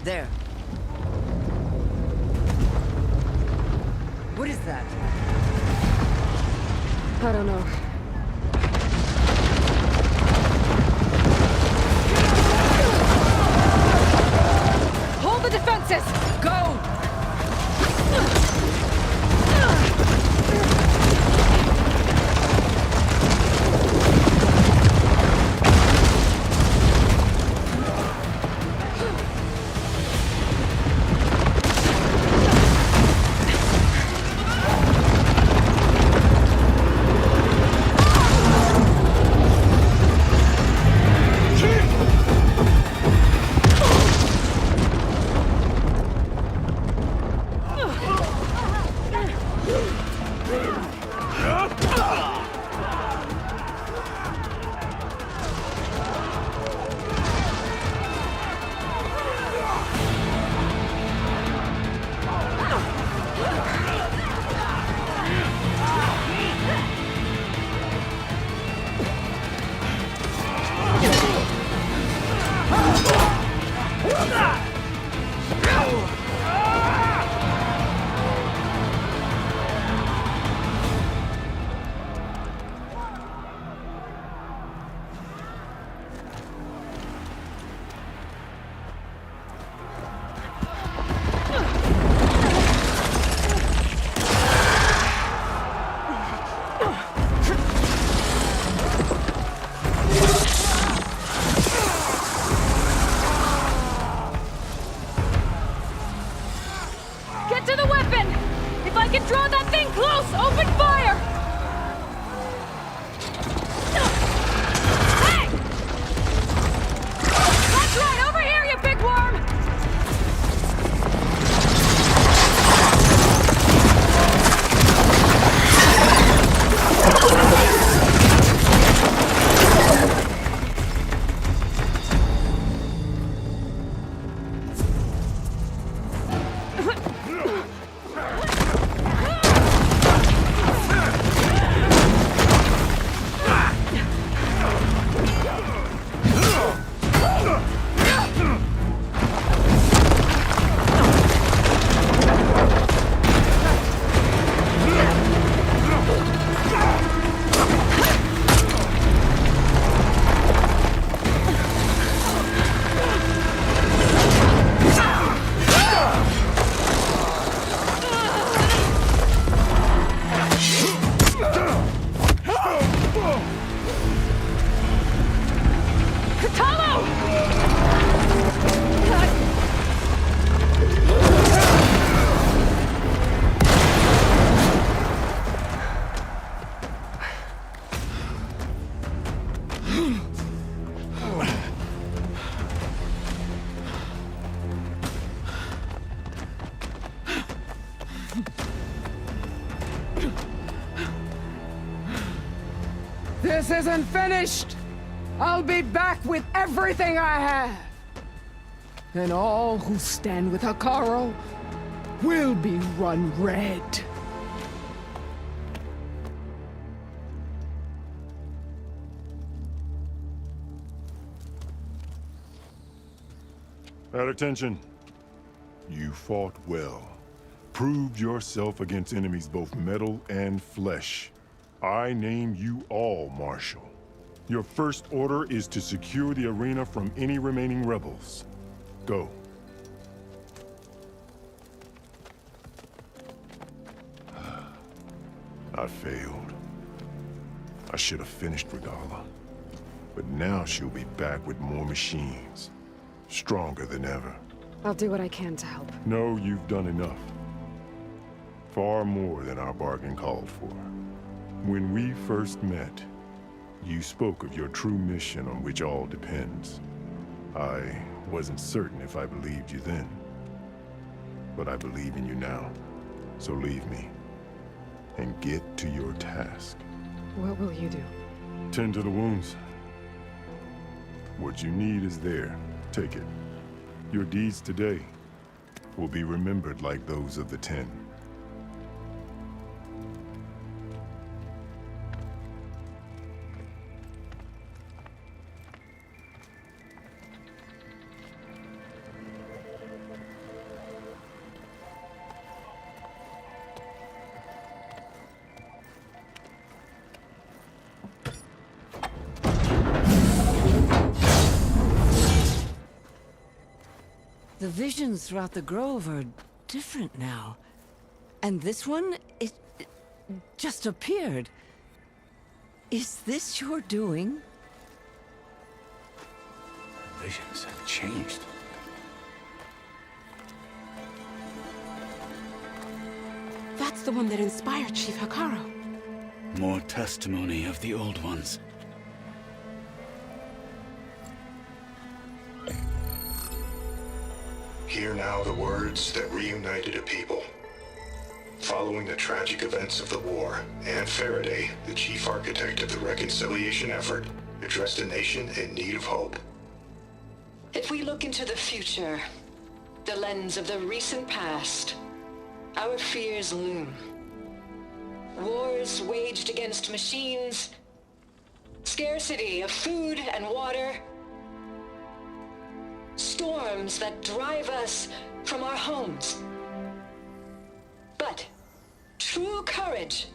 There. What is that? I don't know. Hold the defenses! Go! This isn't finished! I'll be back with everything I have! And all who stand with Hekarro will be run red. At attention. You fought well. Proved yourself against enemies both metal and flesh. I name you all Marshal. Your first order is to secure the arena from any remaining rebels. Go. I failed. I should have finished Regala. But now she'll be back with more machines. Stronger than ever. I'll do what I can to help. No, you've done enough. Far more than our bargain called for. When we first met, you spoke of your true mission on which all depends. I wasn't certain if I believed you then. But I believe in you now. So leave me. And get to your task. What will you do? Tend to the wounds. What you need is there. Take it. Your deeds today will be remembered like those of the 10. The visions throughout the grove are different now. And this one, it just appeared. Is this your doing? Visions have changed. That's the one that inspired Chief Hekarro. More testimony of the old ones. Hear now the words that reunited a people. Following the tragic events of the war, Anne Faraday, the chief architect of the reconciliation effort, addressed a nation in need of hope. If we look into the future, the lens of the recent past, our fears loom. Wars waged against machines, scarcity of food and water, storms that drive us from our homes. But true courage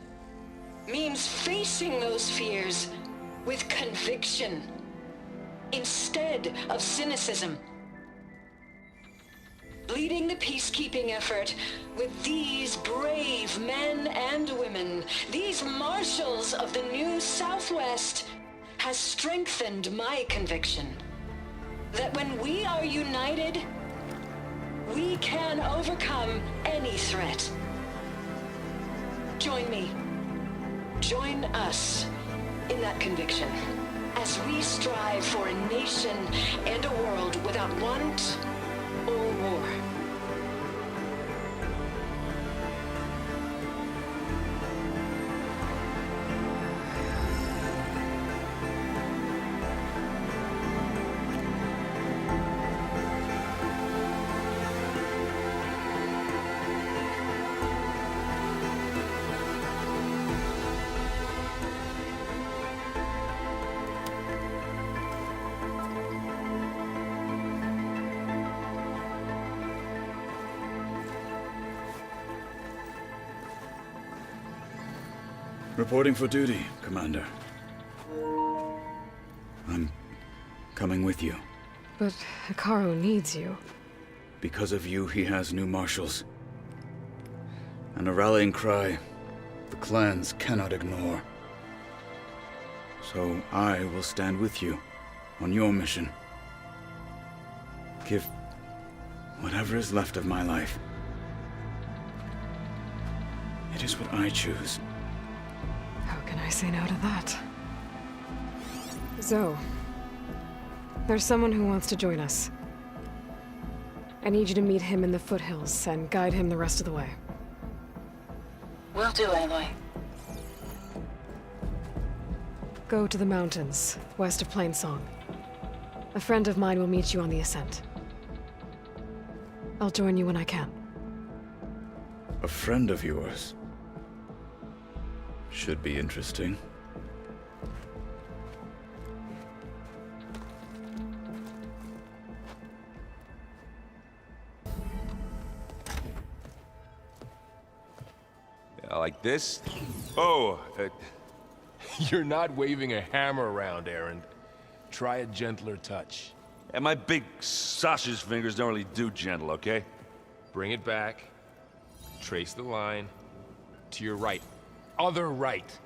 means facing those fears with conviction instead of cynicism. Leading the peacekeeping effort with these brave men and women, these marshals of the new Southwest, has strengthened my conviction that when we are united, we can overcome any threat. Join me. Join us in that conviction as we strive for a nation and a world without want or war. Reporting for duty, Commander. I'm coming with you. But Hekarro needs you. Because of you, he has new marshals. And a rallying cry the clans cannot ignore. So I will stand with you on your mission. Give whatever is left of my life. It is what I choose. How can I say no to that? So, there's someone who wants to join us. I need you to meet him in the foothills and guide him the rest of the way. Will do, Aloy. Go to the mountains, west of Plainsong. A friend of mine will meet you on the ascent. I'll join you when I can. A friend of yours? Should be interesting. Like this? Oh, You're not waving a hammer around, Aaron. Try a gentler touch. and my big sausage fingers don't really do gentle, okay? Bring it back. Trace the line. To your right. Other right.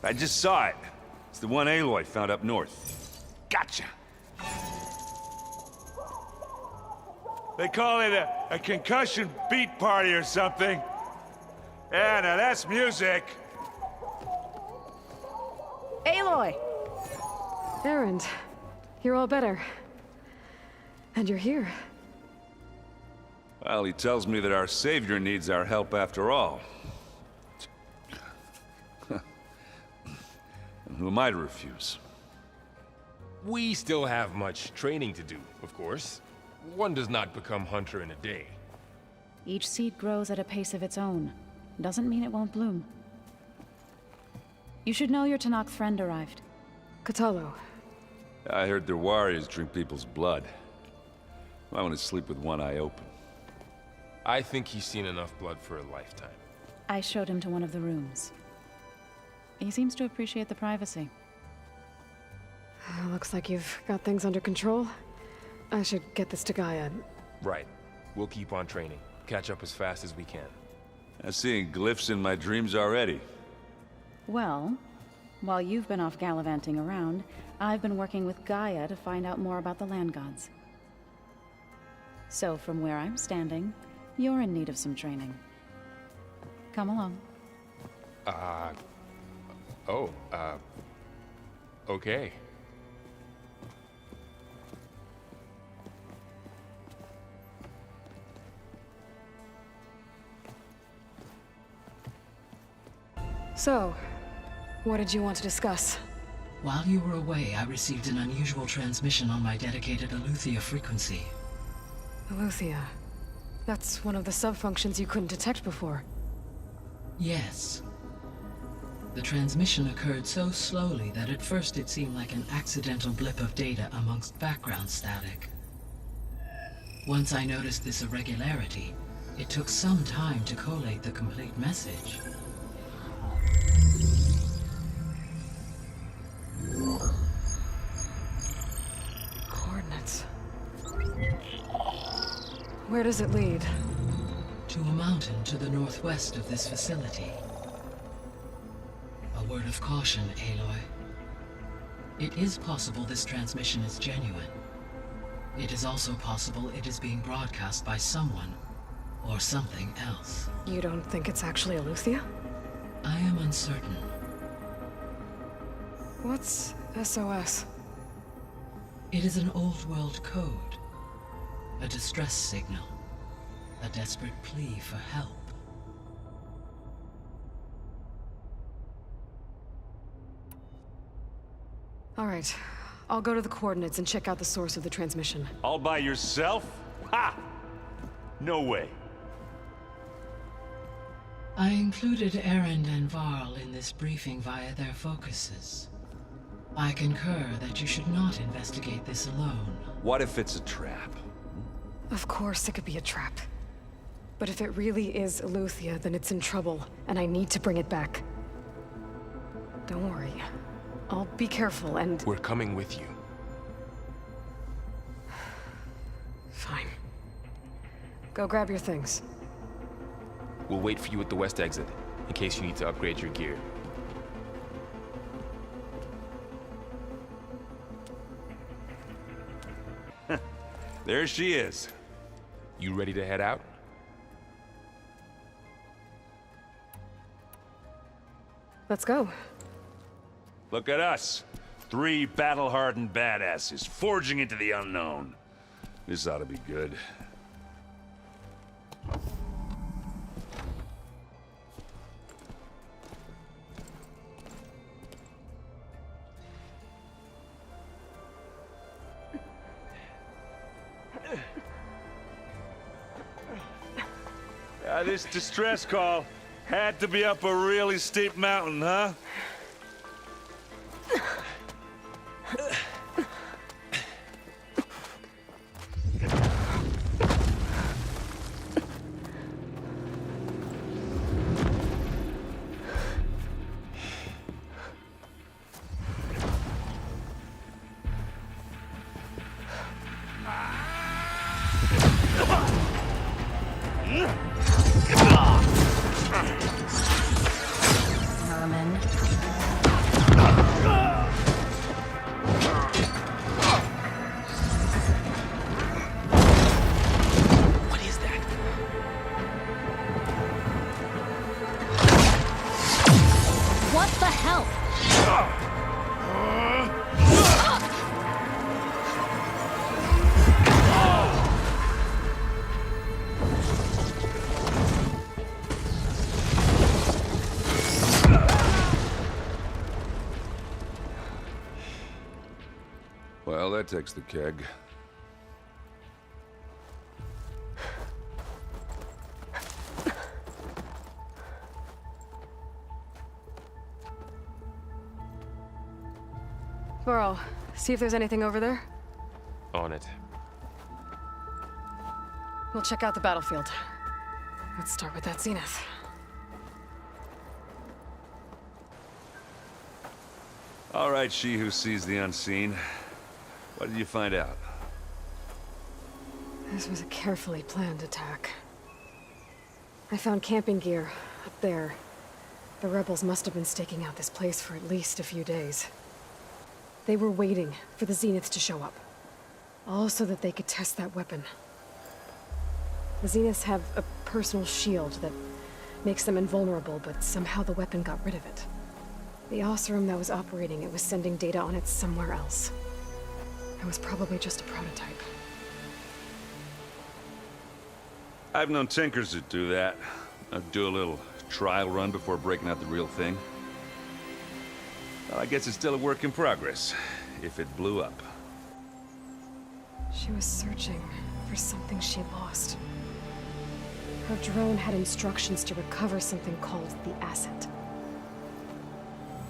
I just saw it. It's the one Aloy found up north. Gotcha! They call it a concussion beat party or something. Yeah, now that's music. Aloy! Aaron, you're all better. And you're here. Well, he tells me that our savior needs our help after all. Who am I to refuse? We still have much training to do, of course. One does not become hunter in a day. Each seed grows at a pace of its own. Doesn't mean it won't bloom. You should know your Tanakh friend arrived. Katalo. I heard their warriors drink people's blood. I want to sleep with one eye open. I think he's seen enough blood for a lifetime. I showed him to one of the rooms. He seems to appreciate the privacy. Looks like you've got things under control. I should get this to Gaia. Right. We'll keep on training. Catch up as fast as we can. I'm seeing glyphs in my dreams already. Well, while you've been off gallivanting around, I've been working with Gaia to find out more about the land gods. So from where I'm standing, you're in need of some training. Come along. Okay. So, what did you want to discuss? While you were away, I received an unusual transmission on my dedicated Aletheia frequency. Aletheia. That's one of the sub-functions you couldn't detect before. Yes. The transmission occurred so slowly that at first it seemed like an accidental blip of data amongst background static. Once I noticed this irregularity, it took some time to collate the complete message. Coordinates. Where does it lead? To a mountain to the northwest of this facility. A word of caution, Aloy. It is possible this transmission is genuine. It is also possible it is being broadcast by someone or something else. You don't think it's actually Aletheia? I am uncertain. What's SOS? It is an old-world code. A distress signal. A desperate plea for help. All right. I'll go to the coordinates and check out the source of the transmission. All by yourself? Ha! No way. I included Erend and Varl in this briefing via their focuses. I concur that you should not investigate this alone. What if it's a trap? Of course it could be a trap. But if it really is Aletheia, then it's in trouble, and I need to bring it back. Don't worry. I'll be careful and... We're coming with you. Fine. Go grab your things. We'll wait for you at the west exit, in case you need to upgrade your gear. There she is. You ready to head out? Let's go. Look at us. 3 battle-hardened badasses forging into the unknown. This ought to be good. This distress call had to be up a really steep mountain, huh? Well, that takes the keg. Burrow, see if there's anything over there. On it. We'll check out the battlefield. Let's start with that zenith. All right, she who sees the unseen. What did you find out? This was a carefully planned attack. I found camping gear up there. The rebels must have been staking out this place for at least a few days. They were waiting for the zeniths to show up. All so that they could test that weapon. The zeniths have a personal shield that makes them invulnerable, but somehow the weapon got rid of it. The Oseram that was operating it was sending data on it somewhere else. It was probably just a prototype. I've known tinkers that do that. I'd do a little trial run before breaking out the real thing. Well, I guess it's still a work in progress, if it blew up. She was searching for something she lost. Her drone had instructions to recover something called the asset.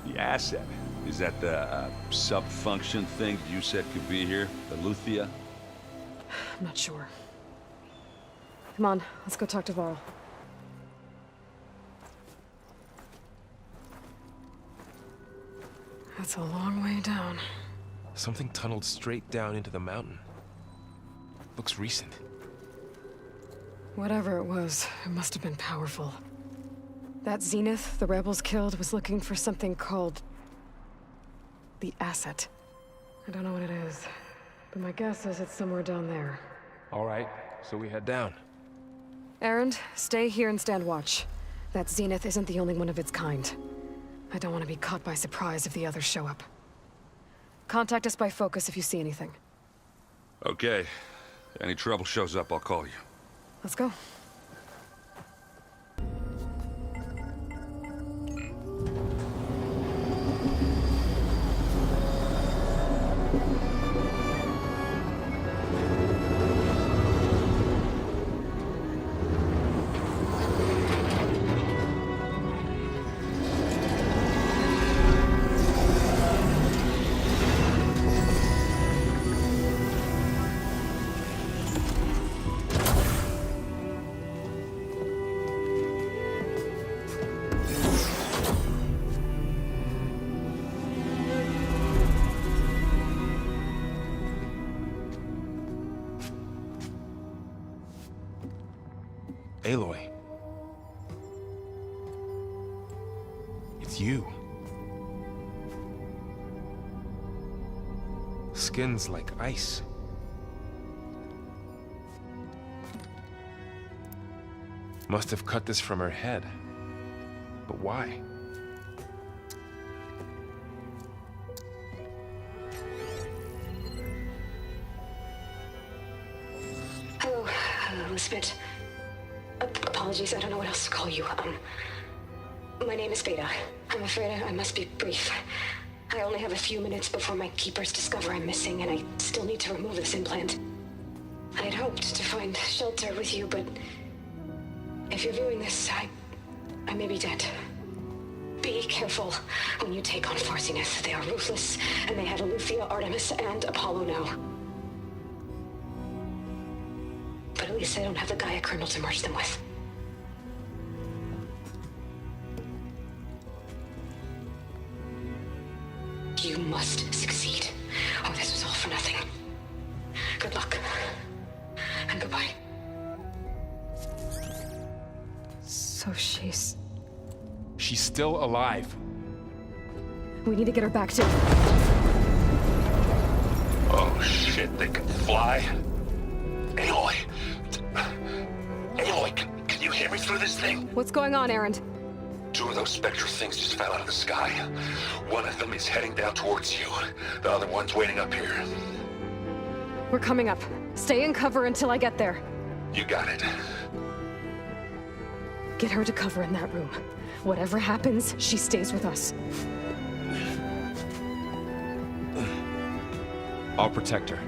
The asset? Is that the sub-function thing you said could be here? The Luthia? I'm not sure. Come on, let's go talk to Varl. That's a long way down. Something tunneled straight down into the mountain. Looks recent. Whatever it was, it must have been powerful. That zenith the rebels killed was looking for something called the asset. I don't know what it is, but my guess is it's somewhere down there. All right, so we head down. Erend, stay here and stand watch. That zenith isn't the only one of its kind. I don't want to be caught by surprise if the others show up. Contact us by focus if you see anything. Okay. Any trouble shows up, I'll call you. Let's go. Aloy. It's you. Skin's like ice. Must have cut this from her head. But why? Elizabeth. Apologies, I don't know what else to call you. My name is Beta. I'm afraid I must be brief. I only have a few minutes before my keepers discover I'm missing, and I still need to remove this implant. I had hoped to find shelter with you, but if you're viewing this, I may be dead. Be careful when you take on Far Zenith. They are ruthless, and they have Aletheia, Artemis, and Apollo now. But at least they don't have the Gaia kernel to merge them with. You must succeed, or this was all for nothing. Good luck, and goodbye. So she's still alive. We need to get her back to... Oh shit, they can fly? Aloy! Aloy, can you hear me through this thing? What's going on, Erend? 2 of those spectral things just fell out of the sky. One of them is heading down towards you. The other one's waiting up here. We're coming up. Stay in cover until I get there. You got it. Get her to cover in that room. Whatever happens, she stays with us. I'll protect her.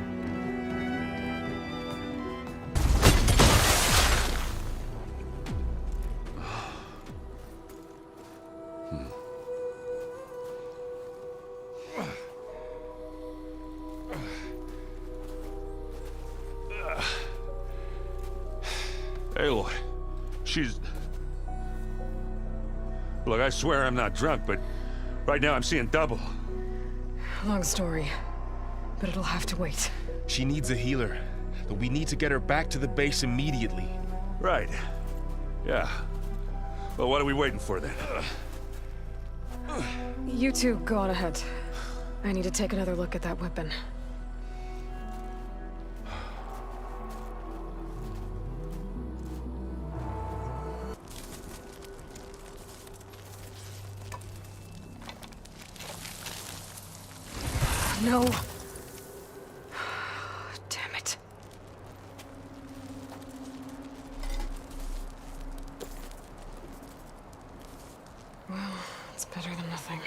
Aloy, she's... Look, I swear I'm not drunk, but right now I'm seeing double. Long story, but it'll have to wait. She needs a healer, but we need to get her back to the base immediately. Right. Yeah. Well, what are we waiting for then? You two go on ahead. I need to take another look at that weapon. No. Damn it. Well, it's better than nothing.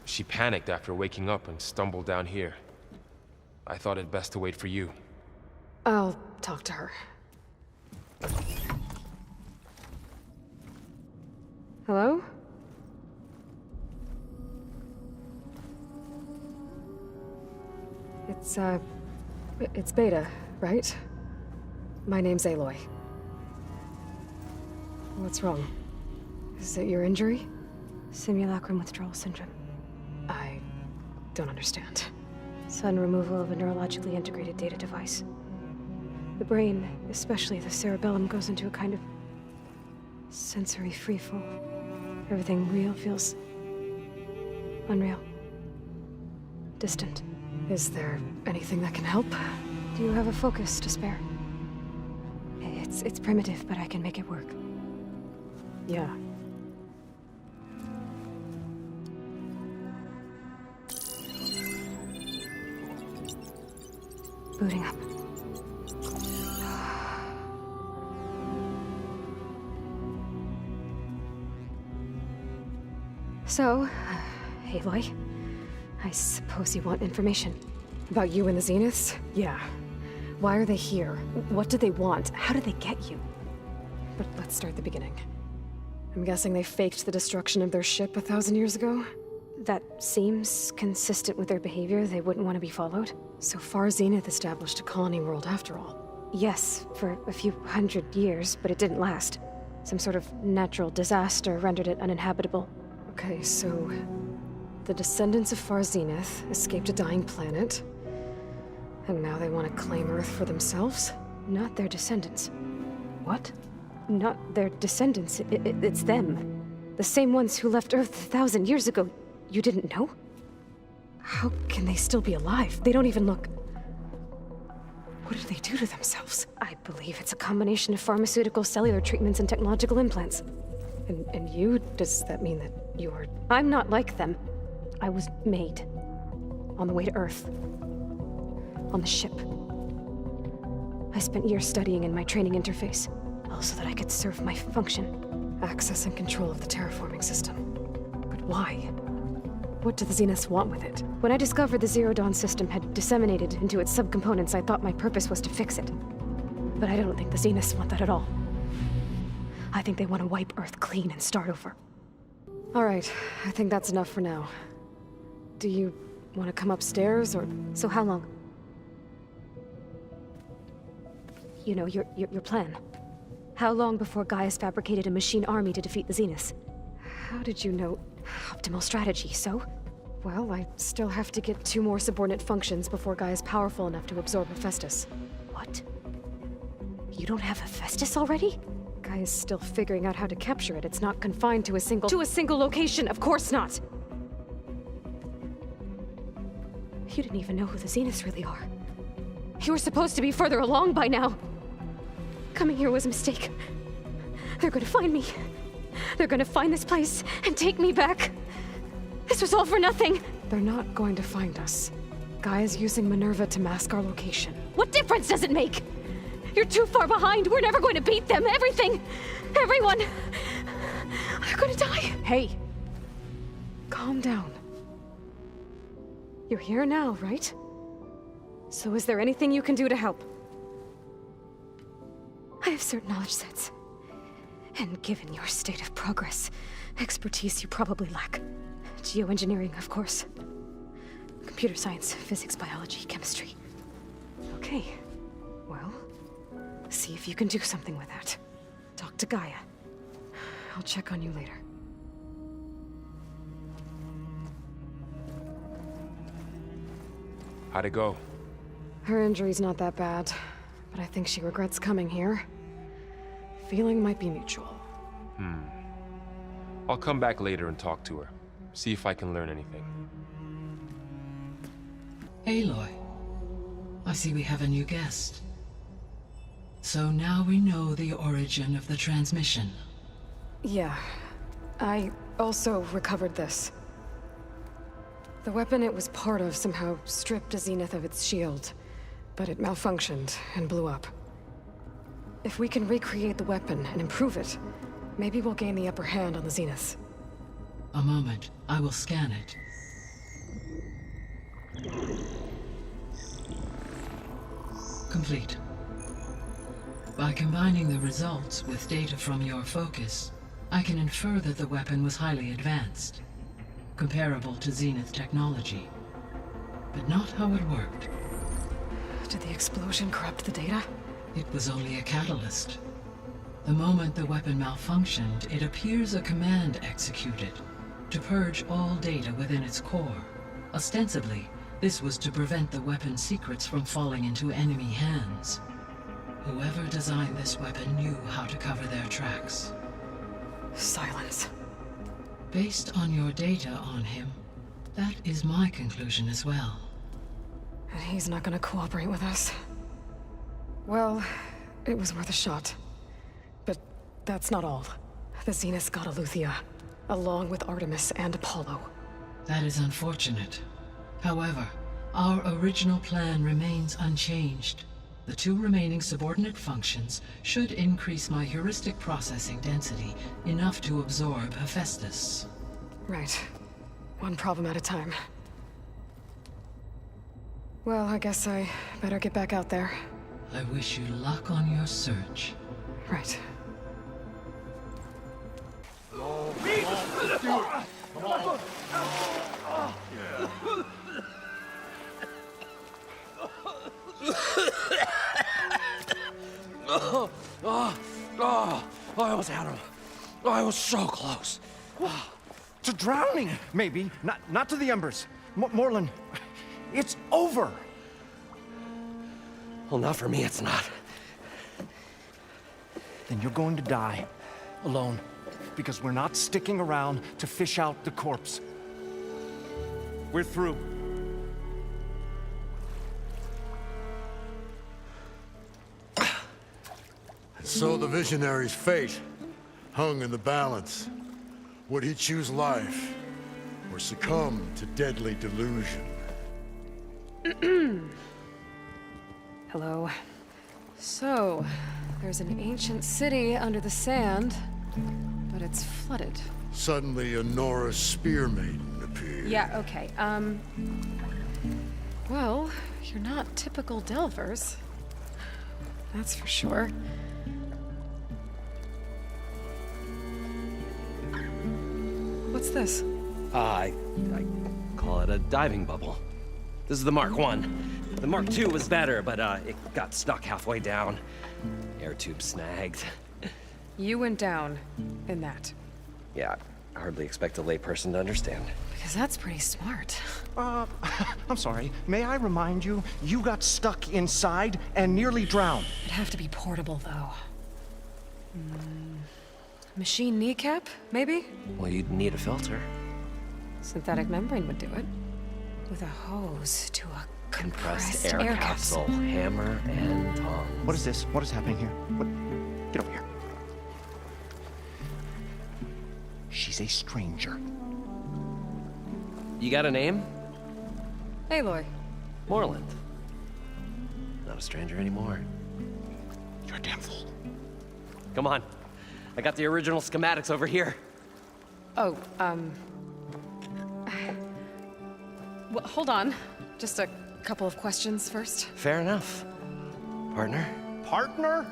She panicked after waking up and stumbled down here. I thought it best to wait for you. I'll talk to her. Hello? It's Beta, right? My name's Aloy. What's wrong? Is it your injury? Simulacrum withdrawal syndrome. I don't understand. Sudden removal of a neurologically integrated data device. The brain, especially the cerebellum, goes into a kind of sensory freefall. Everything real feels unreal. Distant. Is there anything that can help? Do you have a focus to spare? It's primitive, but I can make it work. Yeah. Booting up. So, Aloy, I suppose you want information. About you and the Zeniths? Yeah. Why are they here? What do they want? How did they get you? But let's start at the beginning. I'm guessing they faked the destruction of their ship 1,000 years ago? That seems consistent with their behavior. They wouldn't want to be followed. So Far Zenith established a colony world after all. Yes, for a few hundred years, but it didn't last. Some sort of natural disaster rendered it uninhabitable. Okay, so the descendants of Far Zenith escaped a dying planet, and now they want to claim Earth for themselves? Not their descendants. What? Not their descendants. It's them. The same ones who left Earth 1,000 years ago. You didn't know? How can they still be alive? They don't even look... What did they do to themselves? I believe it's a combination of pharmaceutical, cellular treatments, and technological implants. And you? Does that mean that you're... I'm not like them. I was made. On the way to Earth. On the ship. I spent years studying in my training interface, all so that I could serve my function, access and control of the terraforming system. But why? What do the Zeniths want with it? When I discovered the Zero Dawn system had disseminated into its subcomponents, I thought my purpose was to fix it. But I don't think the Zeniths want that at all. I think they want to wipe Earth clean and start over. All right, I think that's enough for now. Do you want to come upstairs, or... So how long? You know, your plan. How long before Gaius fabricated a machine army to defeat the Zeniths? How did you know? Optimal strategy, so? Well, I still have to get 2 more subordinate functions before Gaia's powerful enough to absorb Hephaestus. What? You don't have Hephaestus already? Gaia's still figuring out how to capture it. It's not confined to a single... To a single location, of course not! You didn't even know who the Zeniths really are. You were supposed to be further along by now. Coming here was a mistake. They're gonna find me. They're gonna find this place and take me back. This was all for nothing. They're not going to find us. Gaia's using Minerva to mask our location. What difference does it make? You're too far behind. We're never going to beat them. Everything, everyone, are gonna die. Hey, calm down. You're here now, right? So is there anything you can do to help? I have certain knowledge sets. And given your state of progress, expertise you probably lack. Geoengineering, of course. Computer science, physics, biology, chemistry. Okay, well, see if you can do something with that. Talk to Gaia. I'll check on you later. How'd it go? Her injury's not that bad, but I think she regrets coming here. Feeling might be mutual. I'll come back later and talk to her. See if I can learn anything. Aloy, I see we have a new guest. So now we know the origin of the transmission. Yeah. I also recovered this. The weapon it was part of somehow stripped a Zenith of its shield, but it malfunctioned and blew up. If we can recreate the weapon and improve it, maybe we'll gain the upper hand on the Zeniths. A moment, I will scan it. Complete. By combining the results with data from your focus, I can infer that the weapon was highly advanced, comparable to Zenith technology, but not how it worked. Did the explosion corrupt the data? It was only a catalyst. The moment the weapon malfunctioned, it appears a command executed to purge all data within its core. Ostensibly, this was to prevent the weapon's secrets from falling into enemy hands. Whoever designed this weapon knew how to cover their tracks. Silence. Based on your data on him, that is my conclusion as well. And he's not gonna cooperate with us. Well, it was worth a shot. But that's not all. The Zeniths got Eleuthia, along with Artemis and Apollo. That is unfortunate. However, our original plan remains unchanged. The 2 remaining subordinate functions should increase my heuristic processing density enough to absorb Hephaestus. Right. One problem at a time. Well, I guess I better get back out there. I wish you luck on your search. Right. I was out of... I was so close. To drowning, maybe. Not to the embers. Morlun, it's over. Well, not for me, it's not. Then you're going to die. Alone. Because we're not sticking around to fish out the corpse. We're through. So the visionary's fate hung in the balance. Would he choose life or succumb to deadly delusion? Hello. So, there's an ancient city under the sand, but it's flooded. Suddenly, a Nora spear maiden appeared. Yeah, okay, well, you're not typical Delvers. That's for sure. What's this? I call it a diving bubble. This is the Mark I. The Mark II was better, but it got stuck halfway down. Air tube snagged. You went down in that. Yeah, I hardly expect a layperson to understand. Because that's pretty smart. I'm sorry. May I remind you, you got stuck inside and nearly drowned. It'd have to be portable, though. Machine kneecap, maybe? Well, you'd need a filter. Synthetic membrane would do it. With a hose to a Compressed air capsule, hammer and tongs. What is this? What is happening here? What? Get over here. She's a stranger. You got a name? Aloy. Moreland. Not a stranger anymore. You're a damn fool. Come on. I got the original schematics over here. Oh, well, hold on. Just a couple of questions first. Fair enough. Partner? Partner?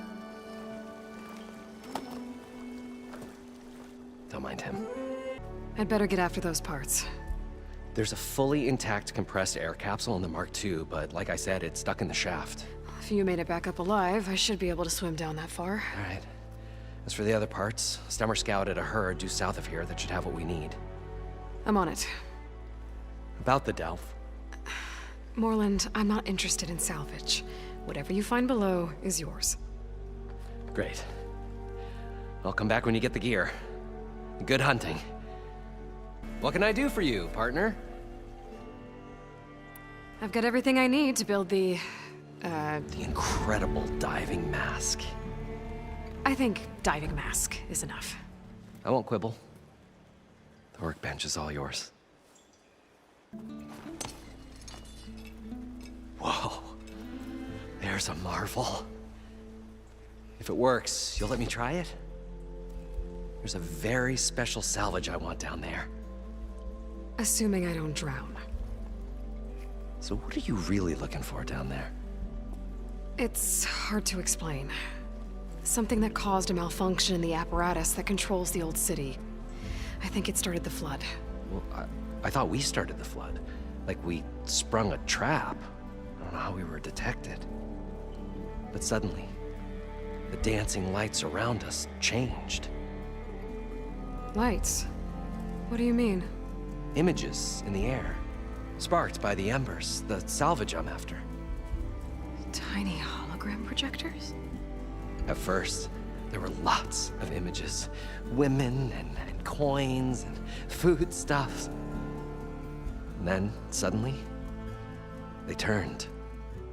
Don't mind him. I'd better get after those parts. There's a fully intact compressed air capsule in the Mark II, but like I said, it's stuck in the shaft. If you made it back up alive, I should be able to swim down that far. All right. As for the other parts, Stemmer scouted a herd due south of here that should have what we need. I'm on it. About the Delph. Moreland, I'm not interested in salvage. Whatever you find below is yours. Great. I'll come back when you get the gear. Good hunting. What can I do for you, partner? I've got everything I need to build the incredible diving mask. I think diving mask is enough. I won't quibble. The workbench is all yours. Whoa. There's a marvel. If it works, you'll let me try it? There's a very special salvage I want down there. Assuming I don't drown. So what are you really looking for down there? It's hard to explain. Something that caused a malfunction in the apparatus that controls the old city. I think it started the flood. Well, I thought we started the flood. Like we sprung a trap. I don't know how we were detected. But suddenly, the dancing lights around us changed. Lights? What do you mean? Images in the air, sparked by the embers, the salvage I'm after. Tiny hologram projectors? At first, there were lots of images. Women and coins and foodstuffs. And then, suddenly, they turned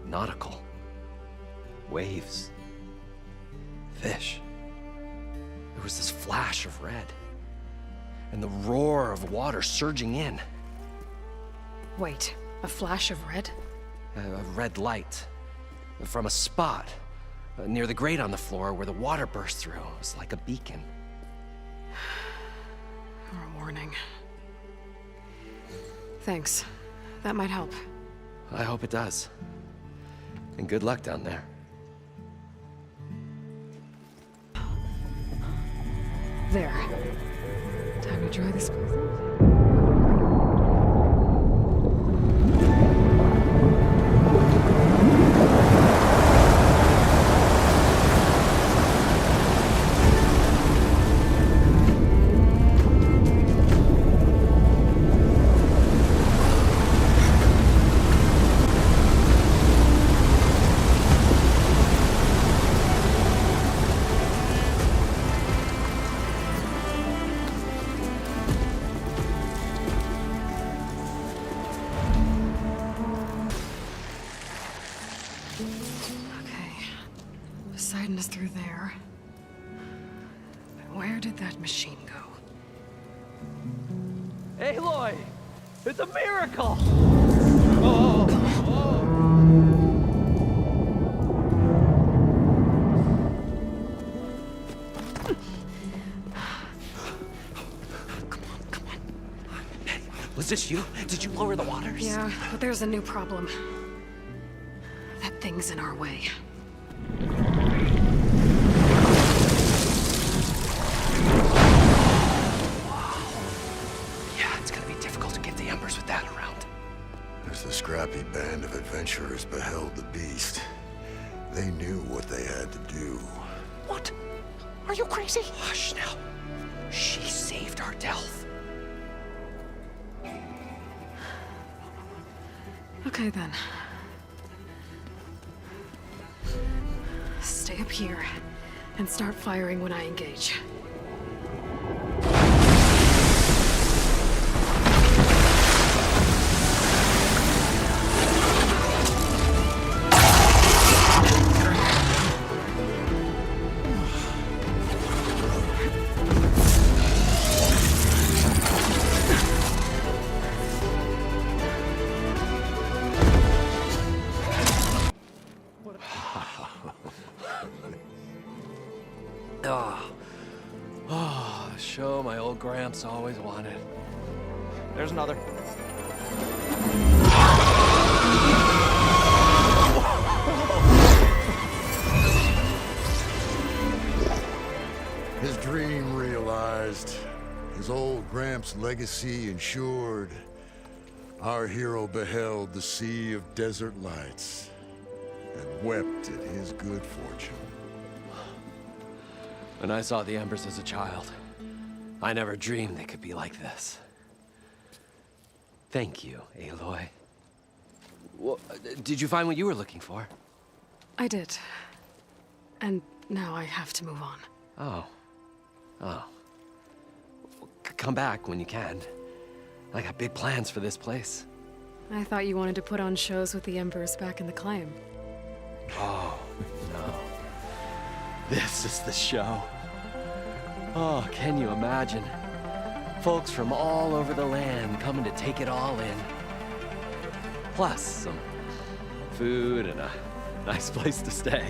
nautical. Waves. Fish. There was this flash of red. And the roar of water surging in. Wait, a flash of red? A red light. From a spot near the grate on the floor where the water burst through. It was like a beacon. Or a warning. Thanks. That might help. I hope it does. And good luck down there. There. Time to try this place out. Through there. Where did that machine go? Aloy! It's a miracle! Was this you? Did you lower the waters? Yeah, but there's a new problem. That thing's in our way. Yeah, it's gonna be difficult to get the embers with that around. As the scrappy band of adventurers beheld the beast, they knew what they had to do. What? Are you crazy? Hush now. She saved our Delph. Okay then. Stay up here and start firing when I engage. Show my old Gramps always wanted. There's another. His dream realized, his old Gramps' legacy ensured, our hero beheld the sea of desert lights and wept at his good fortune. When I saw the embers as a child, I never dreamed they could be like this. Thank you, Aloy. Well, did you find what you were looking for? I did. And now I have to move on. Oh. Oh. Come back when you can. I got big plans for this place. I thought you wanted to put on shows with the Embers back in the Claim. Oh, no. This is the show. Oh, can you imagine? Folks from all over the land coming to take it all in. Plus some food and a nice place to stay.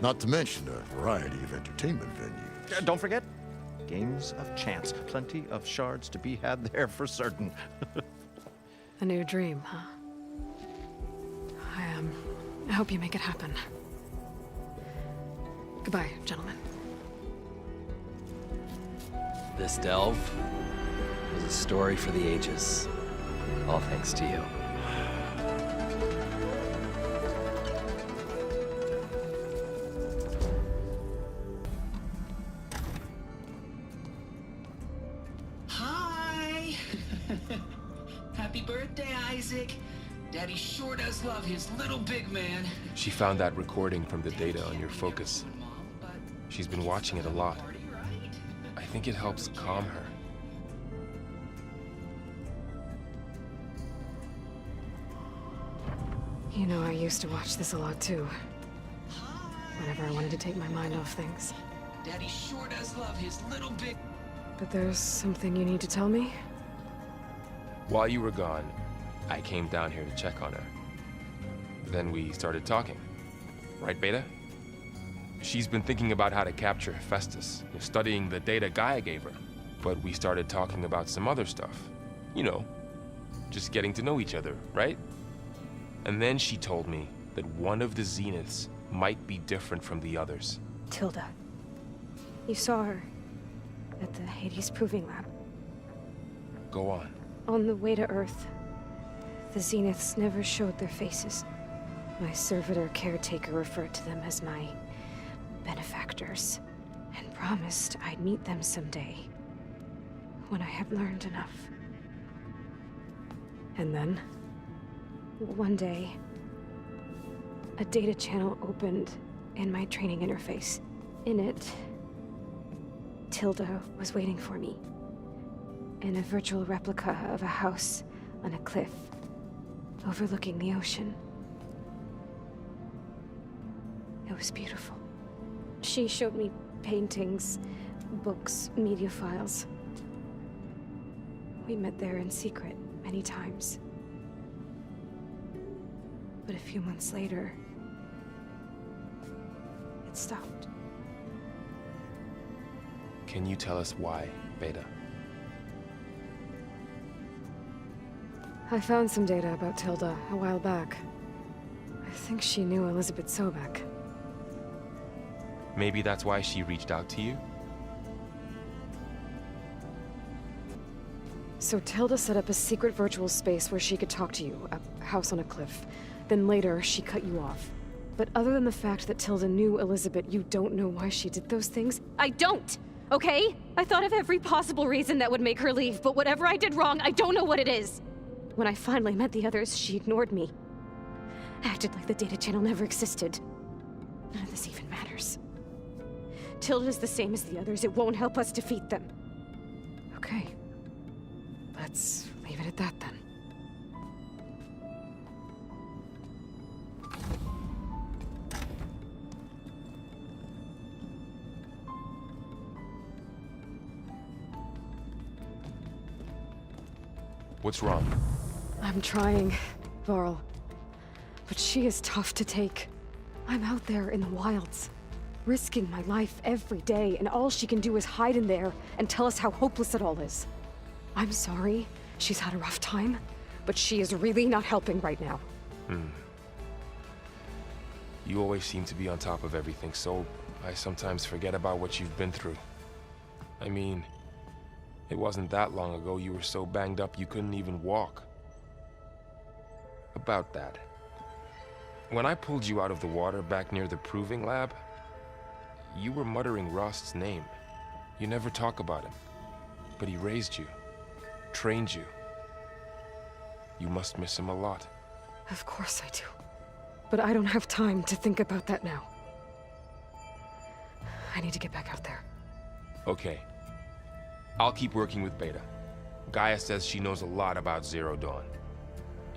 Not to mention a variety of entertainment venues. Don't forget, games of chance. Plenty of shards to be had there for certain. A new dream, huh? I hope you make it happen. Goodbye, gentlemen. This delve was a story for the ages. All thanks to you. Hi! Happy birthday, Isaac. Daddy sure does love his little big man. She found that recording from the data on your focus. She's been watching it a lot. I think it helps calm her. You know, I used to watch this a lot too. Whenever I wanted to take my mind off things. Daddy sure does love his little big... But there's something you need to tell me? While you were gone, I came down here to check on her. Then we started talking. Right, Beta? She's been thinking about how to capture Hephaestus, studying the data Gaia gave her. But we started talking about some other stuff. You know, just getting to know each other, right? And then she told me that one of the Zeniths might be different from the others. Tilda. You saw her at the Hades Proving Lab. Go on. On the way to Earth, the Zeniths never showed their faces. My servitor caretaker referred to them as my benefactors, and promised I'd meet them someday, when I had learned enough. And then? One day, a data channel opened in my training interface. In it, Tilda was waiting for me, in a virtual replica of a house on a cliff overlooking the ocean. It was beautiful. She showed me paintings, books, media files. We met there in secret many times. But a few months later, it stopped. Can you tell us why, Beta? I found some data about Tilda a while back. I think she knew Elizabeth Sobek. Maybe that's why she reached out to you? So Tilda set up a secret virtual space where she could talk to you, a house on a cliff. Then later, she cut you off. But other than the fact that Tilda knew Elizabeth, you don't know why she did those things? I don't, okay? I thought of every possible reason that would make her leave, but whatever I did wrong, I don't know what it is. When I finally met the others, she ignored me. Acted like the data channel never existed. None of this even matters. Tilda's the same as the others. It won't help us defeat them. Okay. Let's leave it at that then. What's wrong? I'm trying, Varl. But she is tough to take. I'm out there in the wilds, risking my life every day, and all she can do is hide in there and tell us how hopeless it all is. I'm sorry, she's had a rough time, but she is really not helping right now. You always seem to be on top of everything, so I sometimes forget about what you've been through. I mean, it wasn't that long ago you were so banged up you couldn't even walk. About that. When I pulled you out of the water back near the proving lab, you were muttering Rost's name. You never talk about him, but he raised you, trained you. You must miss him a lot. Of course I do. But I don't have time to think about that now. I need to get back out there. Okay. I'll keep working with Beta. Gaia says she knows a lot about Zero Dawn.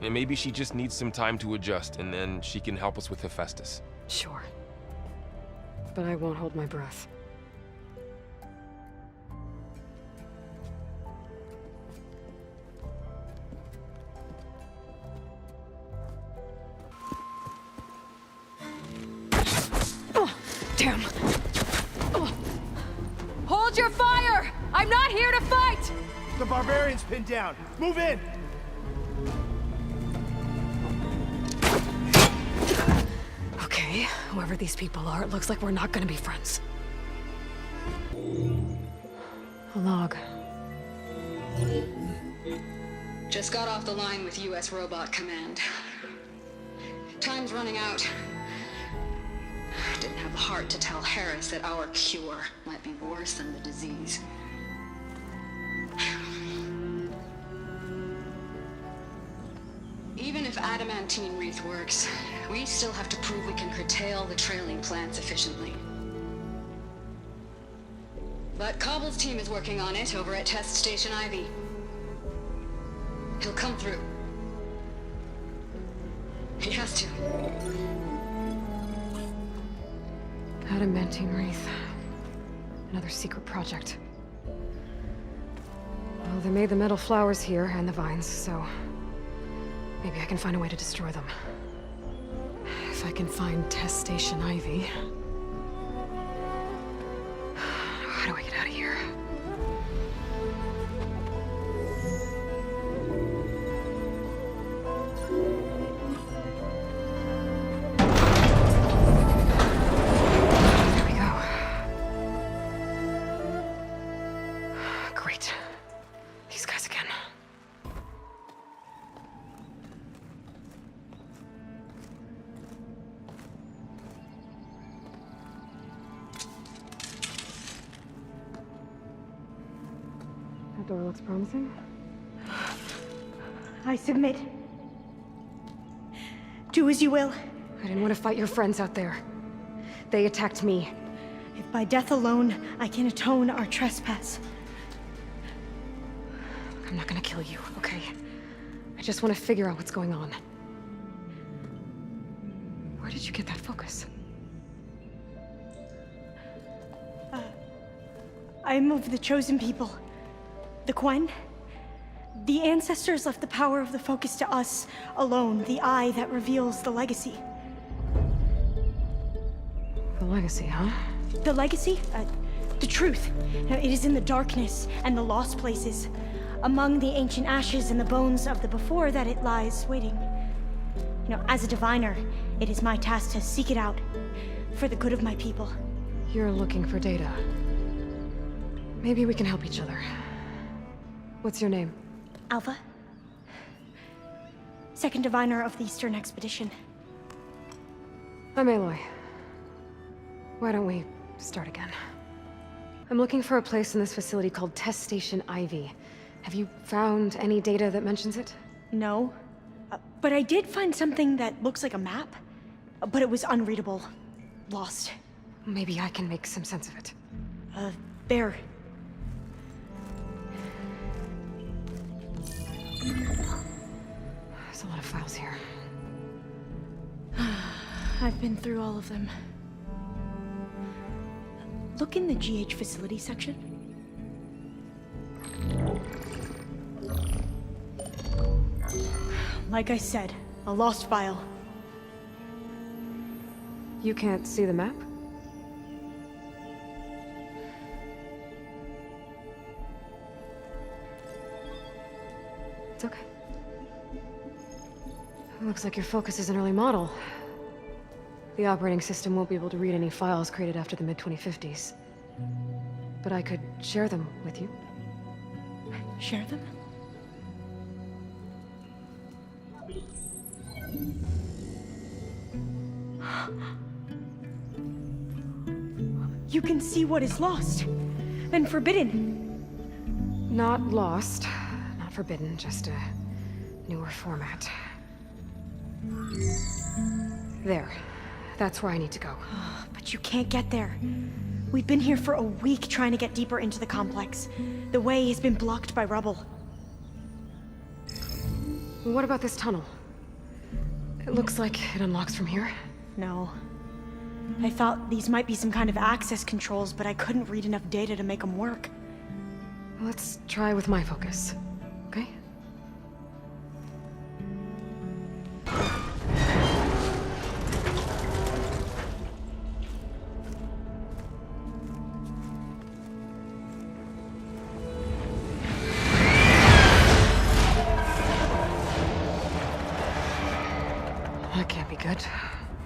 And maybe she just needs some time to adjust, and then she can help us with Hephaestus. Sure. But I won't hold my breath. Oh, damn. Oh. Hold your fire! I'm not here to fight! The barbarian's pinned down. Move in! Okay, whoever these people are, it looks like we're not gonna be friends. A log. Just got off the line with US Robot Command. Time's running out. Didn't have the heart to tell Harris that our cure might be worse than the disease. Even if adamantine wreath works, we still have to prove we can curtail the trailing plants efficiently. But Cobble's team is working on it over at Test Station Ivy. He'll come through. He has to. Adamantine wreath. Another secret project. Well, they made the metal flowers here and the vines, so maybe I can find a way to destroy them. If I can find Test Station Ivy. How do I get out of here? There we go. Great. These guys again. That door looks promising. I submit. Do as you will. I didn't want to fight your friends out there. They attacked me. If by death alone I can atone our trespass. I'm not gonna kill you, okay? I just want to figure out what's going on. Where did you get that focus? I'm of the chosen people. The Quen. The ancestors left the power of the focus to us alone, the eye that reveals the legacy. The legacy, huh? The legacy? The truth. It is in the darkness and the lost places. among the ancient ashes and the bones of the before that it lies waiting. You know, as a diviner, it is my task to seek it out for the good of my people. You're looking for data. Maybe we can help each other. What's your name? Alva. Second diviner of the Eastern Expedition. I'm Aloy. Why don't we start again? I'm looking for a place in this facility called Test Station Ivy. Have you found any data that mentions it? No. But I did find something that looks like a map. But it was unreadable. Lost. Maybe I can make some sense of it. There. There's a lot of files here. I've been through all of them. Look in the GH facility section. Like I said, a lost file. You can't see the map? It's okay. It looks like your focus is an early model. The operating system won't be able to read any files created after the mid-2050s. But I could share them with you. Share them? You can see what is lost and forbidden. Not lost, not forbidden, just a newer format. There. That's where I need to go. But you can't get there. We've been here for a week trying to get deeper into the complex. The way has been blocked by rubble. What about this tunnel? It looks like it unlocks from here. No. I thought these might be some kind of access controls, but I couldn't read enough data to make them work. Let's try with my focus, okay? That can't be good.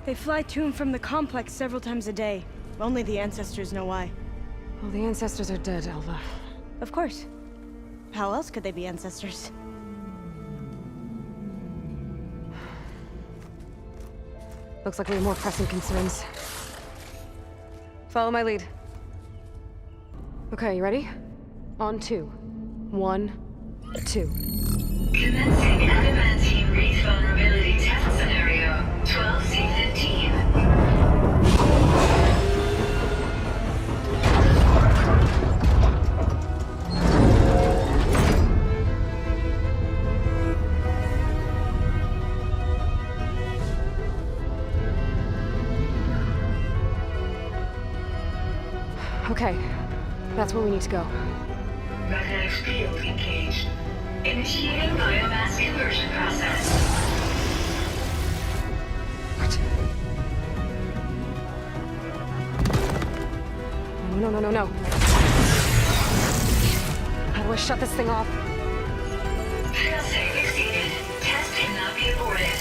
They fly to and from the complex several times a day. Only the ancestors know why. Well, the ancestors are dead, Alva. Of course. How else could they be ancestors? Looks like we have more pressing concerns. Follow my lead. Okay, you ready? On 2. 1, 2. Commencing adamantine reef vulnerability test scenario 12C15. Okay, that's where we need to go. Magnetic field engaged. Initiating biomass conversion process. What? No. How do I shut this thing off? Failsafe exceeded. Test cannot be aborted.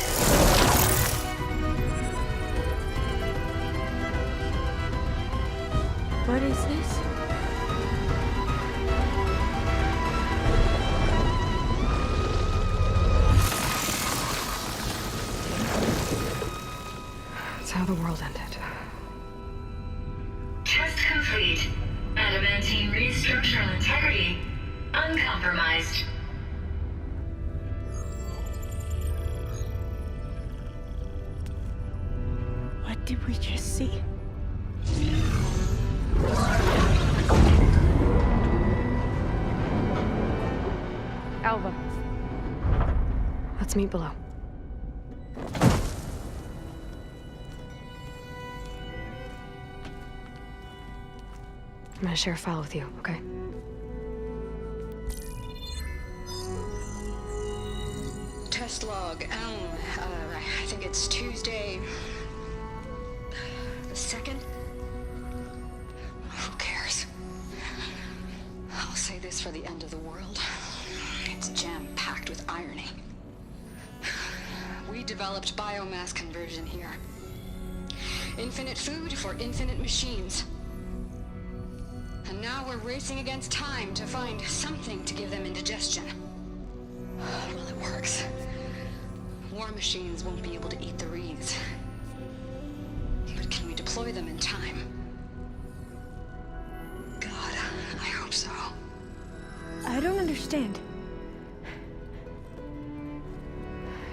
What is this? It's how the world ended. Test complete. Adamantine reef structural integrity uncompromised. What did we just see? Alva. Let's meet below. I'm gonna share a file with you, okay? Test log, I think it's Tuesday the 2nd? Who cares? I'll say this for the end of the world. with irony. We developed biomass conversion here. Infinite food for infinite machines. And now we're racing against time to find something to give them indigestion. Well, it works. War machines won't be able to eat the reeds. But can we deploy them in time? God, I hope so. I don't understand.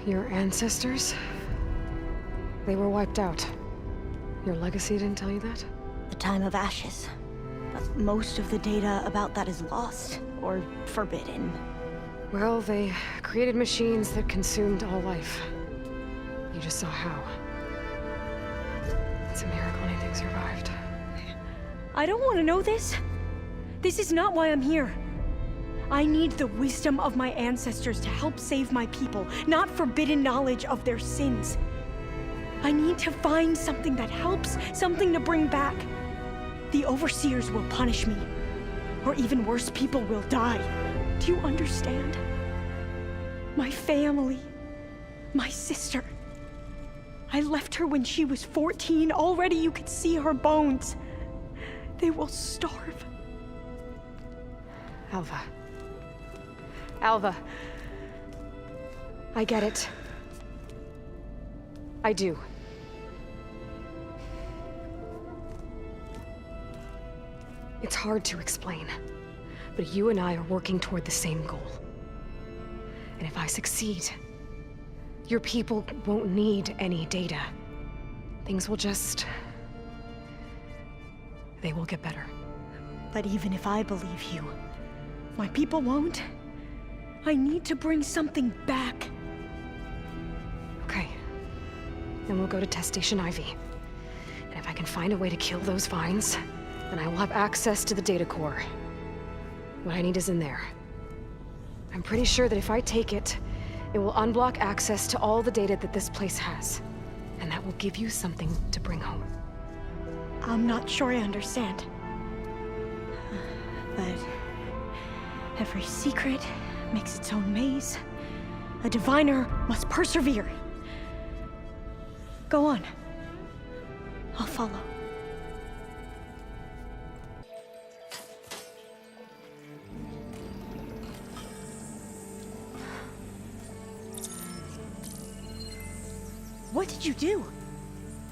Your ancestors? They were wiped out. Your legacy didn't tell you that? The time of ashes. But most of the data about that is lost, or forbidden. Well, they created machines that consumed all life. You just saw how. It's a miracle anything survived. I don't want to know this. This is not why I'm here. I need the wisdom of my ancestors to help save my people, not forbidden knowledge of their sins. I need to find something that helps, something to bring back. The overseers will punish me. Or even worse, people will die. Do you understand? My family. My sister. I left her when she was 14. Already you could see her bones. They will starve. Alva. Alva. I get it. I do. It's hard to explain, but you and I are working toward the same goal. And if I succeed, your people won't need any data. Things will just... they will get better. But even if I believe you, my people won't. I need to bring something back. Okay. Then we'll go to Test Station Ivy. And if I can find a way to kill those vines, then I will have access to the data core. What I need is in there. I'm pretty sure that if I take it, it will unblock access to all the data that this place has. And that will give you something to bring home. I'm not sure I understand. But every secret makes its own maze. A diviner must persevere. Go on. I'll follow. What did you do?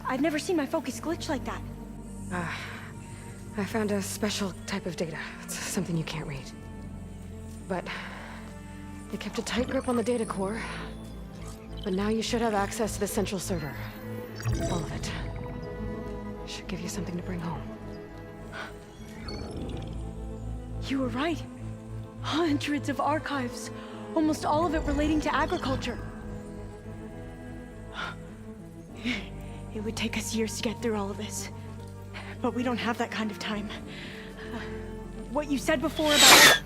I've never seen my focus glitch like that. I found a special type of data. It's something you can't read. But they kept a tight grip on the data core. But now you should have access to the central server. All of it. Should give you something to bring home. You were right. Hundreds of archives. Almost all of it relating to agriculture. It would take us years to get through all of this. But we don't have that kind of time. What you said before about...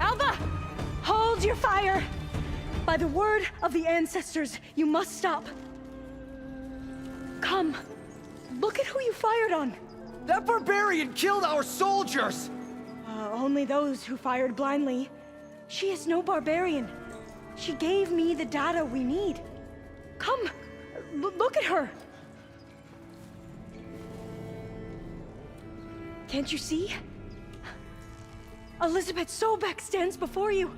Alva! Hold your fire! By the word of the ancestors, you must stop. Come. Look at who you fired on. That barbarian killed our soldiers! Only those who fired blindly. She is no barbarian. She gave me the data we need. Come, look at her. Can't you see? Elizabeth Sobek stands before you.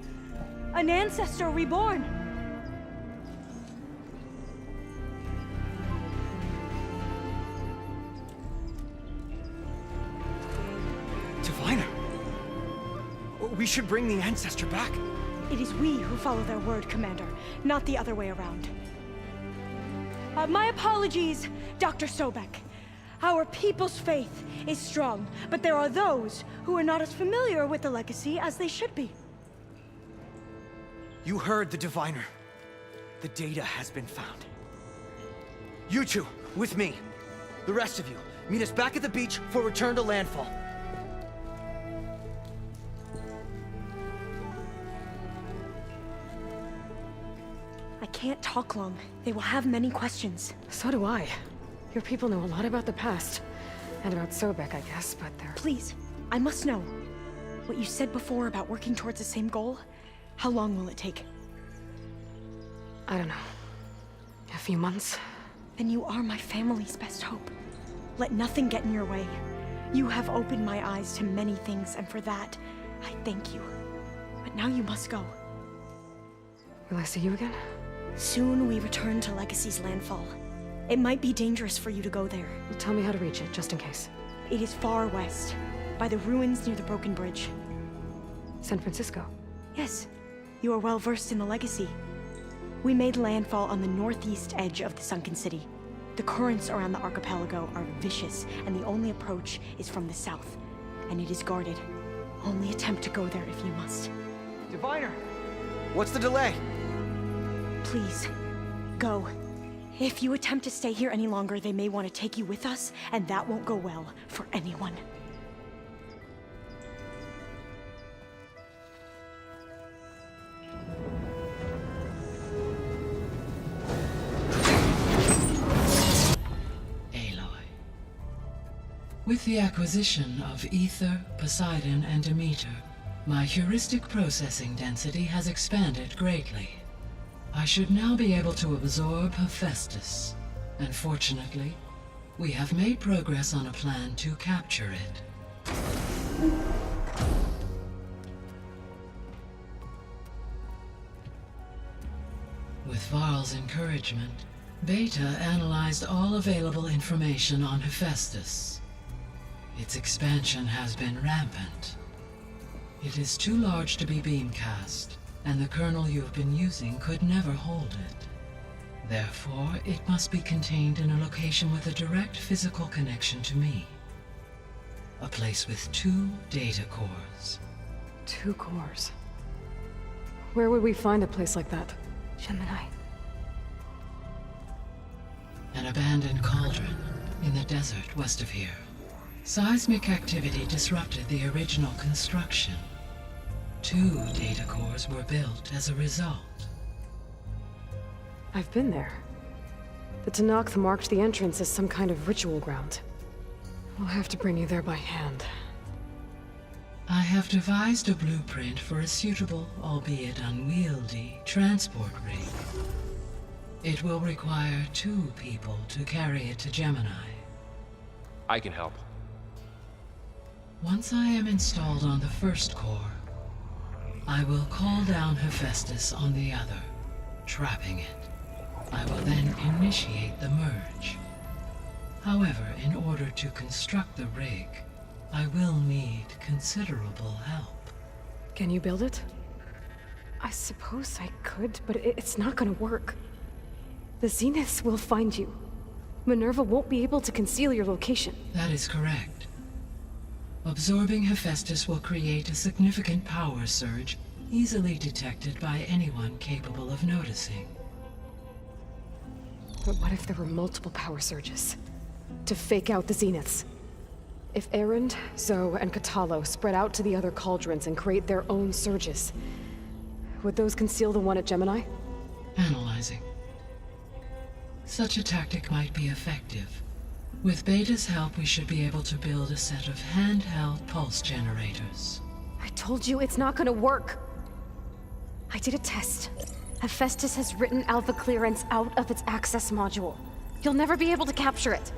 An ancestor reborn. Diviner. We should bring the ancestor back. It is we who follow their word, Commander, not the other way around. My apologies, Dr. Sobek. Our people's faith is strong, but there are those who are not as familiar with the legacy as they should be. You heard the diviner. The data has been found. You two, with me. The rest of you, meet us back at the beach for return to landfall. I can't talk long. They will have many questions. So do I. Your people know a lot about the past. And about Sobek, I guess, but they're... Please, I must know. What you said before about working towards the same goal, how long will it take? I don't know. A few months? Then you are my family's best hope. Let nothing get in your way. You have opened my eyes to many things, and for that, I thank you. But now you must go. Will I see you again? Soon we return to Legacy's landfall. It might be dangerous for you to go there. Tell me how to reach it, just in case. It is far west, by the ruins near the broken bridge. San Francisco? Yes. You are well versed in the Legacy. We made landfall on the northeast edge of the sunken city. The currents around the archipelago are vicious, and the only approach is from the south. And it is guarded. Only attempt to go there if you must. Diviner! What's the delay? Please, go. If you attempt to stay here any longer, they may want to take you with us, and that won't go well for anyone. With the acquisition of Ether, Poseidon, and Demeter, my heuristic processing density has expanded greatly. I should now be able to absorb Hephaestus, and fortunately, we have made progress on a plan to capture it. With Varl's encouragement, Beta analyzed all available information on Hephaestus. Its expansion has been rampant. It is too large to be beamcast, and the kernel you have been using could never hold it. Therefore, it must be contained in a location with a direct physical connection to me. A place with 2 data cores. 2 cores? Where would we find a place like that? Gemini. An abandoned cauldron in the desert west of here. Seismic activity disrupted the original construction. 2 data cores were built as a result. I've been there. The Tanakh marked the entrance as some kind of ritual ground. We'll have to bring you there by hand. I have devised a blueprint for a suitable, albeit unwieldy, transport rig. It will require 2 people to carry it to Gemini. I can help. Once I am installed on the first core, I will call down Hephaestus on the other, trapping it. I will then initiate the merge. However, in order to construct the rig, I will need considerable help. Can you build it? I suppose I could, but it's not gonna work. The Zeniths will find you. Minerva won't be able to conceal your location. That is correct. Absorbing Hephaestus will create a significant power surge, easily detected by anyone capable of noticing. But what if there were multiple power surges? To fake out the Zeniths? If Erend, Zoe, and Katalo spread out to the other cauldrons and create their own surges, would those conceal the one at Gemini? Analyzing. Such a tactic might be effective. With Beta's help, we should be able to build a set of handheld pulse generators. I told you it's not gonna work. I did a test. Hephaestus has written Alpha clearance out of its access module. You'll never be able to capture it.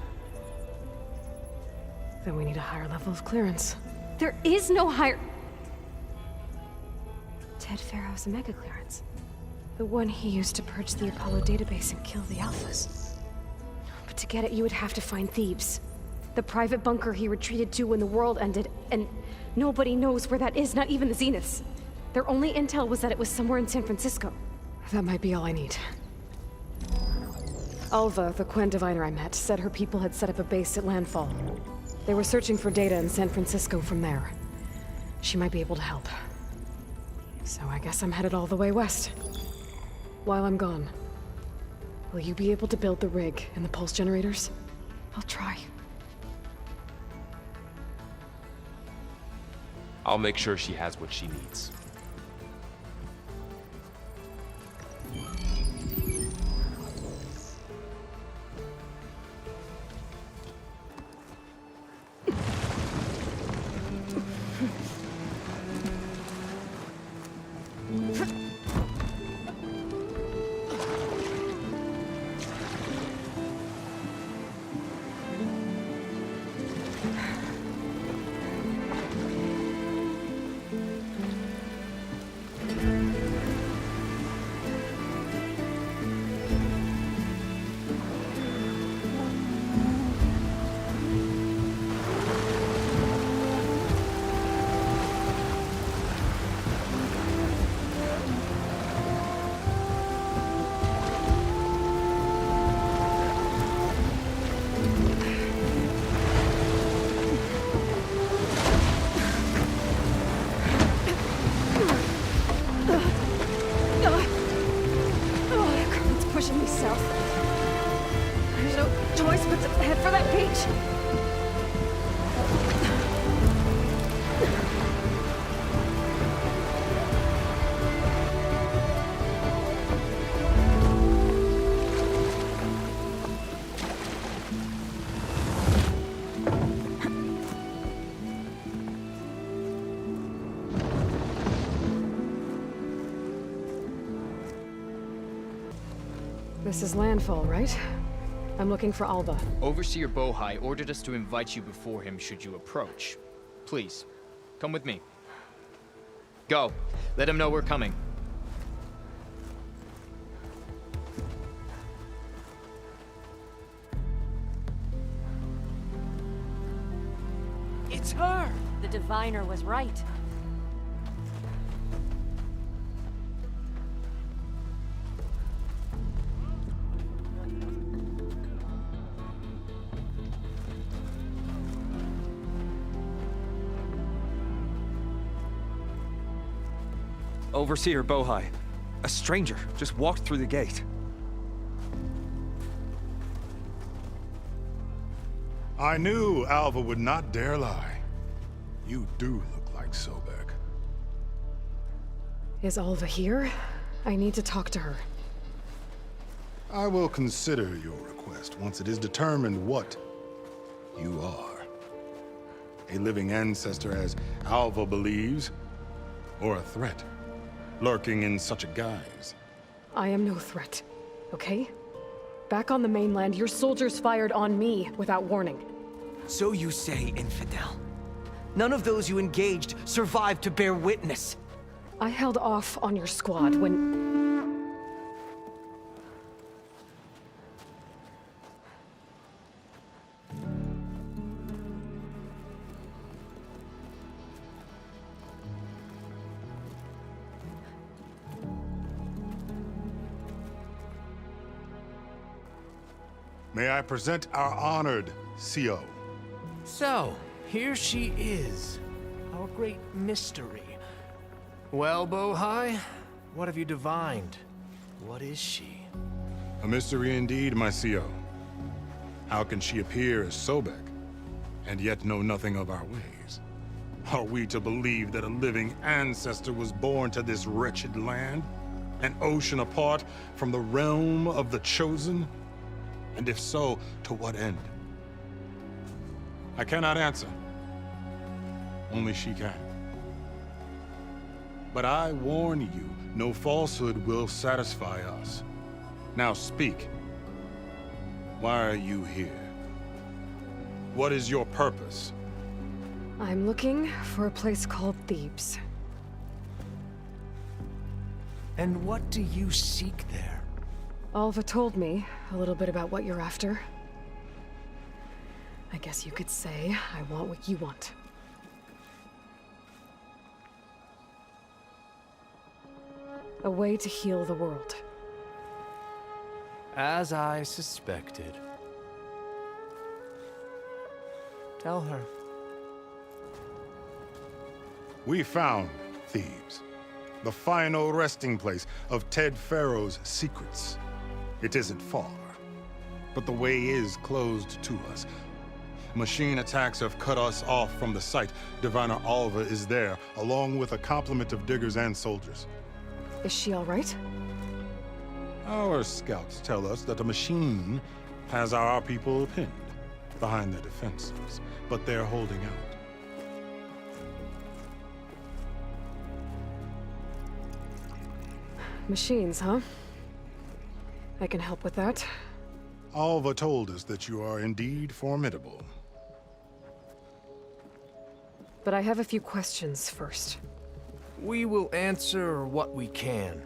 Then we need a higher level of clearance. There is no higher... Ted Pharaoh's mega clearance. The one he used to purge the Apollo database and kill the Alphas. But to get it, you would have to find Thebes. The private bunker he retreated to when the world ended, and nobody knows where that is, not even the Zeniths. Their only intel was that it was somewhere in San Francisco. That might be all I need. Alva, the Quen diviner I met, said her people had set up a base at landfall. They were searching for data in San Francisco from there. She might be able to help. So I guess I'm headed all the way west. While I'm gone, will you be able to build the rig and the pulse generators? I'll try. I'll make sure she has what she needs. Let's head for that beach. This is landfall, right? I'm looking for Alva. Overseer Bohai ordered us to invite you before him should you approach. Please, come with me. Go. Let him know we're coming. It's her! The diviner was right. Overseer Bohai. A stranger just walked through the gate. I knew Alva would not dare lie. You do look like Sobek. Is Alva here? I need to talk to her. I will consider your request once it is determined what you are. A living ancestor, as Alva believes, or a threat, lurking in such a guise. I am no threat, okay? Back on the mainland, your soldiers fired on me without warning. So you say, infidel. None of those you engaged survived to bear witness. I held off on your squad when... May I present our honored CO. So, here she is, our great mystery. Well, Bohai, what have you divined? What is she? A mystery indeed, my CO. How can she appear as Sobek, and yet know nothing of our ways? Are we to believe that a living ancestor was born to this wretched land? An ocean apart from the realm of the Chosen? And if so, to what end? I cannot answer. Only she can. But I warn you, no falsehood will satisfy us. Now speak. Why are you here? What is your purpose? I'm looking for a place called Thebes. And what do you seek there? Alva told me a little bit about what you're after. I guess you could say I want what you want. A way to heal the world. As I suspected. Tell her. We found Thebes, the final resting place of Ted Pharaoh's secrets. It isn't far, but the way is closed to us. Machine attacks have cut us off from the site. Diviner Alva is there, along with a complement of diggers and soldiers. Is she all right? Our scouts tell us that a machine has our people pinned behind their defenses, but they're holding out. Machines, huh? I can help with that. Alva told us that you are indeed formidable. But I have a few questions first. We will answer what we can.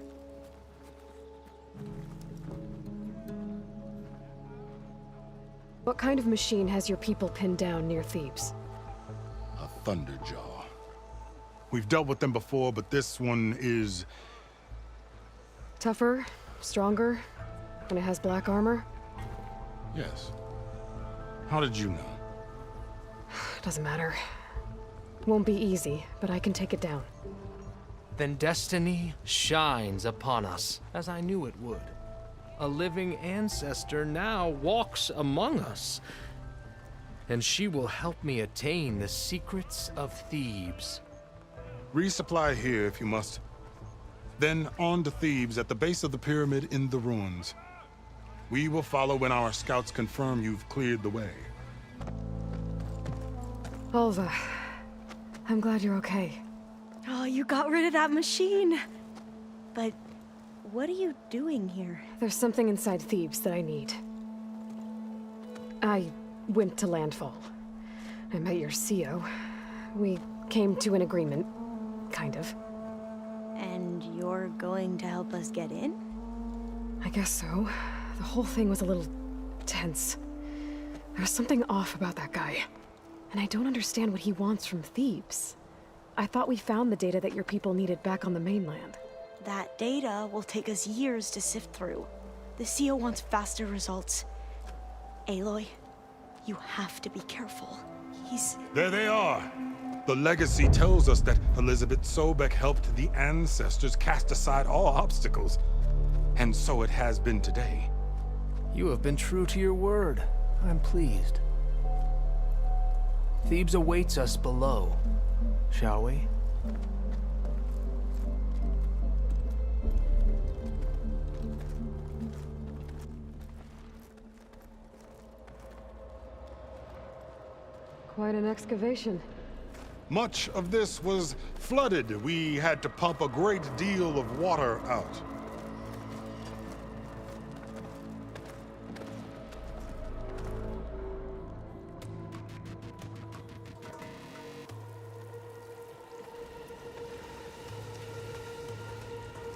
What kind of machine has your people pinned down near Thebes? A Thunderjaw. We've dealt with them before, but this one is... Tougher? Stronger? And it has black armor? Yes. How did you know? Doesn't matter. Won't be easy, but I can take it down. Then destiny shines upon us, as I knew it would. A living ancestor now walks among us. And she will help me attain the secrets of Thebes. Resupply here if you must. Then on to Thebes at the base of the pyramid in the ruins. We will follow when our scouts confirm you've cleared the way. Alva, I'm glad you're okay. Oh, you got rid of that machine. But what are you doing here? There's something inside Thebes that I need. I went to landfall. I met your CO. We came to an agreement, kind of. And you're going to help us get in? I guess so. The whole thing was a little tense. There was something off about that guy. And I don't understand what he wants from Thebes. I thought we found the data that your people needed back on the mainland. That data will take us years to sift through. The CO wants faster results. Aloy, you have to be careful. There they are! The legacy tells us that Elizabeth Sobek helped the ancestors cast aside all obstacles. And so it has been today. You have been true to your word. I'm pleased. Thebes awaits us below, shall we? Quite an excavation. Much of this was flooded. We had to pump a great deal of water out.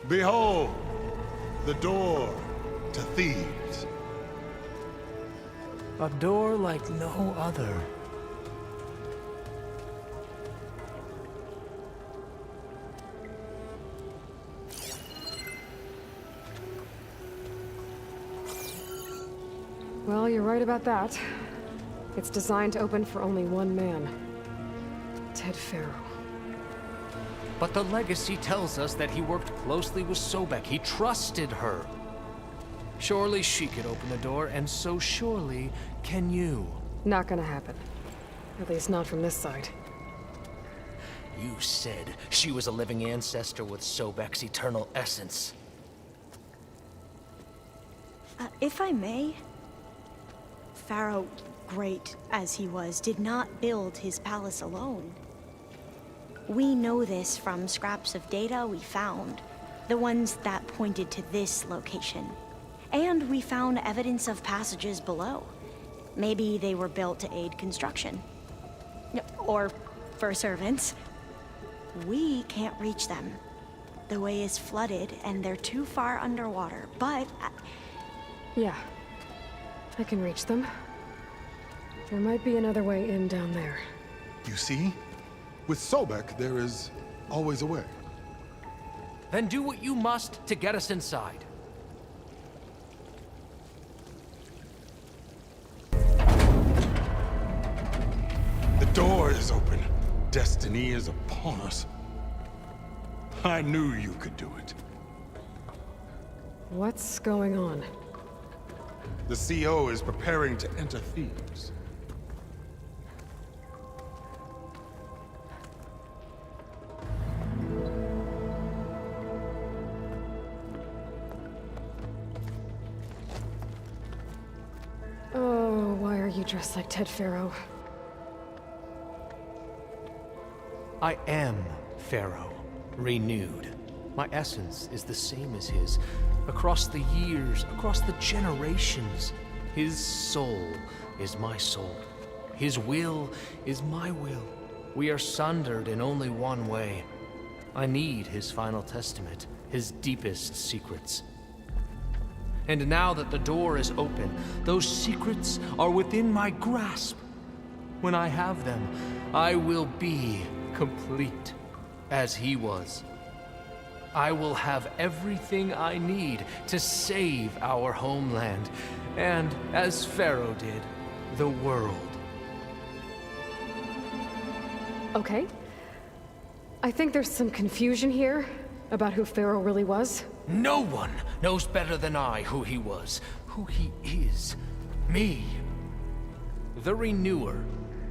Behold, the door to Thebes. A door like no other. Well, you're right about that. It's designed to open for only one man. Ted Faro. But the legacy tells us that he worked closely with Sobek. He trusted her. Surely she could open the door, and so surely can you. Not gonna happen. At least not from this side. You said she was a living ancestor with Sobek's eternal essence. If I may, Pharaoh, great as he was, did not build his palace alone. We know this from scraps of data we found, the ones that pointed to this location. And we found evidence of passages below. Maybe they were built to aid construction. Or for servants. We can't reach them. The way is flooded and they're too far underwater, but... Yeah, I can reach them. There might be another way in down there. You see? With Sobek, there is always a way. Then do what you must to get us inside. The door is open. Destiny is upon us. I knew you could do it. What's going on? The CO is preparing to enter Thebes. Oh, why are you dressed like Ted Faro? I am Pharaoh, renewed. My essence is the same as his. Across the years, across the generations, his soul is my soul. His will is my will. We are sundered in only one way. I need his final testament, his deepest secrets. And now that the door is open, those secrets are within my grasp. When I have them, I will be complete, as he was. I will have everything I need to save our homeland, and, as Pharaoh did, the world. Okay. I think there's some confusion here about who Pharaoh really was. No one knows better than I who he was, who he is. Me. The Renewer,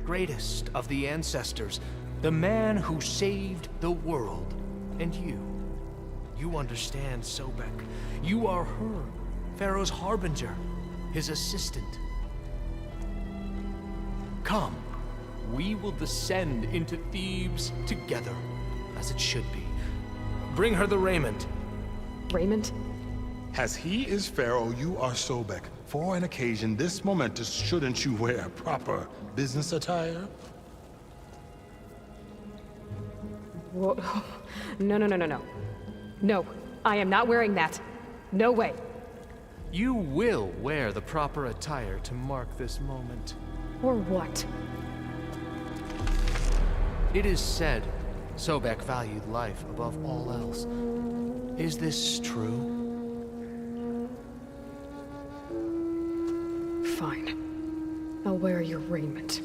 greatest of the ancestors, the man who saved the world. And you understand, Sobek. You are her, Pharaoh's harbinger, his assistant. Come, we will descend into Thebes together, as it should be. Bring her the raiment. Raiment? As he is Pharaoh, you are Sobek. For an occasion this momentous, shouldn't you wear proper business attire? Whoa. No. No, I am not wearing that. No way. You will wear the proper attire to mark this moment. Or what? It is said Sobek valued life above all else. Is this true? Fine. I'll wear your raiment.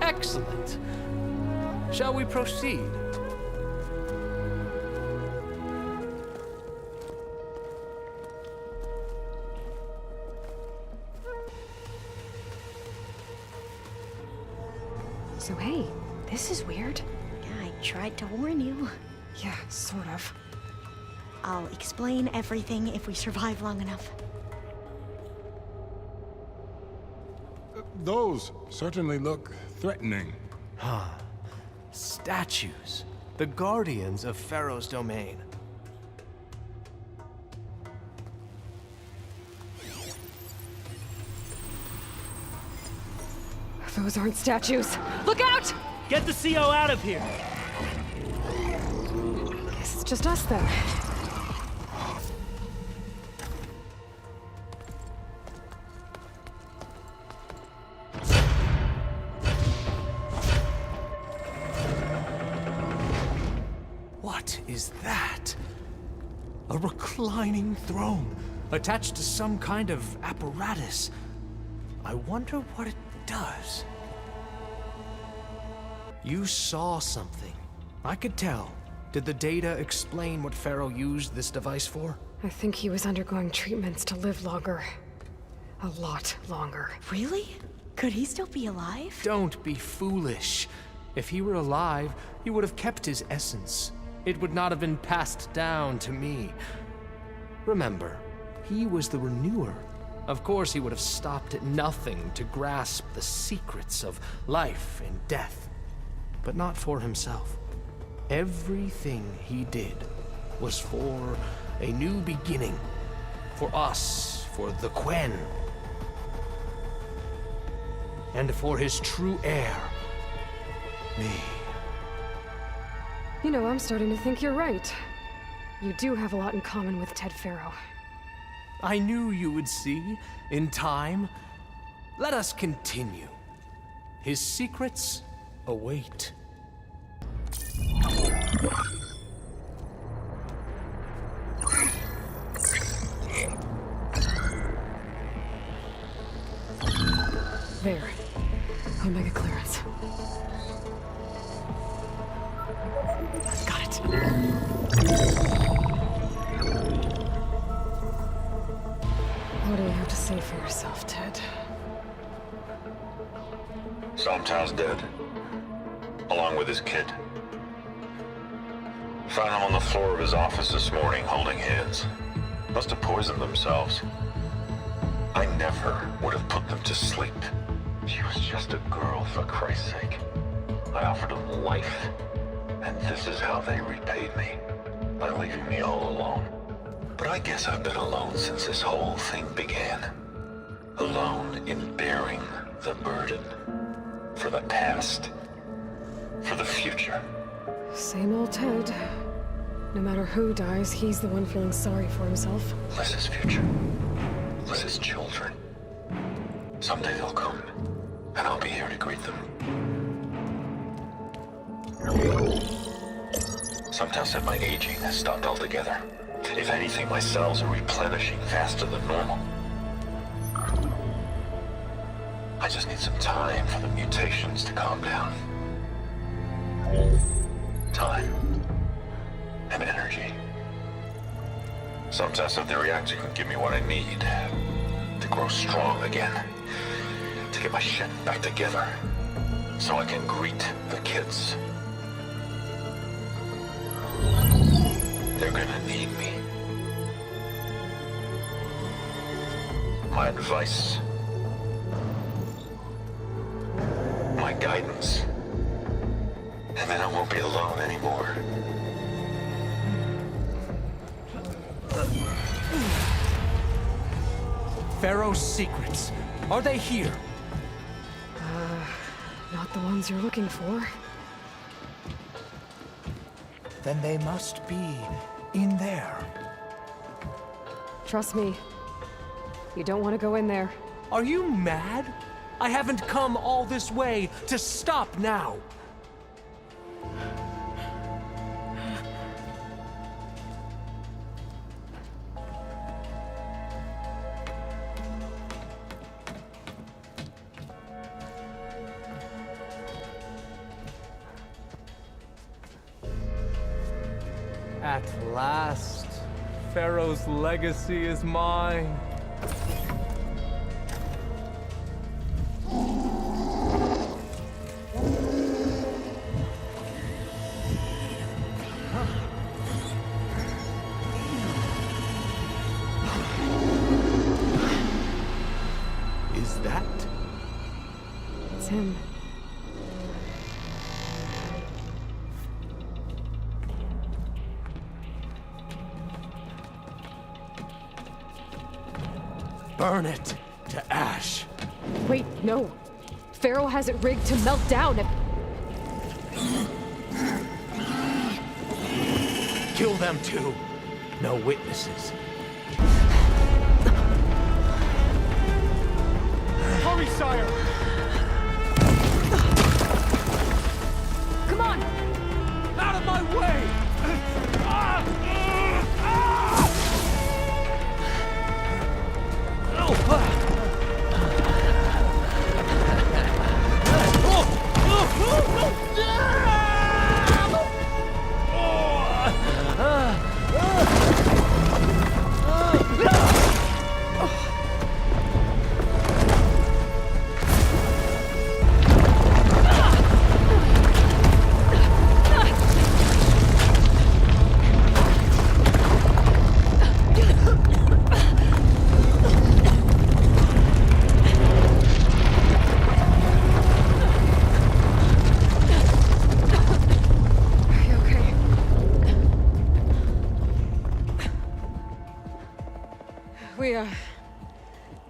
Excellent. Shall we proceed? So hey, this is weird. Yeah, I tried to warn you. Yeah, sort of. I'll explain everything if we survive long enough. Those certainly look threatening. Huh. Statues. The guardians of Pharaoh's domain. Those aren't statues. Look out! Get the CO out of here! Guess it's just us then. What is that? A reclining throne, attached to some kind of apparatus. I wonder what it does. You saw something. I could tell. Did the data explain what Pharaoh used this device for? I think he was undergoing treatments to live longer. A lot longer. Really? Could he still be alive? Don't be foolish. If he were alive, he would have kept his essence. It would not have been passed down to me. Remember, he was the Renewer. Of course, he would have stopped at nothing to grasp the secrets of life and death. But not for himself. Everything he did was for a new beginning. For us, for the Quen. And for his true heir, me. You know, I'm starting to think you're right. You do have a lot in common with Ted Pharaoh. I knew you would see, in time. Let us continue. His secrets await. There. Omega clearance. Got it. What do you have to say for yourself, Ted? Sometimes dead. Along with his kid. Found them on the floor of his office this morning, holding hands. Must have poisoned themselves. I never would have put them to sleep. She was just a girl, for Christ's sake. I offered them life. And this is how they repaid me. By leaving me all alone. But I guess I've been alone since this whole thing began. Alone in bearing the burden. For the past. For the future. Same old Ted. No matter who dies, he's the one feeling sorry for himself. Less his future. Less his children. Someday they'll come. And I'll be here to greet them. Some tell said my aging has stopped altogether. If anything, my cells are replenishing faster than normal. I just need some time for the mutations to calm down. Time. And energy. Some test that the reactor can give me what I need to grow strong again. To get my shit back together. So I can greet the kids. They're gonna need me. My advice. My guidance. And then I won't be alone anymore. Pharaoh's secrets. Are they here? Not the ones you're looking for. Then they must be in there. Trust me. You don't want to go in there. Are you mad? I haven't come all this way to stop now. At last, Pharaoh's legacy is mine. Is that? It's him. Burn it to ash. Wait, no. Pharaoh has it rigged to melt down if... Kill them too. No witnesses. Hurry, sire! Come on! Out of my way!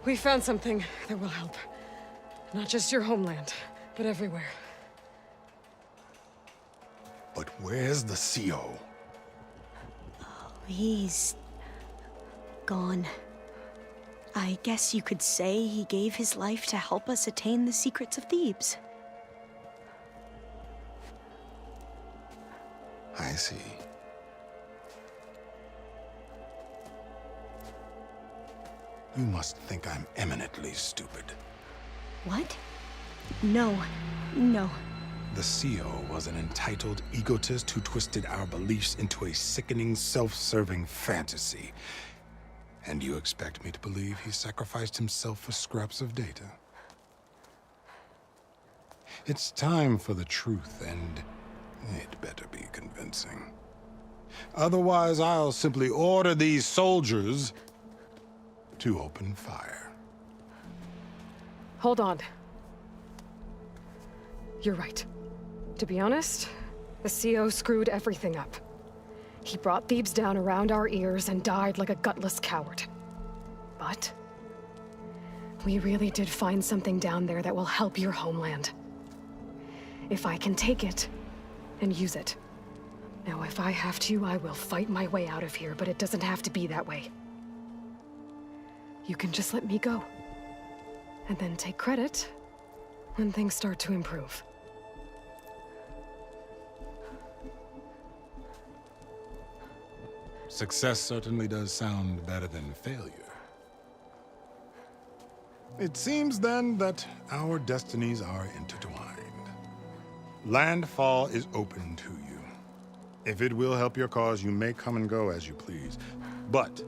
We found something that will help. Not just your homeland, but everywhere. But where's the CO? He's gone. I guess you could say he gave his life to help us attain the secrets of Thebes. I see. You must think I'm eminently stupid. What? No. The CO was an entitled egotist who twisted our beliefs into a sickening, self-serving fantasy. And you expect me to believe he sacrificed himself for scraps of data? It's time for the truth, and it better be convincing. Otherwise, I'll simply order these soldiers to open fire. Hold on. You're right. To be honest, the CO screwed everything up. He brought Thebes down around our ears and died like a gutless coward. But we really did find something down there that will help your homeland. If I can take it and use it. Now, if I have to, I will fight my way out of here, but it doesn't have to be that way. You can just let me go. And then take credit when things start to improve. Success certainly does sound better than failure. It seems then that our destinies are intertwined. Landfall is open to you. If it will help your cause, you may come and go as you please. But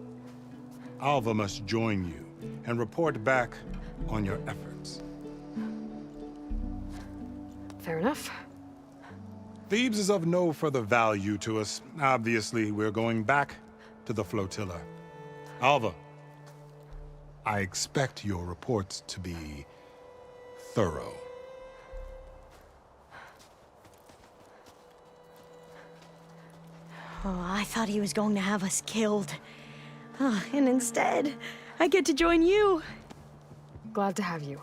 Alva must join you and report back on your efforts. Fair enough. Thebes is of no further value to us. Obviously, we're going back to the flotilla. Alva, I expect your reports to be thorough. Oh, I thought he was going to have us killed. Oh, and instead, I get to join you. Glad to have you.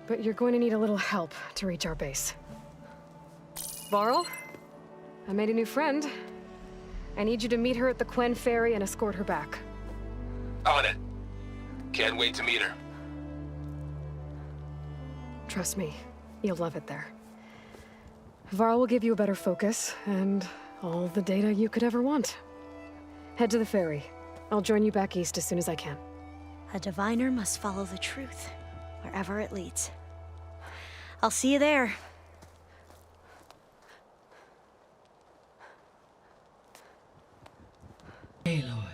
But you're going to need a little help to reach our base. Varl, I made a new friend. I need you to meet her at the Quen Ferry and escort her back. On it. Can't wait to meet her. Trust me, you'll love it there. Varl will give you a better focus, and all the data you could ever want. Head to the ferry. I'll join you back east as soon as I can. A diviner must follow the truth, wherever it leads. I'll see you there. Aloy,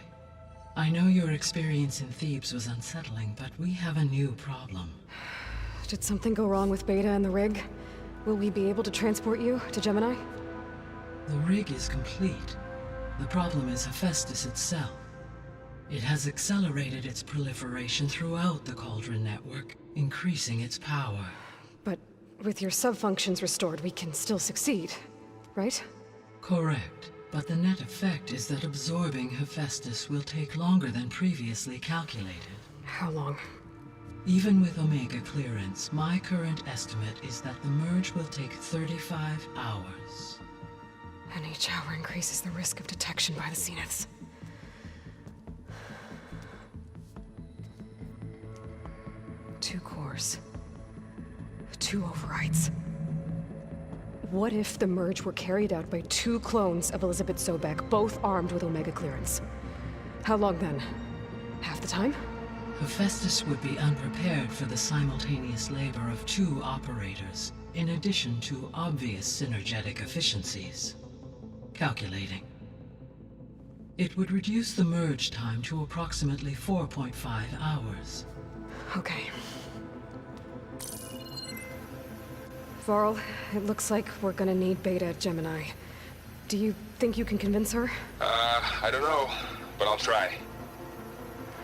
I know your experience in Thebes was unsettling, but we have a new problem. Did something go wrong with Beta and the rig? Will we be able to transport you to Gemini? The rig is complete. The problem is Hephaestus itself. It has accelerated its proliferation throughout the Cauldron network, increasing its power. But with your sub-functions restored, we can still succeed, right? Correct. But the net effect is that absorbing Hephaestus will take longer than previously calculated. How long? Even with Omega clearance, my current estimate is that the merge will take 35 hours. And each hour increases the risk of detection by the Zeniths. Two cores. Two overrides. What if the merge were carried out by two clones of Elizabeth Sobek, both armed with Omega clearance? How long then? Half the time? Hephaestus would be unprepared for the simultaneous labor of two operators, in addition to obvious synergetic efficiencies. Calculating. It would reduce the merge time to approximately 4.5 hours. Okay. Varl, it looks like we're gonna need Beta at Gemini. Do you think you can convince her? I don't know, but I'll try.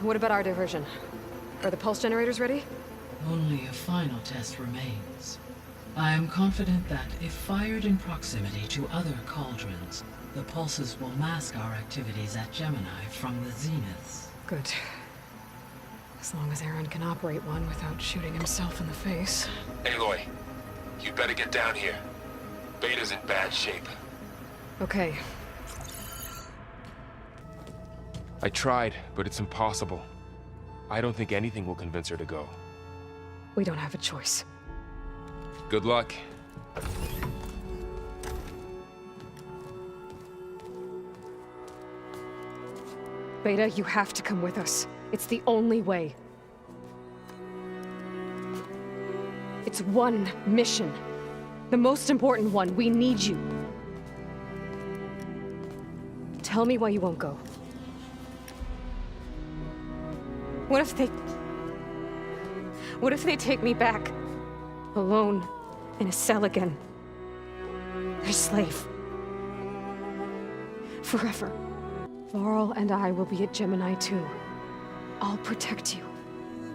What about our diversion? Are the pulse generators ready? Only a final test remains. I am confident that if fired in proximity to other cauldrons, the pulses will mask our activities at Gemini from the Zeniths. Good. As long as Aaron can operate one without shooting himself in the face. Aloy, you better get down here. Beta's in bad shape. Okay. I tried, but it's impossible. I don't think anything will convince her to go. We don't have a choice. Good luck. Beta, you have to come with us. It's the only way. It's one mission. The most important one. We need you. Tell me why you won't go. What if they take me back? Alone, in a cell again. Their slave. Forever. Varl and I will be at Gemini too. I'll protect you.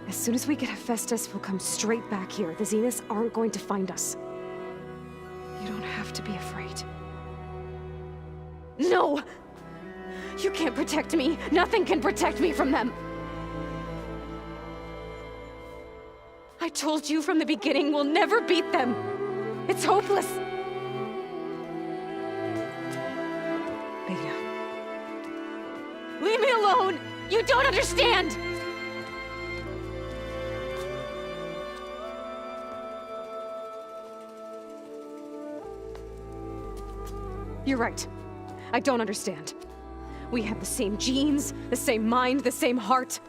As soon as we get Hephaestus, we'll come straight back here. The Zeniths aren't going to find us. You don't have to be afraid. No! You can't protect me. Nothing can protect me from them. I told you from the beginning, we'll never beat them. It's hopeless. Beta. Leave me alone! You don't understand! You're right. I don't understand. We have the same genes, the same mind, the same heart.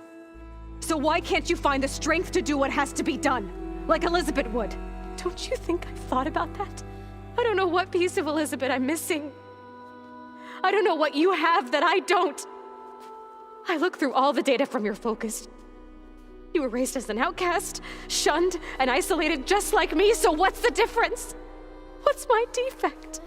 So why can't you find the strength to do what has to be done? Like Elizabeth would. Don't you think I've thought about that? I don't know what piece of Elizabeth I'm missing. I don't know what you have that I don't. I look through all the data from your focus. You were raised as an outcast, shunned, and isolated just like me, so what's the difference? What's my defect?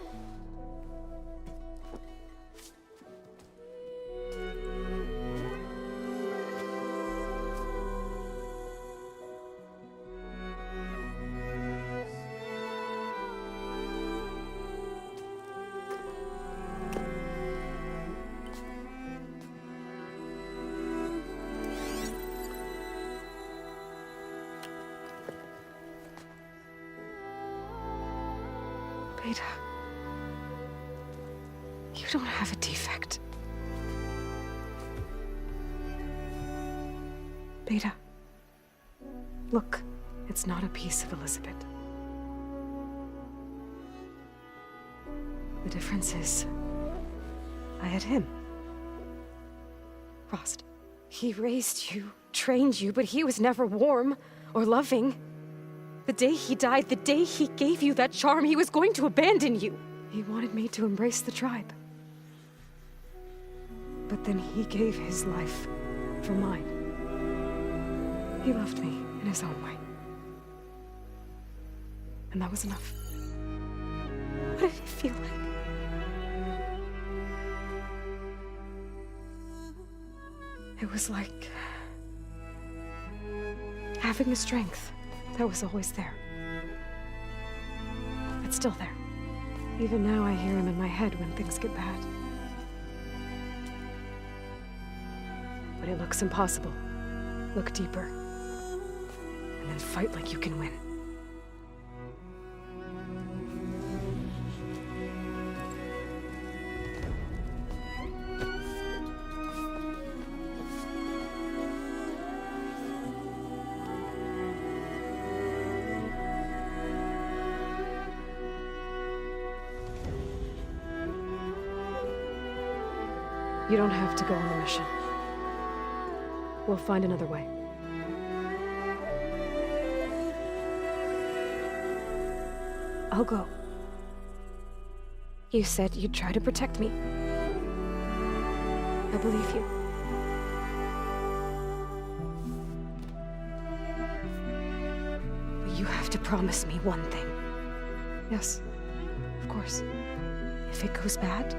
Beta, you don't have a defect. Beta, look, it's not a piece of Elizabeth. The difference is, I had him. Frost. He raised you, trained you, but he was never warm or loving. The day he died, the day he gave you that charm, he was going to abandon you. He wanted me to embrace the tribe. But then he gave his life for mine. He loved me in his own way. And that was enough. What did it feel like? It was like having the strength that was always there. It's still there. Even now I hear him in my head when things get bad. But it looks impossible. Look deeper. And then fight like you can win. You don't have to go on the mission. We'll find another way. I'll go. You said you'd try to protect me. I believe you. But you have to promise me one thing. Yes, of course. If it goes bad,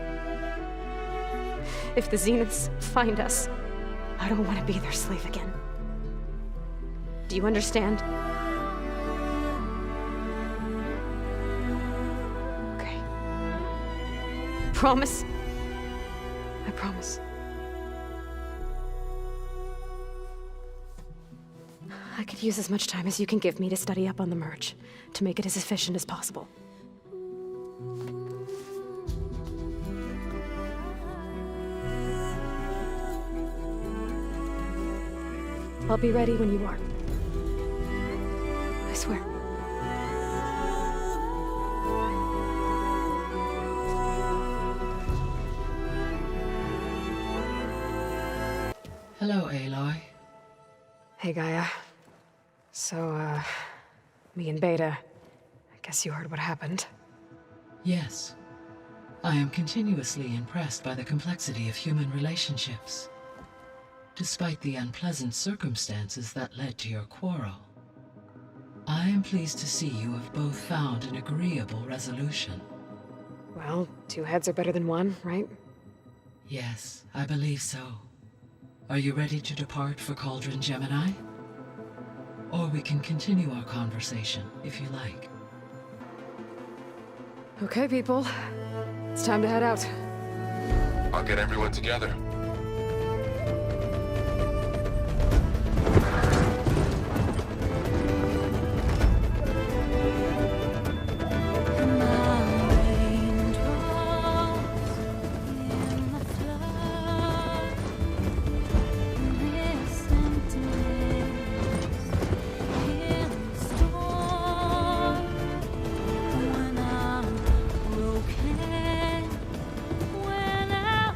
if the Zeniths find us, I don't want to be their slave again. Do you understand? Okay. Promise? I promise. I could use as much time as you can give me to study up on the merge, to make it as efficient as possible. I'll be ready when you are. I swear. Hello, Aloy. Hey, Gaia. So, me and Beta, I guess you heard what happened. Yes. I am continuously impressed by the complexity of human relationships. Despite the unpleasant circumstances that led to your quarrel, I am pleased to see you have both found an agreeable resolution. Well, two heads are better than one, right? Yes, I believe so. Are you ready to depart for Cauldron Gemini? Or we can continue our conversation, if you like. Okay, people. It's time to head out. I'll get everyone together. When I'm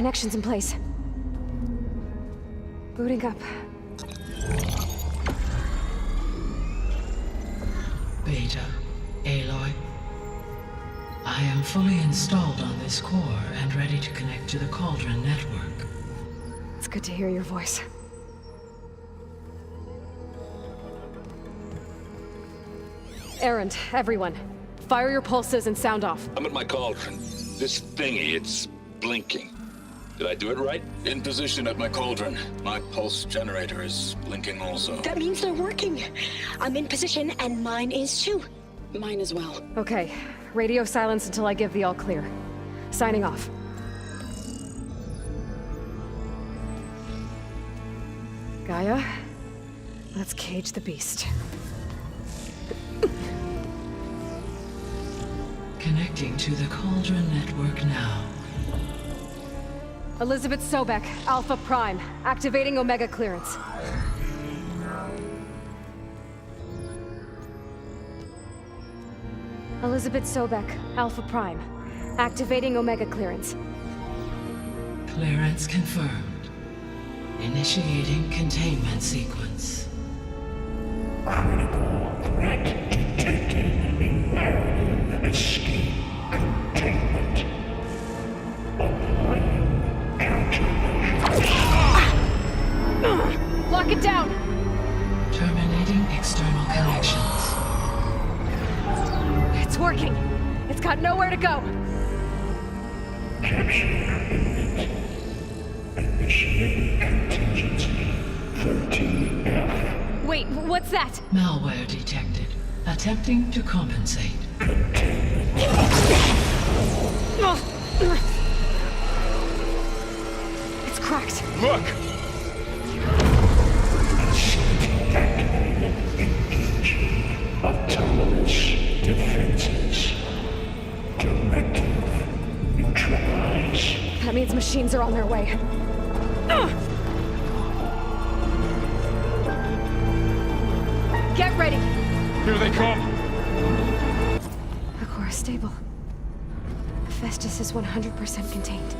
connections in place. Booting up. Beta, Aloy. I am fully installed on this core and ready to connect to the Cauldron network. It's good to hear your voice. Errand, everyone. Fire your pulses and sound off. I'm at my cauldron. This thingy, it's blinking. Did I do it right? In position at my cauldron. My pulse generator is blinking also. That means they're working. I'm in position, and mine is too. Mine as well. Okay. Radio silence until I give the all clear. Signing off. Gaia, let's cage the beast. Connecting to the Cauldron network now. Elizabeth Sobek, Alpha Prime, activating Omega clearance. Elizabeth Sobek, Alpha Prime, activating Omega clearance. Clearance confirmed. Initiating containment sequence. Critical threat detected. Imperative escape containment. Applying countermeasures. Lock it down! Terminating external connections. It's working! It's got nowhere to go! Capture imminent. Initiating contingency 13F. Wait, what's that? Malware detected. Attempting to compensate. It's cracked. Look! Engaging autonomous defenses. Directive neutralize. That means machines are on their way. Get ready! Here they come! The core is stable. Festus is 100% contained.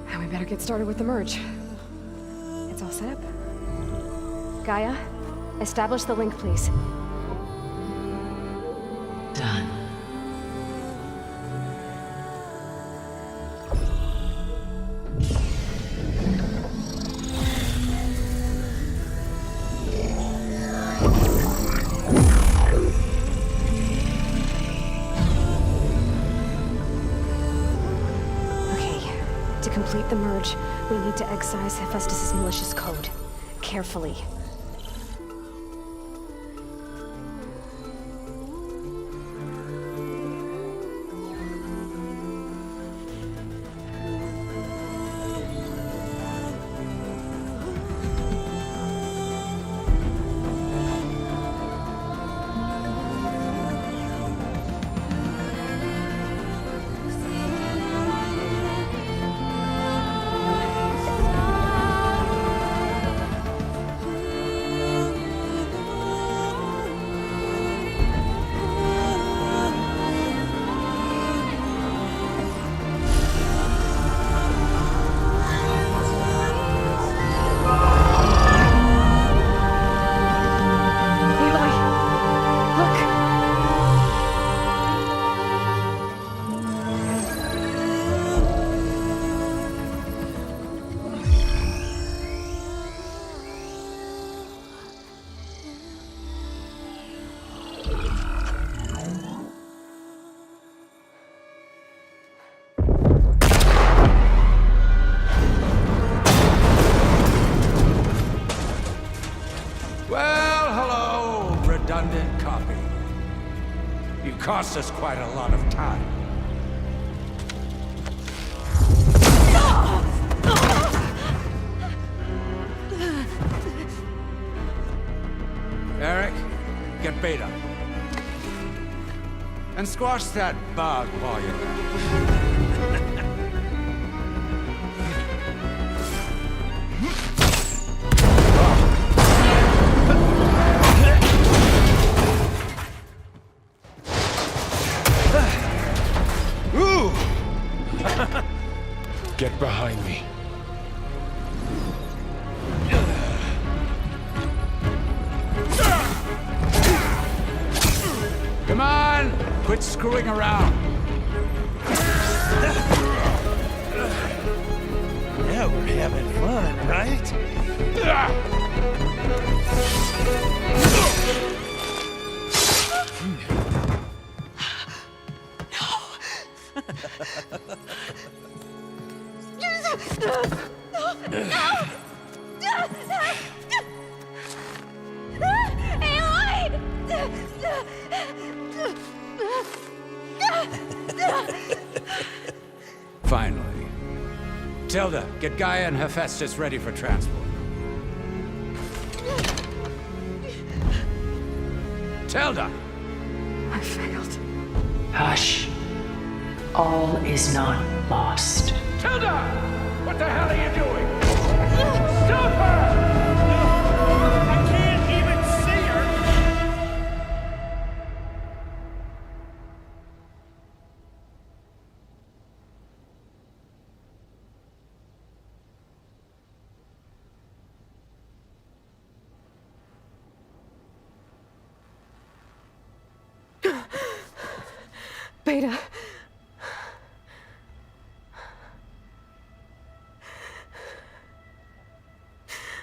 And we better get started with the merge. It's all set up. Gaia, establish the link, please. Done. To complete the merge, we need to excise Hephaestus' malicious code. Carefully. redundant copy. You cost us quite a lot of time. Eric, get Beta. And squash that bug while you're at it. Quit screwing around. Yeah, we're having fun, right? Finally. Tilda, get Gaia and Hephaestus ready for transport. Tilda! I failed. Hush. All is not lost. Tilda! What the hell are you doing? Stop her! I can't even see her! Beta.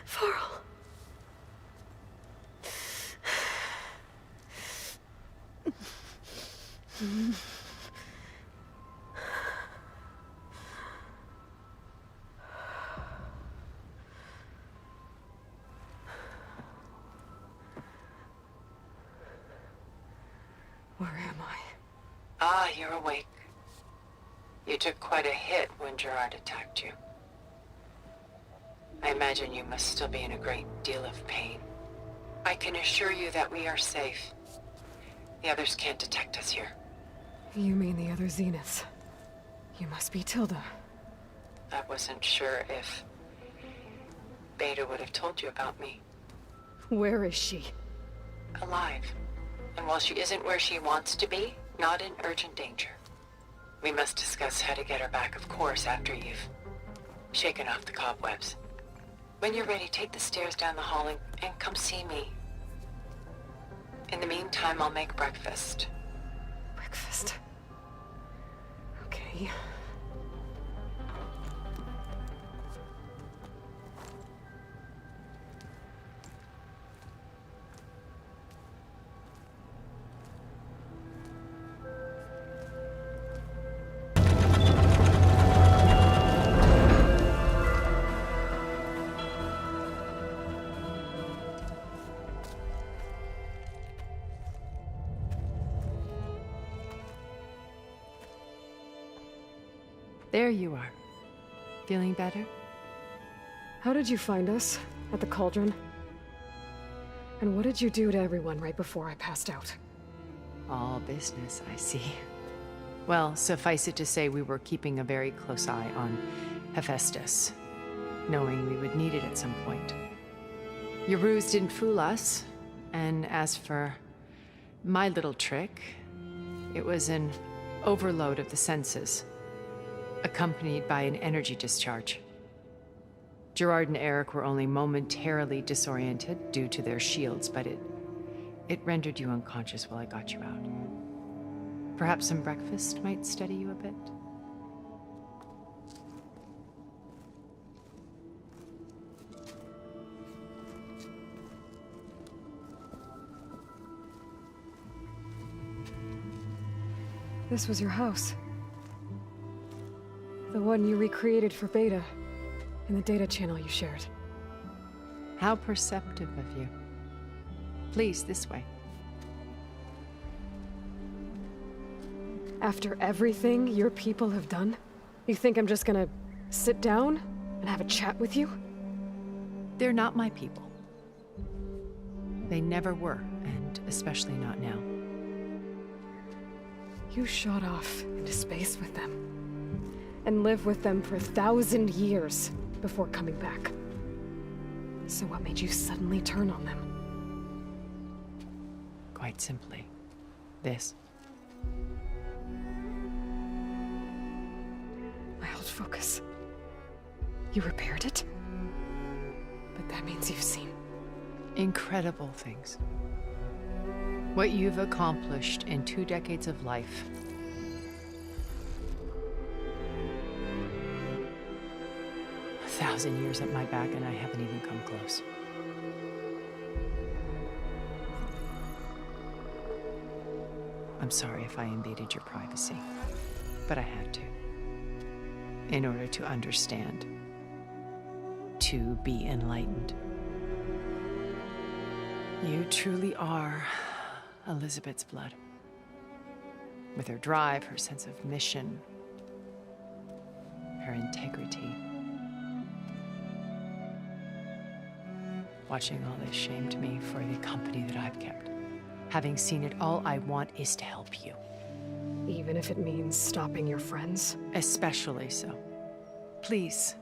Farrell. Where am I? Ah, you're awake. You took quite a hit when Gerard attacked you. I imagine you must still be in a great deal of pain. I can assure you that we are safe. The others can't detect us here. You mean the other Zeniths? You must be Tilda. I wasn't sure if Beta would have told you about me. Where is she? Alive. And while she isn't where she wants to be, not in urgent danger. We must discuss how to get her back, of course, after you've shaken off the cobwebs. When you're ready, take the stairs down the hall and come see me. In the meantime, I'll make breakfast. Breakfast. Okay. There you are. Feeling better? How did you find us? At the cauldron? And what did you do to everyone right before I passed out? All business, I see. Well, suffice it to say we were keeping a very close eye on Hephaestus, knowing we would need it at some point. Your ruse didn't fool us, and as for my little trick, it was an overload of the senses, accompanied by an energy discharge. Gerard and Eric were only momentarily disoriented due to their shields, but it rendered you unconscious while I got you out. Perhaps some breakfast might steady you a bit? This was your house. The one you recreated for Beta, in the data channel you shared. How perceptive of you. Please, this way. After everything your people have done, you think I'm just gonna sit down and have a chat with you? They're not my people. They never were, and especially not now. You shot off into space with them. And lived with them for 1,000 years before coming back. So what made you suddenly turn on them? Quite simply, this. My old focus. You repaired it? But that means you've seen... incredible things. What you've accomplished in 2 decades of life. A 1,000 years at my back and I haven't even come close. I'm sorry if I invaded your privacy, but I had to. In order to understand, to be enlightened. You truly are Elizabeth's blood. With her drive, her sense of mission, her integrity. Watching all this shamed me for the company that I've kept. Having seen it, all I want is to help you. Even if it means stopping your friends? Especially so. Please,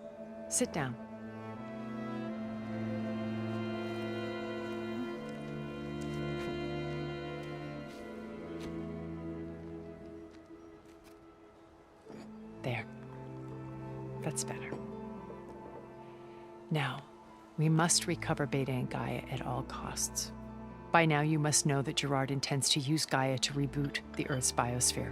sit down. There. That's better. Now, we must recover Beta and Gaia at all costs. By now, you must know that Gerard intends to use Gaia to reboot the Earth's biosphere.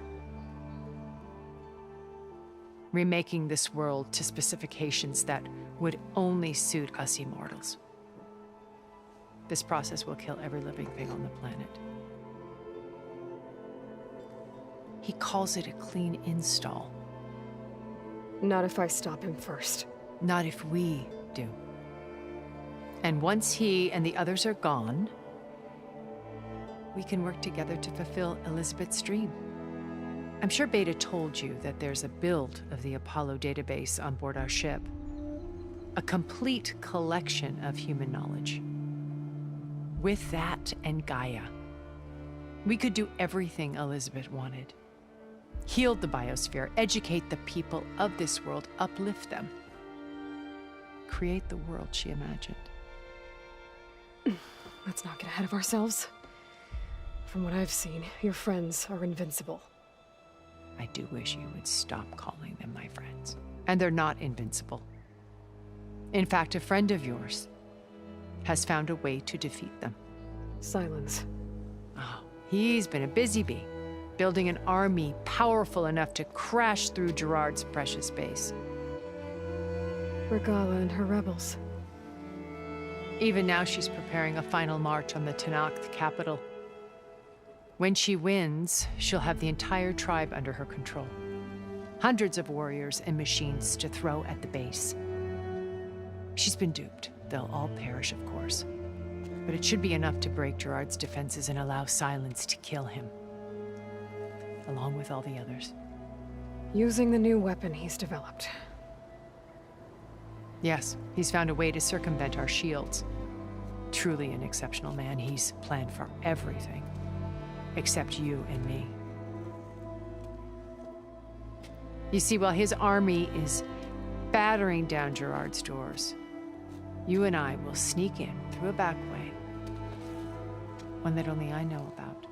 Remaking this world to specifications that would only suit us immortals. This process will kill every living thing on the planet. He calls it a clean install. Not if I stop him first. Not if we do. And once he and the others are gone, we can work together to fulfill Elizabeth's dream. I'm sure Beta told you that there's a build of the Apollo database on board our ship. A complete collection of human knowledge. With that and Gaia, we could do everything Elizabeth wanted. Heal the biosphere, educate the people of this world, uplift them. Create the world she imagined. Let's not get ahead of ourselves. From what I've seen, your friends are invincible. I do wish you would stop calling them my friends. And they're not invincible. In fact, a friend of yours has found a way to defeat them. Silence. Oh, he's been a busy bee, building an army powerful enough to crash through Gerard's precious base. Regala and her rebels. Even now, she's preparing a final march on the Tenakth capital. When she wins, she'll have the entire tribe under her control. Hundreds of warriors and machines to throw at the base. She's been duped. They'll all perish, of course. But it should be enough to break Gerard's defenses and allow Silence to kill him. Along with all the others. Using the new weapon he's developed. Yes, he's found a way to circumvent our shields. Truly an exceptional man. He's planned for everything. Except you and me. You see, while his army is battering down Gerard's doors, you and I will sneak in through a back way. One that only I know about.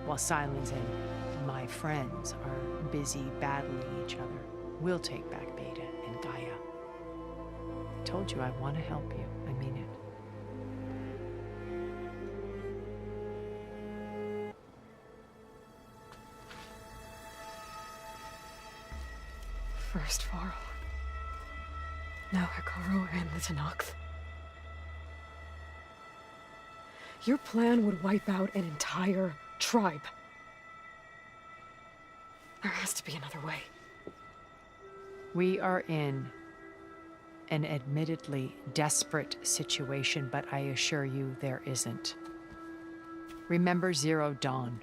While Silence and my friends are busy battling each other, we'll take back Beta and Gaia. I told you I want to help you. I mean it. First Varl. Now Hikaru and the Tenakth. Your plan would wipe out an entire tribe. There has to be another way. We are in an admittedly desperate situation, but I assure you there isn't. Remember Zero Dawn.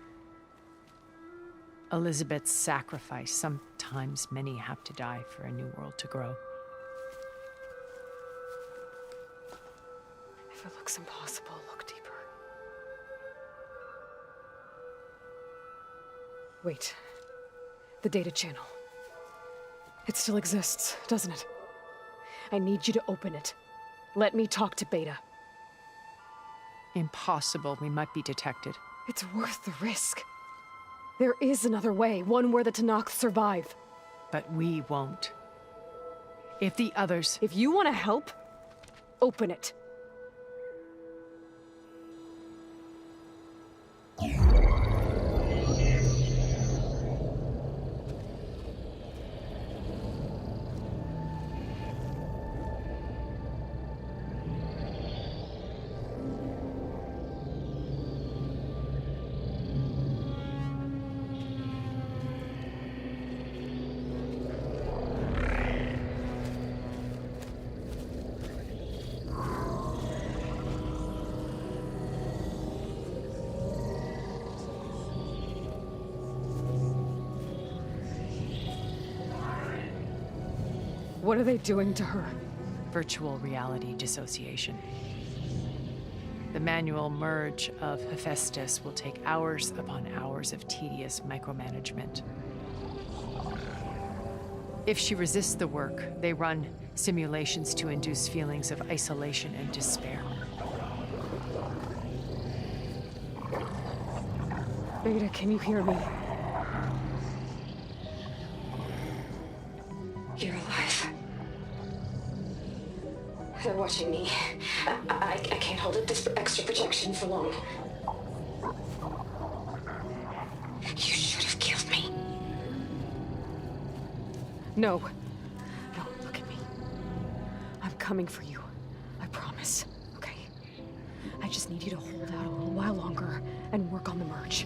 Elizabeth's sacrifice. Sometimes many have to die for a new world to grow. If it looks impossible, look deeper. Wait. The data channel. It still exists, doesn't it? I need you to open it. Let me talk to Beta. Impossible. We might be detected. It's worth the risk. There is another way, one where the Tenakth survive. But we won't. If the others... If you want to help, open it. What are they doing to her? Virtual reality dissociation. The manual merge of Hephaestus will take hours upon hours of tedious micromanagement. If she resists the work, they run simulations to induce feelings of isolation and despair. Beta, can you hear me? You're alive. They're watching me. I can't hold up this extra projection for long. You should have killed me. No. No, look at me. I'm coming for you. I promise. Okay? I just need you to hold out a little while longer and work on the merge.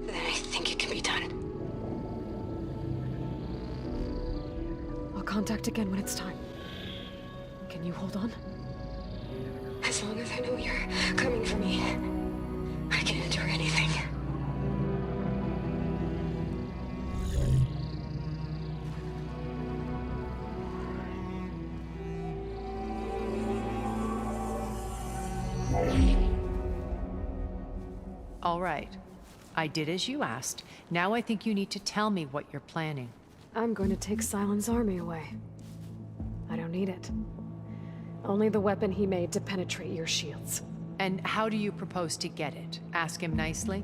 Then I think it can be done. I'll contact again when it's time. Can you hold on? As long as I know you're coming for me, I can endure anything. All right. I did as you asked. Now I think you need to tell me what you're planning. I'm going to take Silent's army away. I don't need it. Only the weapon he made to penetrate your shields. And how do you propose to get it? Ask him nicely?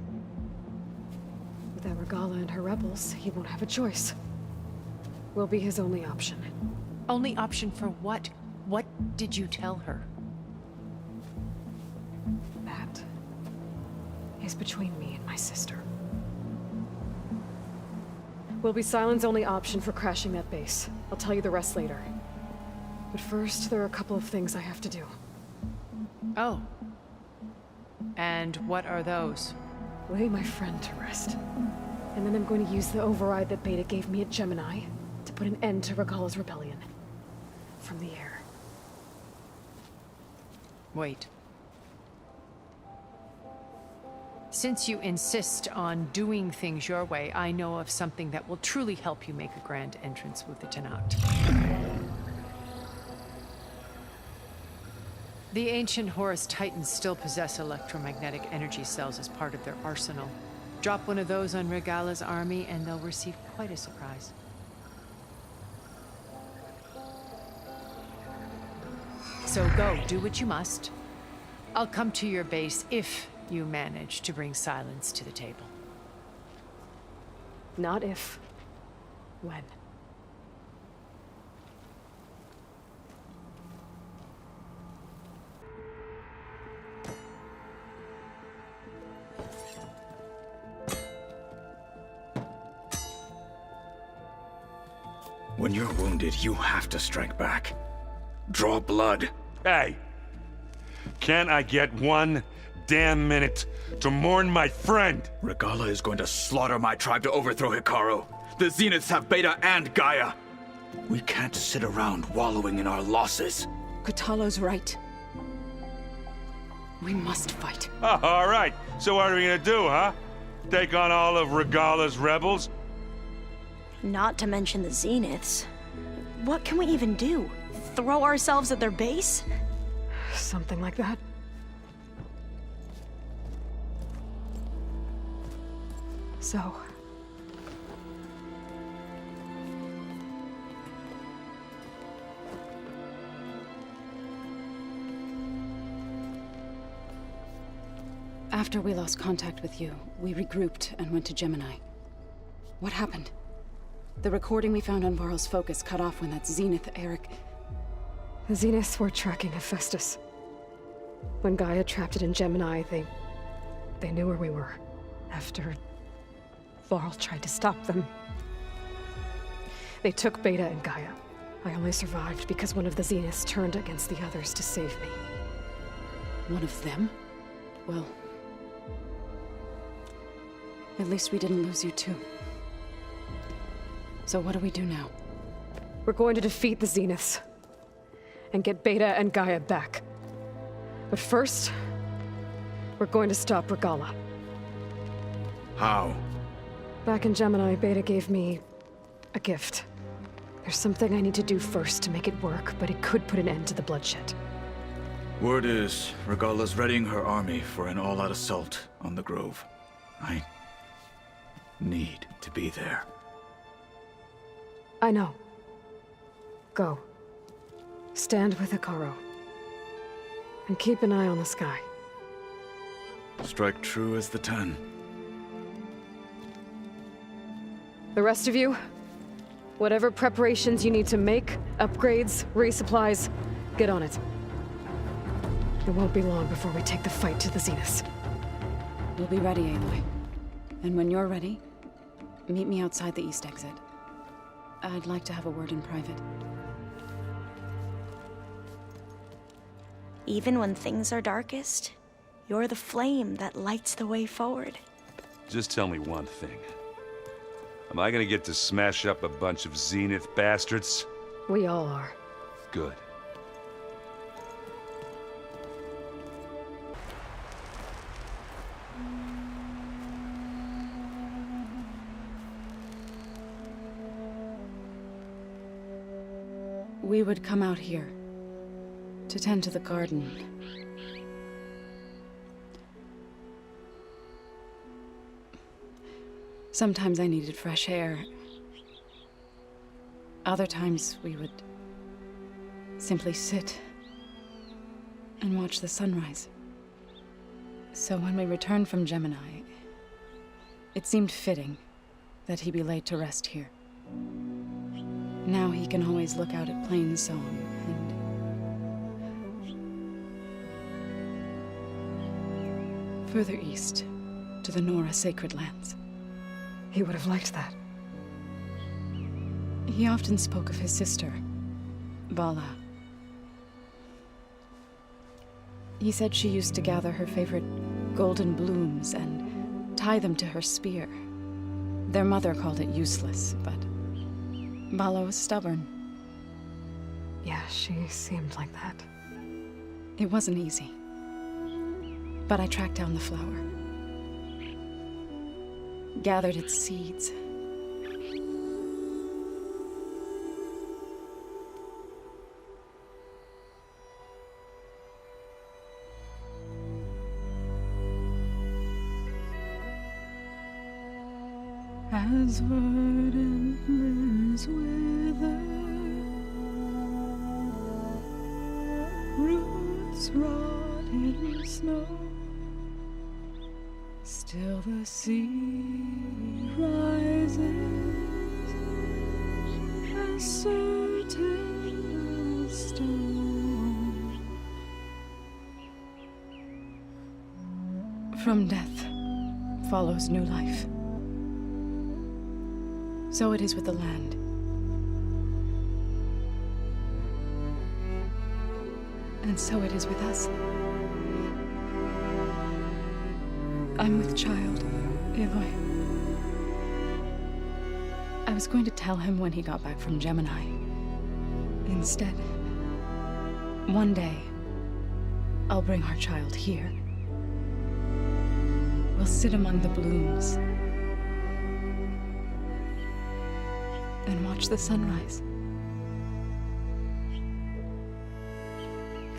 Without Regala and her rebels, he won't have a choice. We'll be his only option. Only option for what? What did you tell her? That is between me and my sister. Will be Silent's only option for crashing that base. I'll tell you the rest later. But first, there are a couple of things I have to do. Oh. And what are those? Lay my friend to rest. And then I'm going to use the override that Beta gave me at Gemini to put an end to Regala's rebellion. From the air. Wait. Since you insist on doing things your way, I know of something that will truly help you make a grand entrance with the Tenat. The ancient Horus Titans still possess electromagnetic energy cells as part of their arsenal. Drop one of those on Regala's army and they'll receive quite a surprise. So go, do what you must. I'll come to your base if you manage to bring Silence to the table. Not if. When. When you're wounded, you have to strike back. Draw blood. Hey! Can't I get 1 damn minute to mourn my friend? Regala is going to slaughter my tribe to overthrow Hikaru. The Zeniths have Beta and Gaia. We can't sit around wallowing in our losses. Kutalo's right. We must fight. Oh, all right. So what are we gonna do, huh? Take on all of Regala's rebels? Not to mention the Zeniths. What can we even do? Throw ourselves at their base? Something like that. So... After we lost contact with you, we regrouped and went to Gemini. What happened? The recording we found on Varl's focus cut off when that Zenith Eric... The Zeniths were tracking Hephaestus. When Gaia trapped it in Gemini, they knew where we were. After Varl tried to stop them. They took Beta and Gaia. I only survived because one of the Zeniths turned against the others to save me. One of them? Well... at least we didn't lose you too. So what do we do now? We're going to defeat the Zeniths. And get Beta and Gaia back. But first, We're going to stop Regala. How? Back in Gemini, Beta gave me a gift. There's something I need to do first to make it work, but it could put an end to the bloodshed. Word is, Regala's readying her army for an all-out assault on the Grove. I need to be there. I know. Go. Stand with Ikaro. And keep an eye on the sky. Strike true as the 10. The rest of you, whatever preparations you need to make, upgrades, resupplies, get on it. It won't be long before we take the fight to the Zenith. We'll be ready, Aloy. And when you're ready, meet me outside the east exit. I'd like to have a word in private. Even when things are darkest, you're the flame that lights the way forward. Just tell me one thing. Am I gonna get to smash up a bunch of Zenith bastards? We all are. Good. We would come out here to tend to the garden. Sometimes I needed fresh air. Other times we would simply sit and watch the sunrise. So when we returned from Gemini, it seemed fitting that he be laid to rest here. Now he can always look out at Plain Song and further east to the Nora Sacred Lands. He would have liked that. He often spoke of his sister, Vala. He said she used to gather her favorite golden blooms and tie them to her spear. Their mother called it useless, but Vala was stubborn. Yeah, she seemed like that. It wasn't easy. But I tracked down the flower. Gathered its seeds. As verdant limbs wither, roots rot in snow, still the sea rises, as certain as stone. From death follows new life. So it is with the land. And so it is with us. I'm with child, Aloy. I was going to tell him when he got back from Gemini. Instead, one day, I'll bring our child here. We'll sit among the blooms and watch the sunrise.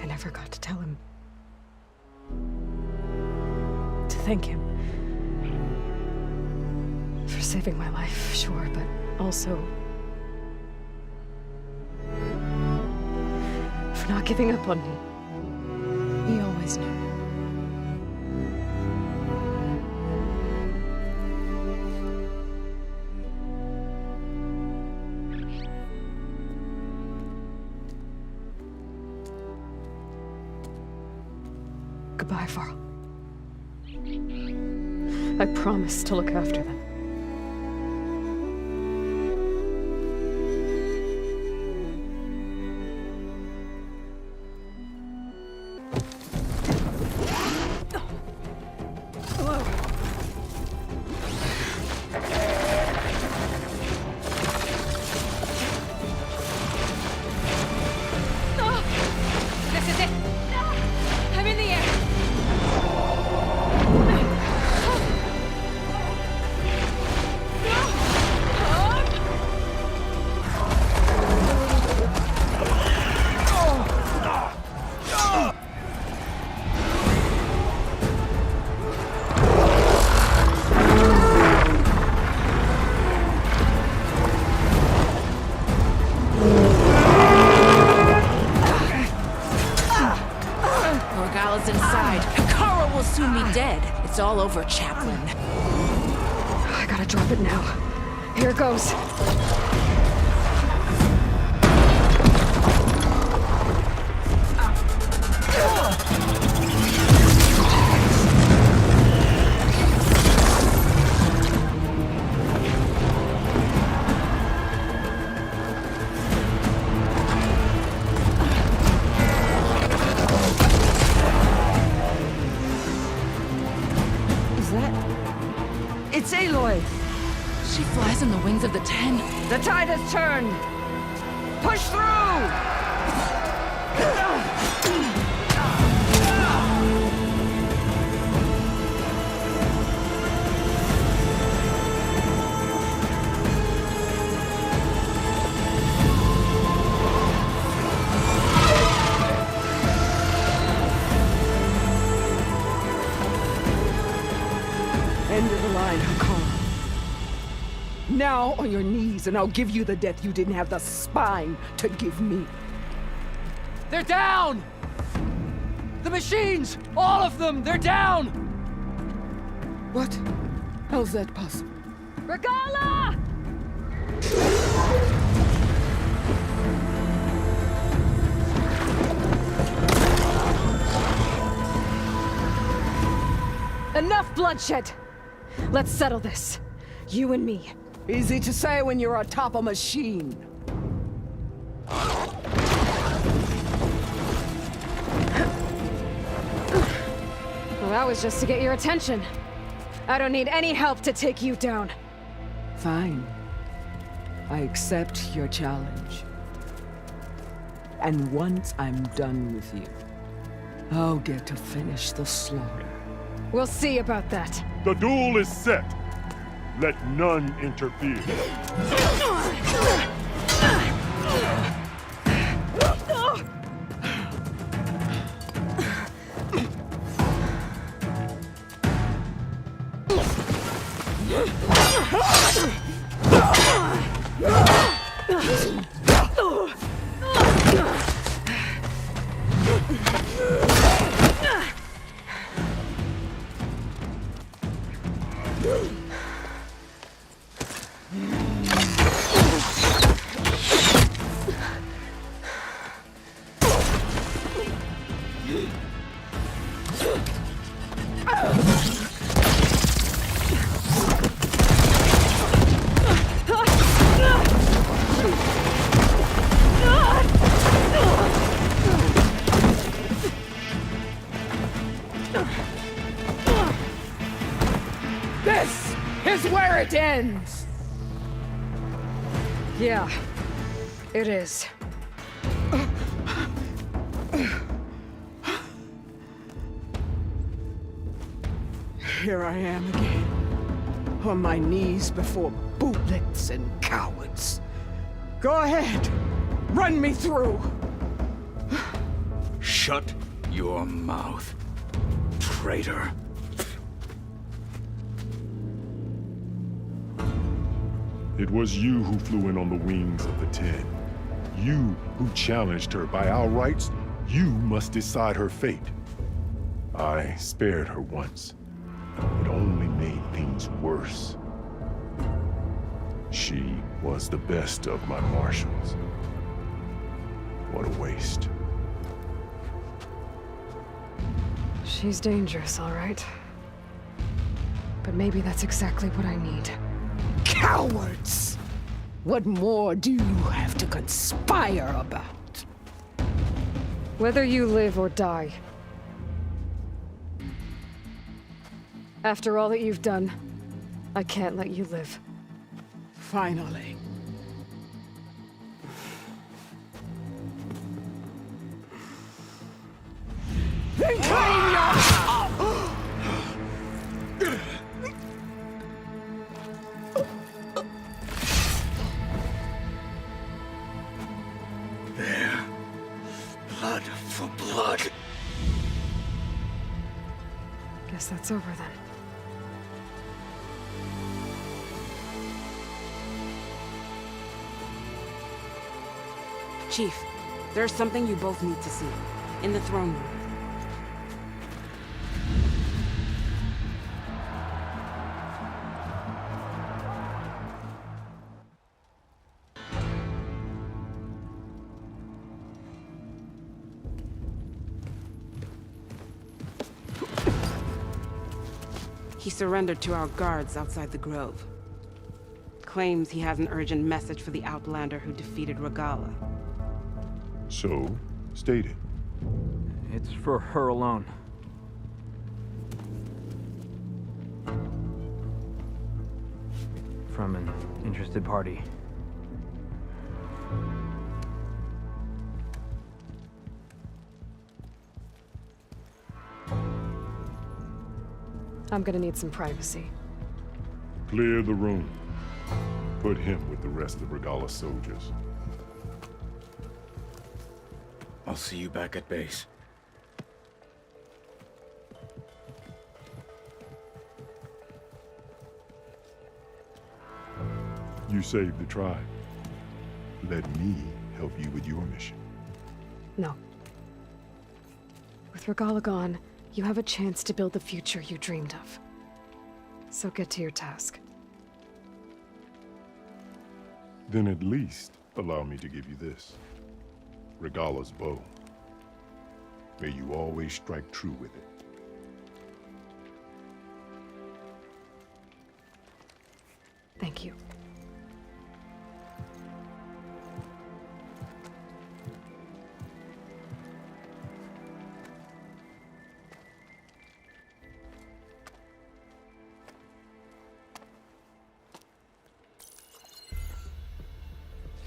I never got to tell him. To thank him. For saving my life, sure, but also for not giving up on me. He always knew. Goodbye, Varl. I promise to look after them. This is it! I'm in the air! It's all over, Chaplain. I gotta drop it now. Here it goes. It's Aloy! She flies on the wings of the 10. The tide has turned! Push through! End of the line, Hakon. Now on your knees, and I'll give you the death you didn't have the spine to give me. They're down! The machines! All of them! They're down! What? How's that possible? Regala! Enough bloodshed! Let's settle this. You and me. Easy to say when you're atop a machine. Well, that was just to get your attention. I don't need any help to take you down. Fine. I accept your challenge. And once I'm done with you, I'll get to finish the slaughter. We'll see about that. The duel is set. Let none interfere. This is where it ends! Yeah, it is. Here I am again, on my knees before bootlets and cowards. Go ahead, run me through. Shut your mouth, traitor. It was you who flew in on the wings of the 10. You who challenged her. By our rights, you must decide her fate. I spared her once. It only made things worse. She was the best of my marshals. What a waste. She's dangerous, all right. But maybe that's exactly what I need. Cowards! What more do you have to conspire about? Whether you live or die. After all that you've done, I can't let you live. Finally. Then claim your... There. Blood for blood. Guess that's over then. Chief, there's something you both need to see. In the throne room. He surrendered to our guards outside the grove. Claims he has an urgent message for the Outlander who defeated Regala. So, state it. It's for her alone. From an interested party. I'm gonna need some privacy. Clear the room. Put him with the rest of Regala's soldiers. I'll see you back at base. You saved the tribe. Let me help you with your mission. No. With Regala gone, you have a chance to build the future you dreamed of. So get to your task. Then at least allow me to give you this. Regala's bow. May you always strike true with it. Thank you.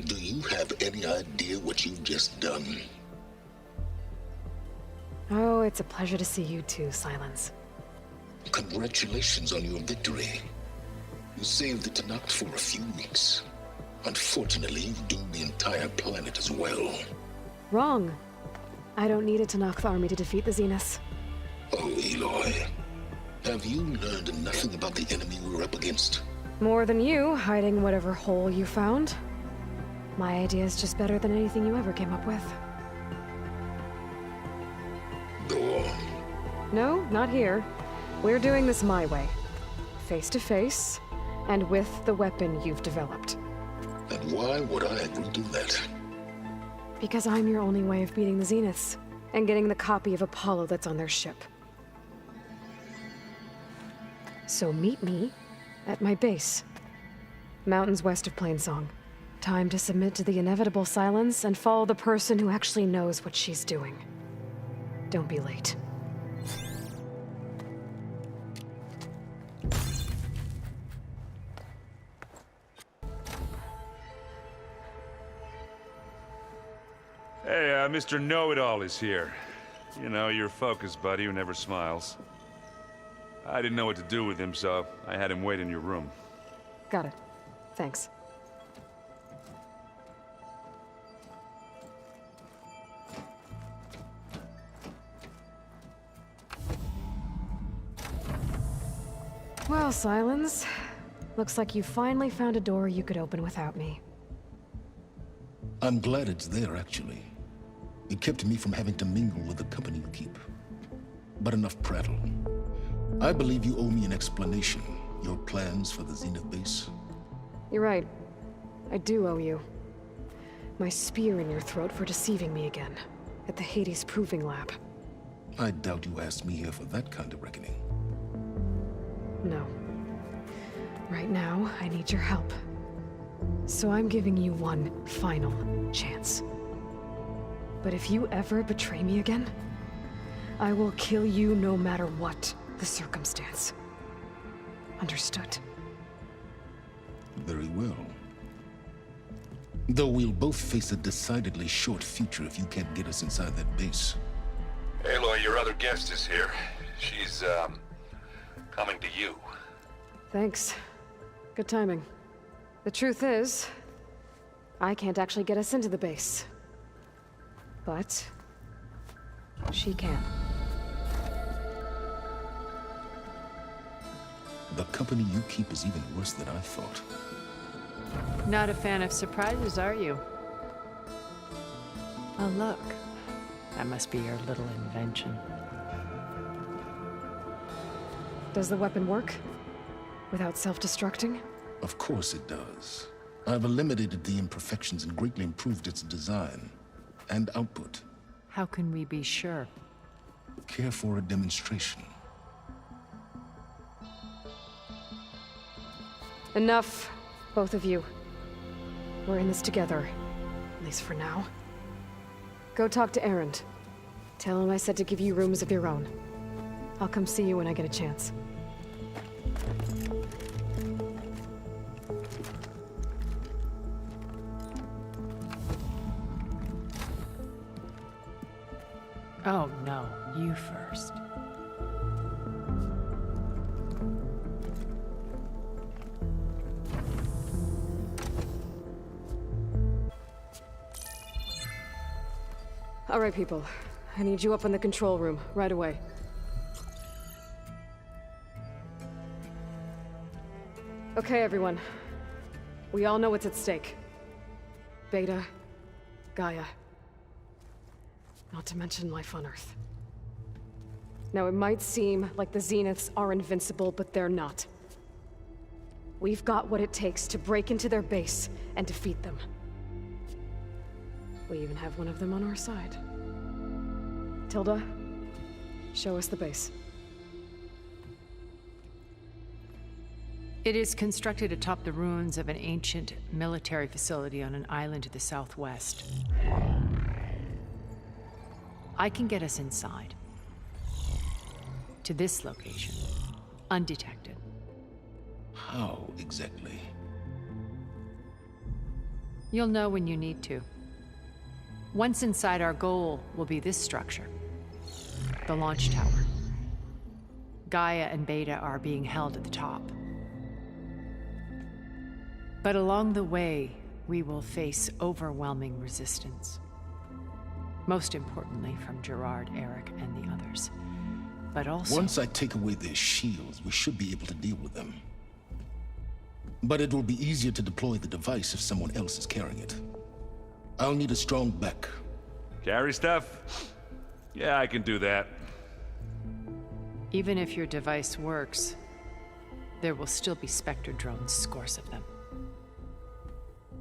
Do you have any idea what you've just done? Oh, it's a pleasure to see you too, Silence. Congratulations on your victory. You saved the Tanakh for a few weeks. Unfortunately, you've doomed the entire planet as well. Wrong. I don't need a Tanakh army to defeat the Zeniths. Oh, Aloy. Have you learned nothing about the enemy we're up against? More than you, hiding whatever hole you found. My idea is just better than anything you ever came up with. Go on. No, not here. We're doing this my way. Face to face, and with the weapon you've developed. And why would I agree to that? Because I'm your only way of beating the Zeniths, and getting the copy of Apollo that's on their ship. So meet me at my base. Mountains west of Plainsong. Time to submit to the inevitable silence and follow the person who actually knows what she's doing. Don't be late. Hey, Mr. Know-It-All is here. You know, your focus buddy who never smiles. I didn't know what to do with him, so I had him wait in your room. Got it. Thanks. Well, Silence. Looks like you finally found a door you could open without me. I'm glad it's there, actually. It kept me from having to mingle with the company you keep. But enough prattle. I believe you owe me an explanation. Your plans for the Zenith base? You're right. I do owe you. My spear in your throat for deceiving me again. At the Hades Proving Lab. I doubt you asked me here for that kind of reckoning. No. Right now, I need your help. So I'm giving you one final chance. But if you ever betray me again, I will kill you no matter what the circumstance. Understood? Very well. Though we'll both face a decidedly short future if you can't get us inside that base. Aloy, your other guest is here. She's, coming to you. Thanks. Good timing. The truth is, I can't actually get us into the base. But she can. The company you keep is even worse than I thought. Not a fan of surprises, are you? Oh, look. That must be your little invention. Does the weapon work? Without self-destructing? Of course it does. I've eliminated the imperfections and greatly improved its design and output. How can we be sure? Care for a demonstration? Enough, both of you. We're in this together, at least for now. Go talk to Erend. Tell him I said to give you rooms of your own. I'll come see you when I get a chance. Oh no, you first. All right, people. I need you up in the control room, right away. Okay, everyone. We all know what's at stake. Beta, Gaia. Not to mention life on Earth. Now, it might seem like the Zeniths are invincible, but they're not. We've got what it takes to break into their base and defeat them. We even have one of them on our side. Tilda, show us the base. It is constructed atop the ruins of an ancient military facility on an island to the southwest. I can get us inside. To this location, undetected. How exactly? You'll know when you need to. Once inside, our goal will be this structure. The launch tower. Gaia and Beta are being held at the top. But along the way, we will face overwhelming resistance. Most importantly from Gerard, Eric, and the others. But also... Once I take away their shields, we should be able to deal with them. But it will be easier to deploy the device if someone else is carrying it. I'll need a strong back. Carry stuff? Yeah, I can do that. Even if your device works, there will still be Spectre drones, scores of them.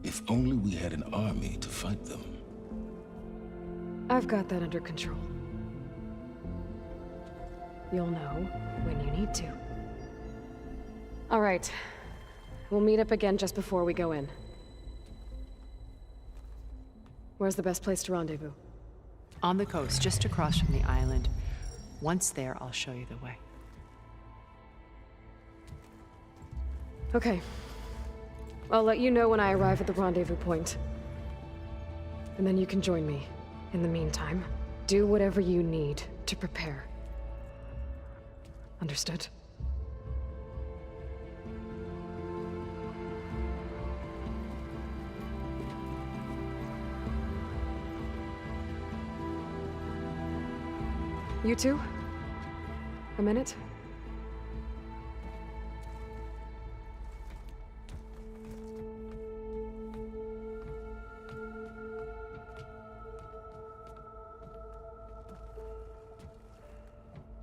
If only we had an army to fight them. I've got that under control. You'll know when you need to. All right. We'll meet up again just before we go in. Where's the best place to rendezvous? On the coast, just across from the island. Once there, I'll show you the way. Okay. I'll let you know when I arrive at the rendezvous point. And then you can join me. In the meantime, do whatever you need to prepare. Understood? You two? A minute?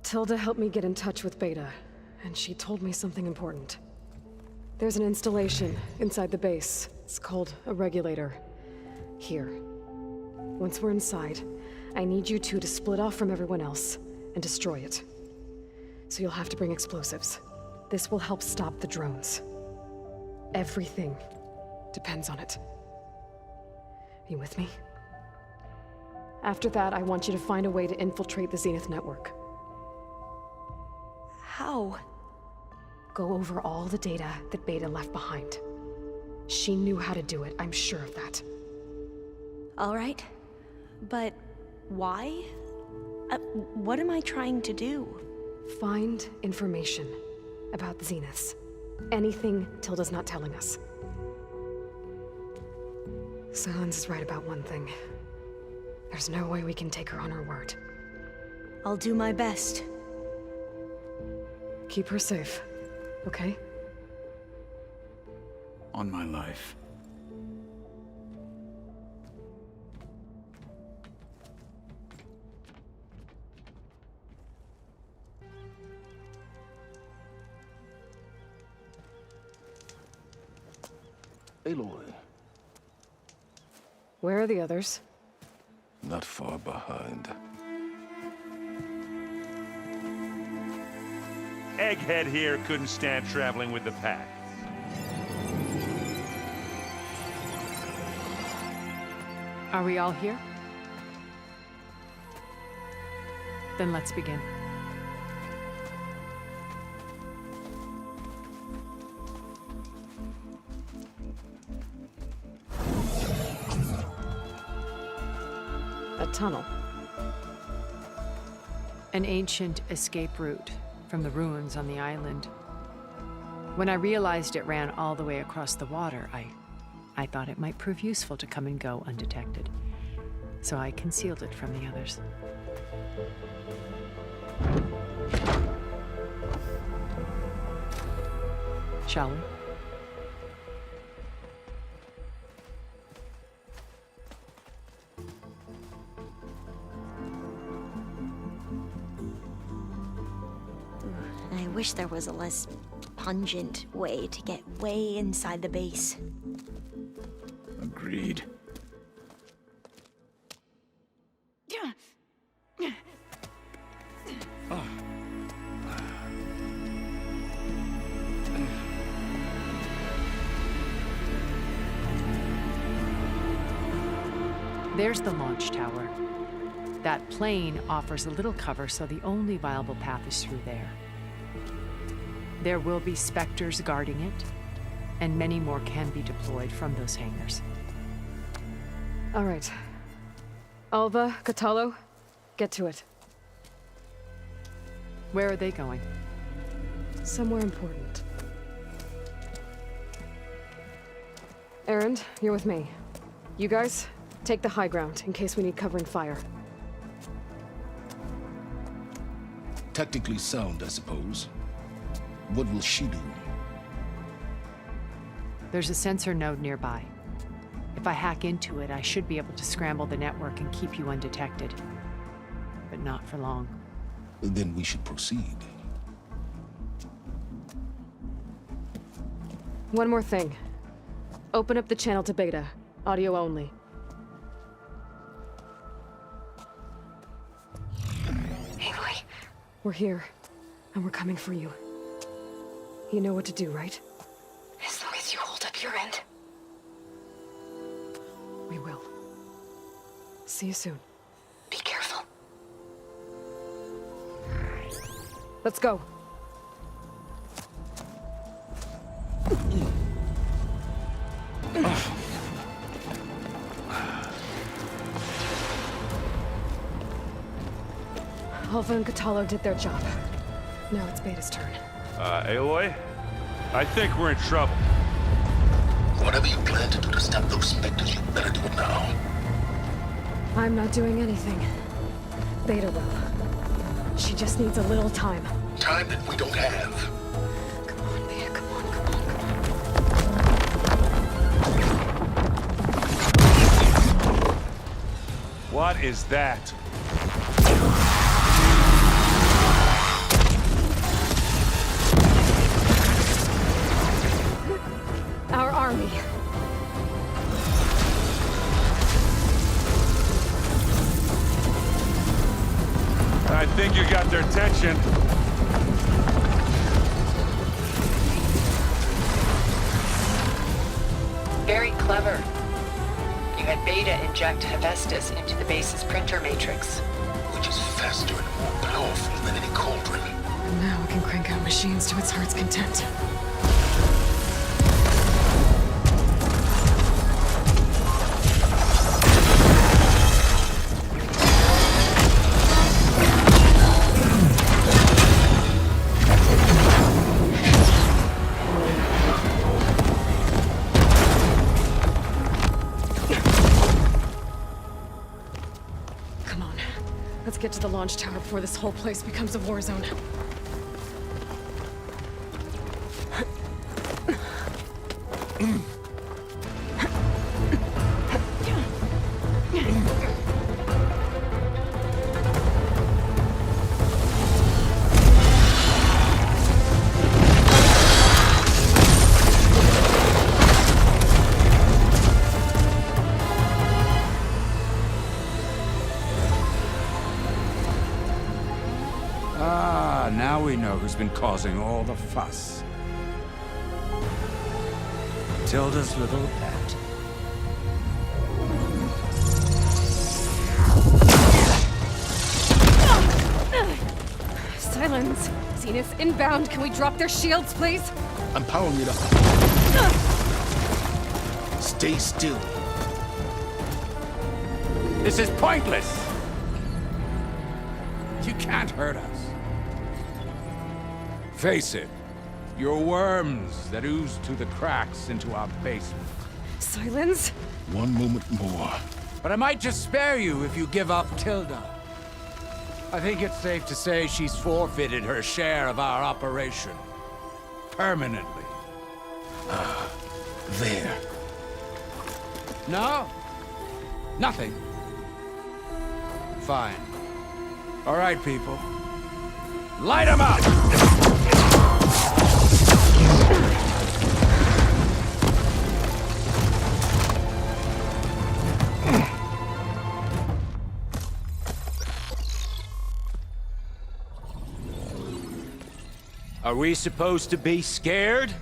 Tilda helped me get in touch with Beta, and she told me something important. There's an installation inside the base. It's called a regulator. Here. Once we're inside, I need you two to split off from everyone else and destroy it. So you'll have to bring explosives. This will help stop the drones. Everything depends on it. Are you with me? After that, I want you to find a way to infiltrate the Zenith network. How? Go over all the data that Beta left behind. She knew how to do it, I'm sure of that. All right. But why? What am I trying to do? Find information about the Zeniths. Anything Tilda's not telling us. Silence is right about one thing. There's no way we can take her on her word. I'll do my best. Keep her safe, okay? On my life. Aloy. Where are the others? Not far behind. Egghead here couldn't stand traveling with the pack. Are we all here? Then let's begin. A tunnel. An ancient escape route from the ruins on the island. When I realized it ran all the way across the water, I thought it might prove useful to come and go undetected. So I concealed it from the others. Shall we? I wish there was a less pungent way to get way inside the base. Agreed. There's the launch tower. That plane offers a little cover, so the only viable path is through there. There will be Spectres guarding it, and many more can be deployed from those hangars. All right. Alva, Catallo, get to it. Where are they going? Somewhere important. Erend, you're with me. You guys, take the high ground in case we need covering fire. Tactically sound, I suppose. What will she do? There's a sensor node nearby. If I hack into it, I should be able to scramble the network and keep you undetected. But not for long. Then we should proceed. One more thing. Open up the channel to beta. Audio only. Aloy. We're here, and we're coming for you. You know what to do, right? As long as you hold up your end. We will. See you soon. Be careful. Let's go. Alva and Catallo did their job. Now it's Beta's turn. Aloy? I think we're in trouble. Whatever you plan to do to stop those Spectres, you better do it now. I'm not doing anything. Beta will. She just needs a little time. Time that we don't have. Come on, Beta, come on, come on. What is that? Our army. I think you got their attention. Very clever. You had Beta inject Hephaestus into the base's printer matrix. Which is faster and more powerful than any cauldron. Now we can crank out machines to its heart's content. Get to the launch tower before this whole place becomes a war zone. Now we know who's been causing all the fuss. Tilda's little pet. Silence. Zenith inbound. Can we drop their shields, please? I'm powering it up. Stay still. This is pointless! You can't hurt us. Face it, you're worms that ooze through the cracks into our basement. Silence? One moment more. But I might just spare you if you give up Tilda. I think it's safe to say she's forfeited her share of our operation. Permanently. There. No? Nothing. Fine. All right, people. Light 'em up! Are we supposed to be scared?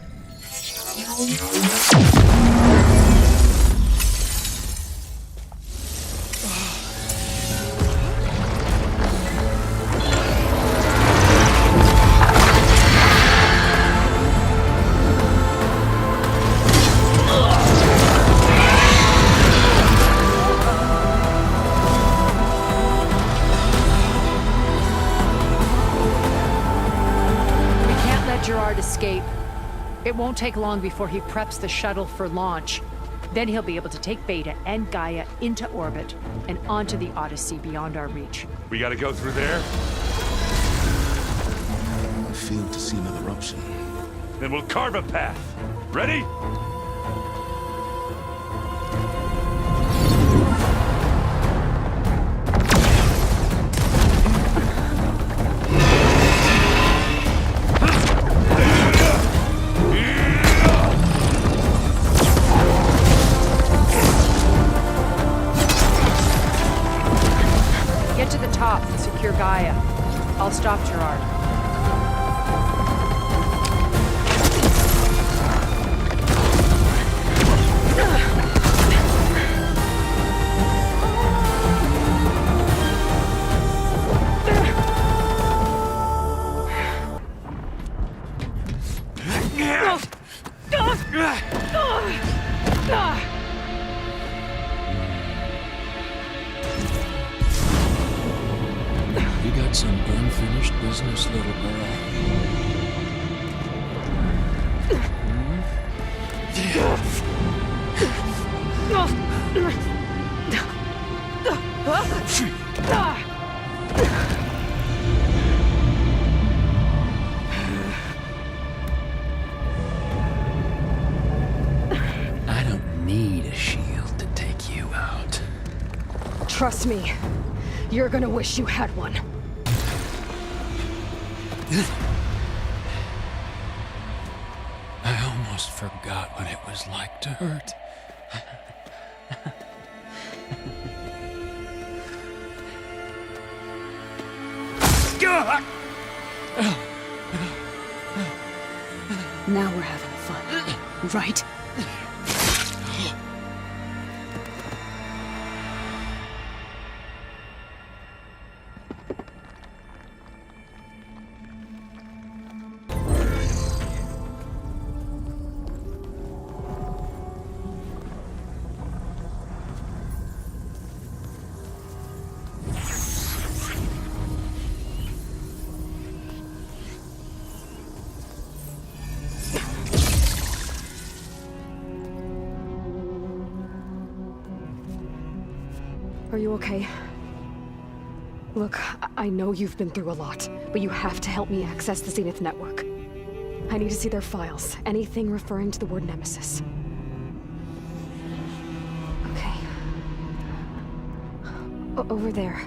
Escape. It won't take long before he preps the shuttle for launch. Then he'll be able to take Beta and Gaia into orbit and onto the Odyssey beyond our reach. We gotta go through there? I failed to see another option. Then we'll carve a path. Ready? Secure Gaia. I'll stop Gerard. Some unfinished business, little girl. I don't need a shield to take you out. Trust me, you're gonna wish you had one. I almost forgot what it was like to hurt. Now we're having fun, right? Are you okay? Look, I know you've been through a lot, but you have to help me access the Zenith network. I need to see their files, anything referring to the word Nemesis. Okay. Over there.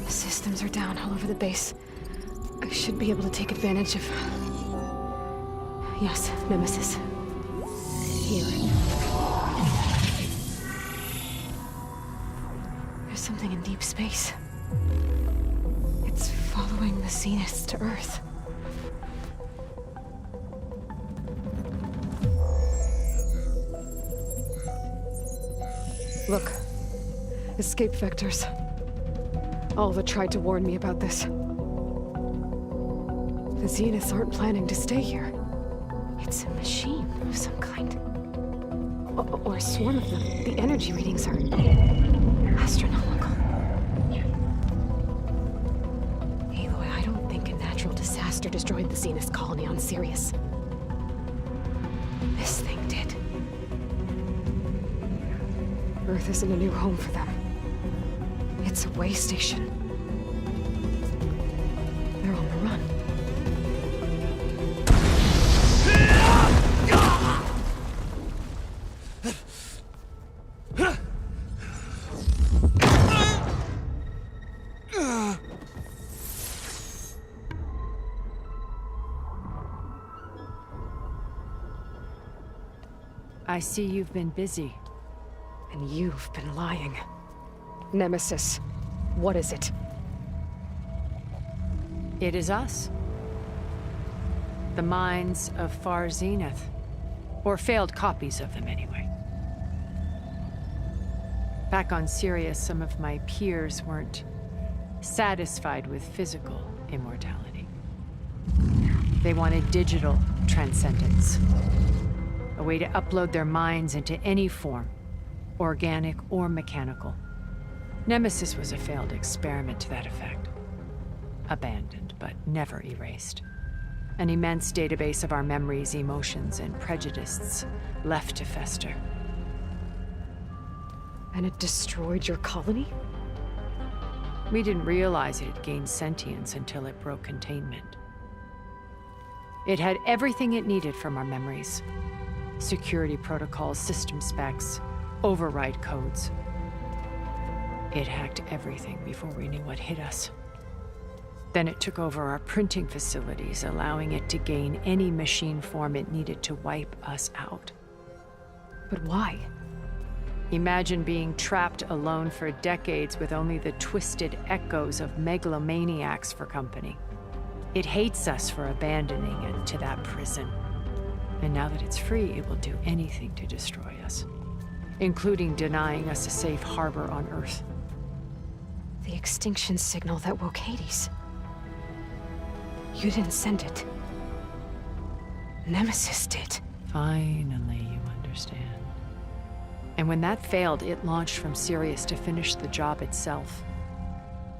The systems are down all over the base. I should be able to take advantage of... Yes, Nemesis. Here. There's something in deep space. It's following the Zeniths to Earth. Look. Escape vectors. Alva tried to warn me about this. The Zeniths aren't planning to stay here. It's a machine of some kind. Or a swarm of them. The energy readings are astronomical. Aloy, I don't think a natural disaster destroyed the Zenith colony on Sirius. This thing did. Earth isn't a new home for them. It's a way station. They're on the run. I see you've been busy. And you've been lying. Nemesis, what is it? It is us. The minds of Far Zenith. Or failed copies of them, anyway. Back on Sirius, some of my peers weren't satisfied with physical immortality. They wanted digital transcendence. A way to upload their minds into any form, organic or mechanical. Nemesis was a failed experiment to that effect. Abandoned, but never erased. An immense database of our memories, emotions, and prejudices left to fester. And it destroyed your colony? We didn't realize it had gained sentience until it broke containment. It had everything it needed from our memories. Security protocols, system specs, override codes. It hacked everything before we knew what hit us. Then it took over our printing facilities, allowing it to gain any machine form it needed to wipe us out. But why? Imagine being trapped alone for decades with only the twisted echoes of megalomaniacs for company. It hates us for abandoning it to that prison. And now that it's free, it will do anything to destroy us, including denying us a safe harbor on Earth. The extinction signal that woke Hades. You didn't send it. Nemesis did. Finally, you understand. And when that failed, it launched from Sirius to finish the job itself.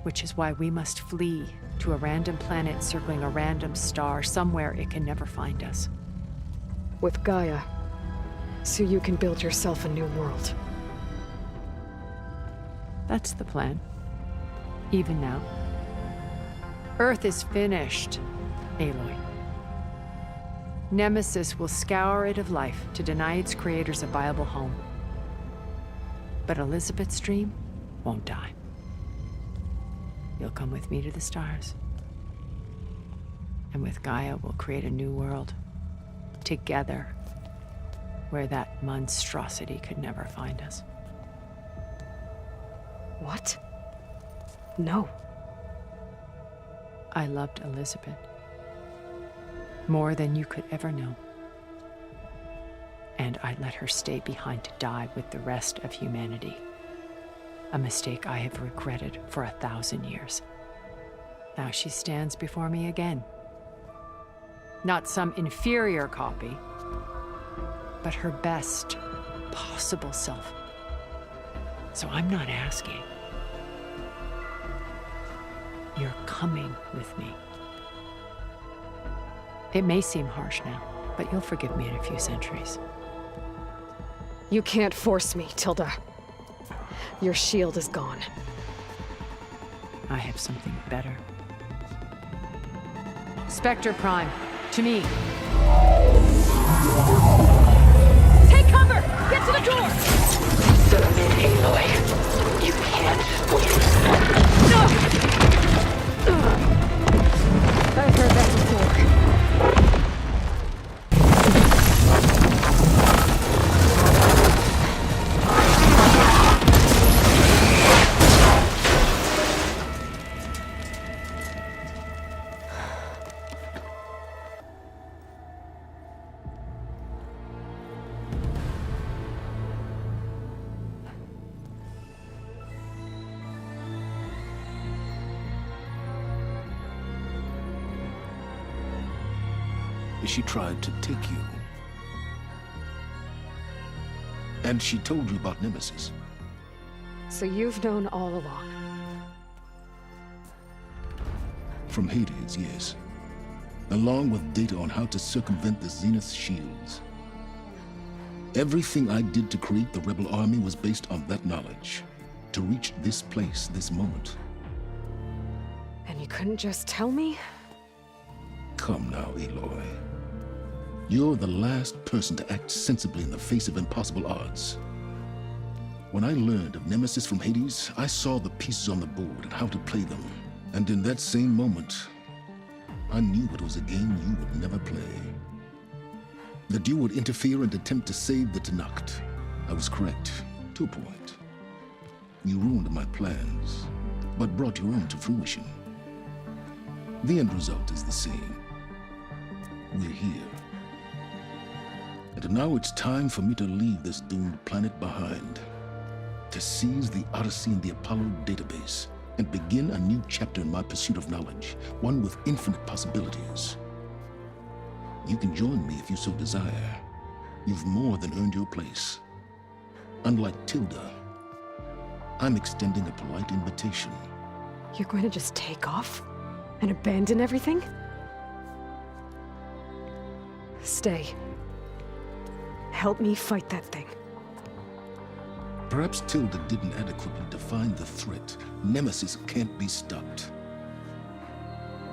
Which is why we must flee to a random planet circling a random star, somewhere it can never find us. With Gaia, so you can build yourself a new world. That's the plan. Even now. Earth is finished, Aloy. Nemesis will scour it of life to deny its creators a viable home. But Elizabeth's dream won't die. You'll come with me to the stars. And with Gaia, we'll create a new world. Together, where that monstrosity could never find us. What? No. I loved Elizabeth. More than you could ever know. And I let her stay behind to die with the rest of humanity. A mistake I have regretted for 1,000 years. Now she stands before me again. Not some inferior copy, but her best possible self. So I'm not asking. You're coming with me. It may seem harsh now, but you'll forgive me in a few centuries. You can't force me, Tilda. Your shield is gone. I have something better. Spectre Prime, to me. Take cover! Get to the door! Submit, Aloy. You can't lose. No! I've heard that before. She tried to take you. And she told you about Nemesis. So you've known all along. From Hades, yes. Along with data on how to circumvent the Zenith's shields. Everything I did to create the rebel army was based on that knowledge. To reach this place, this moment. And you couldn't just tell me? Come now, Aloy. You're the last person to act sensibly in the face of impossible odds. When I learned of Nemesis from Hades, I saw the pieces on the board and how to play them. And in that same moment, I knew it was a game you would never play. That you would interfere and attempt to save the Tenakth. I was correct, to a point. You ruined my plans, but brought your own to fruition. The end result is the same. We're here. And now it's time for me to leave this doomed planet behind. To seize the Odyssey and the Apollo database, and begin a new chapter in my pursuit of knowledge, one with infinite possibilities. You can join me if you so desire. You've more than earned your place. Unlike Tilda, I'm extending a polite invitation. You're going to just take off? And abandon everything? Stay. Help me fight that thing. Perhaps Tilda didn't adequately define the threat. Nemesis can't be stopped.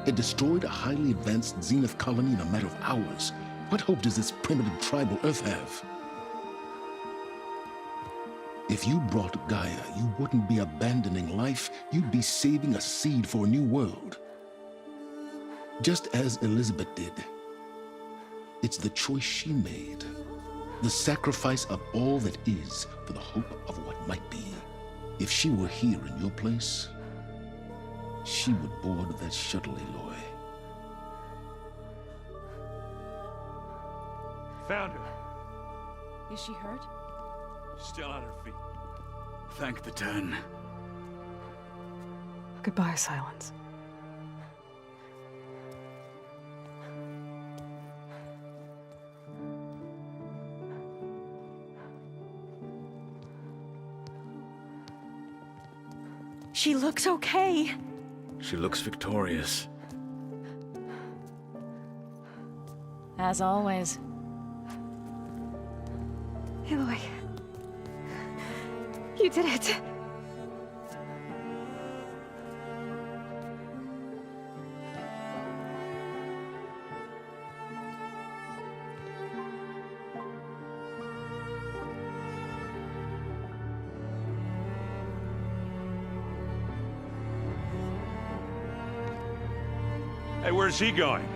It destroyed a highly advanced Zenith colony in a matter of hours. What hope does this primitive tribal Earth have? If you brought Gaia, you wouldn't be abandoning life, you'd be saving a seed for a new world. Just as Elizabeth did. It's the choice she made. The sacrifice of all that is for the hope of what might be. If she were here in your place, she would board that shuttle, Aloy. Found her. Is she hurt? Still on her feet. Thank the 10. Goodbye, Silence. She looks okay. She looks victorious. As always. Aloy. You did it. Hey, where's he going?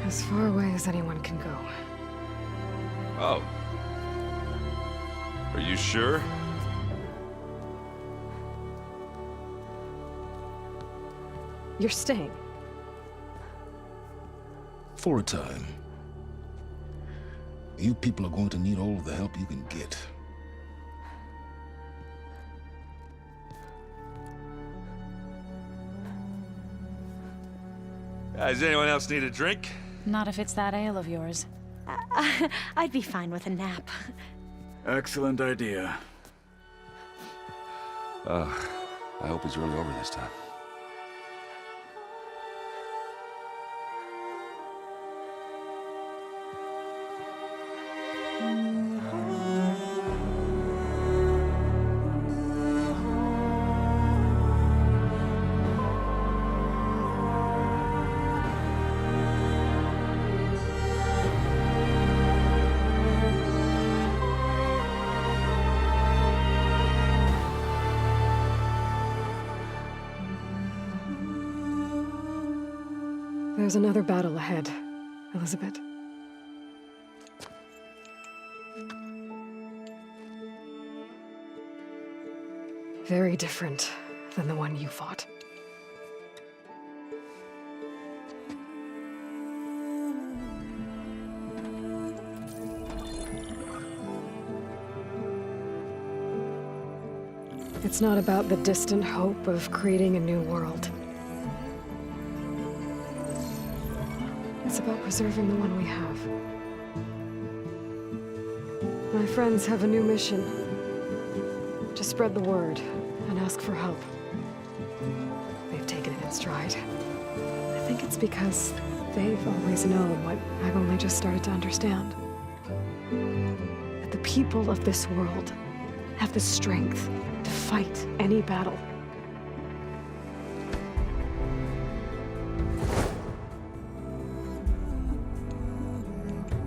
As far away as anyone can go. Oh. Are you sure? You're staying. For a time. You people are going to need all of the help you can get. Does anyone else need a drink? Not if it's that ale of yours. I'd be fine with a nap. Excellent idea. I hope he's really over this time. There's another battle ahead, Elizabeth. Very different than the one you fought. It's not about the distant hope of creating a new world. It's about preserving the one we have. My friends have a new mission. To spread the word and ask for help. They've taken it in stride. I think it's because they've always known what I've only just started to understand. That the people of this world have the strength to fight any battle.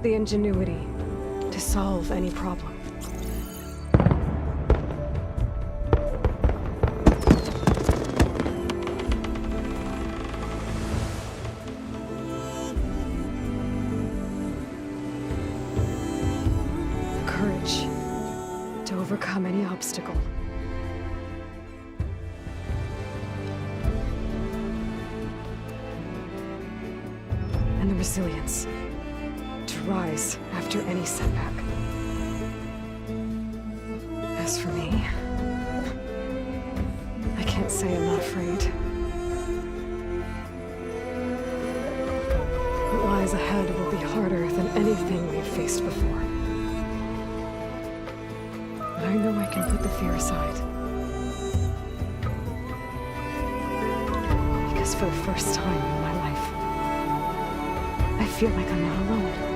The ingenuity to solve any problem. The courage to overcome any obstacle. And the resilience to rise after any setback. As for me, I can't say I'm not afraid. What lies ahead will be harder than anything we've faced before. But I know I can put the fear aside. Because for the first time in my life, I feel like I'm not alone.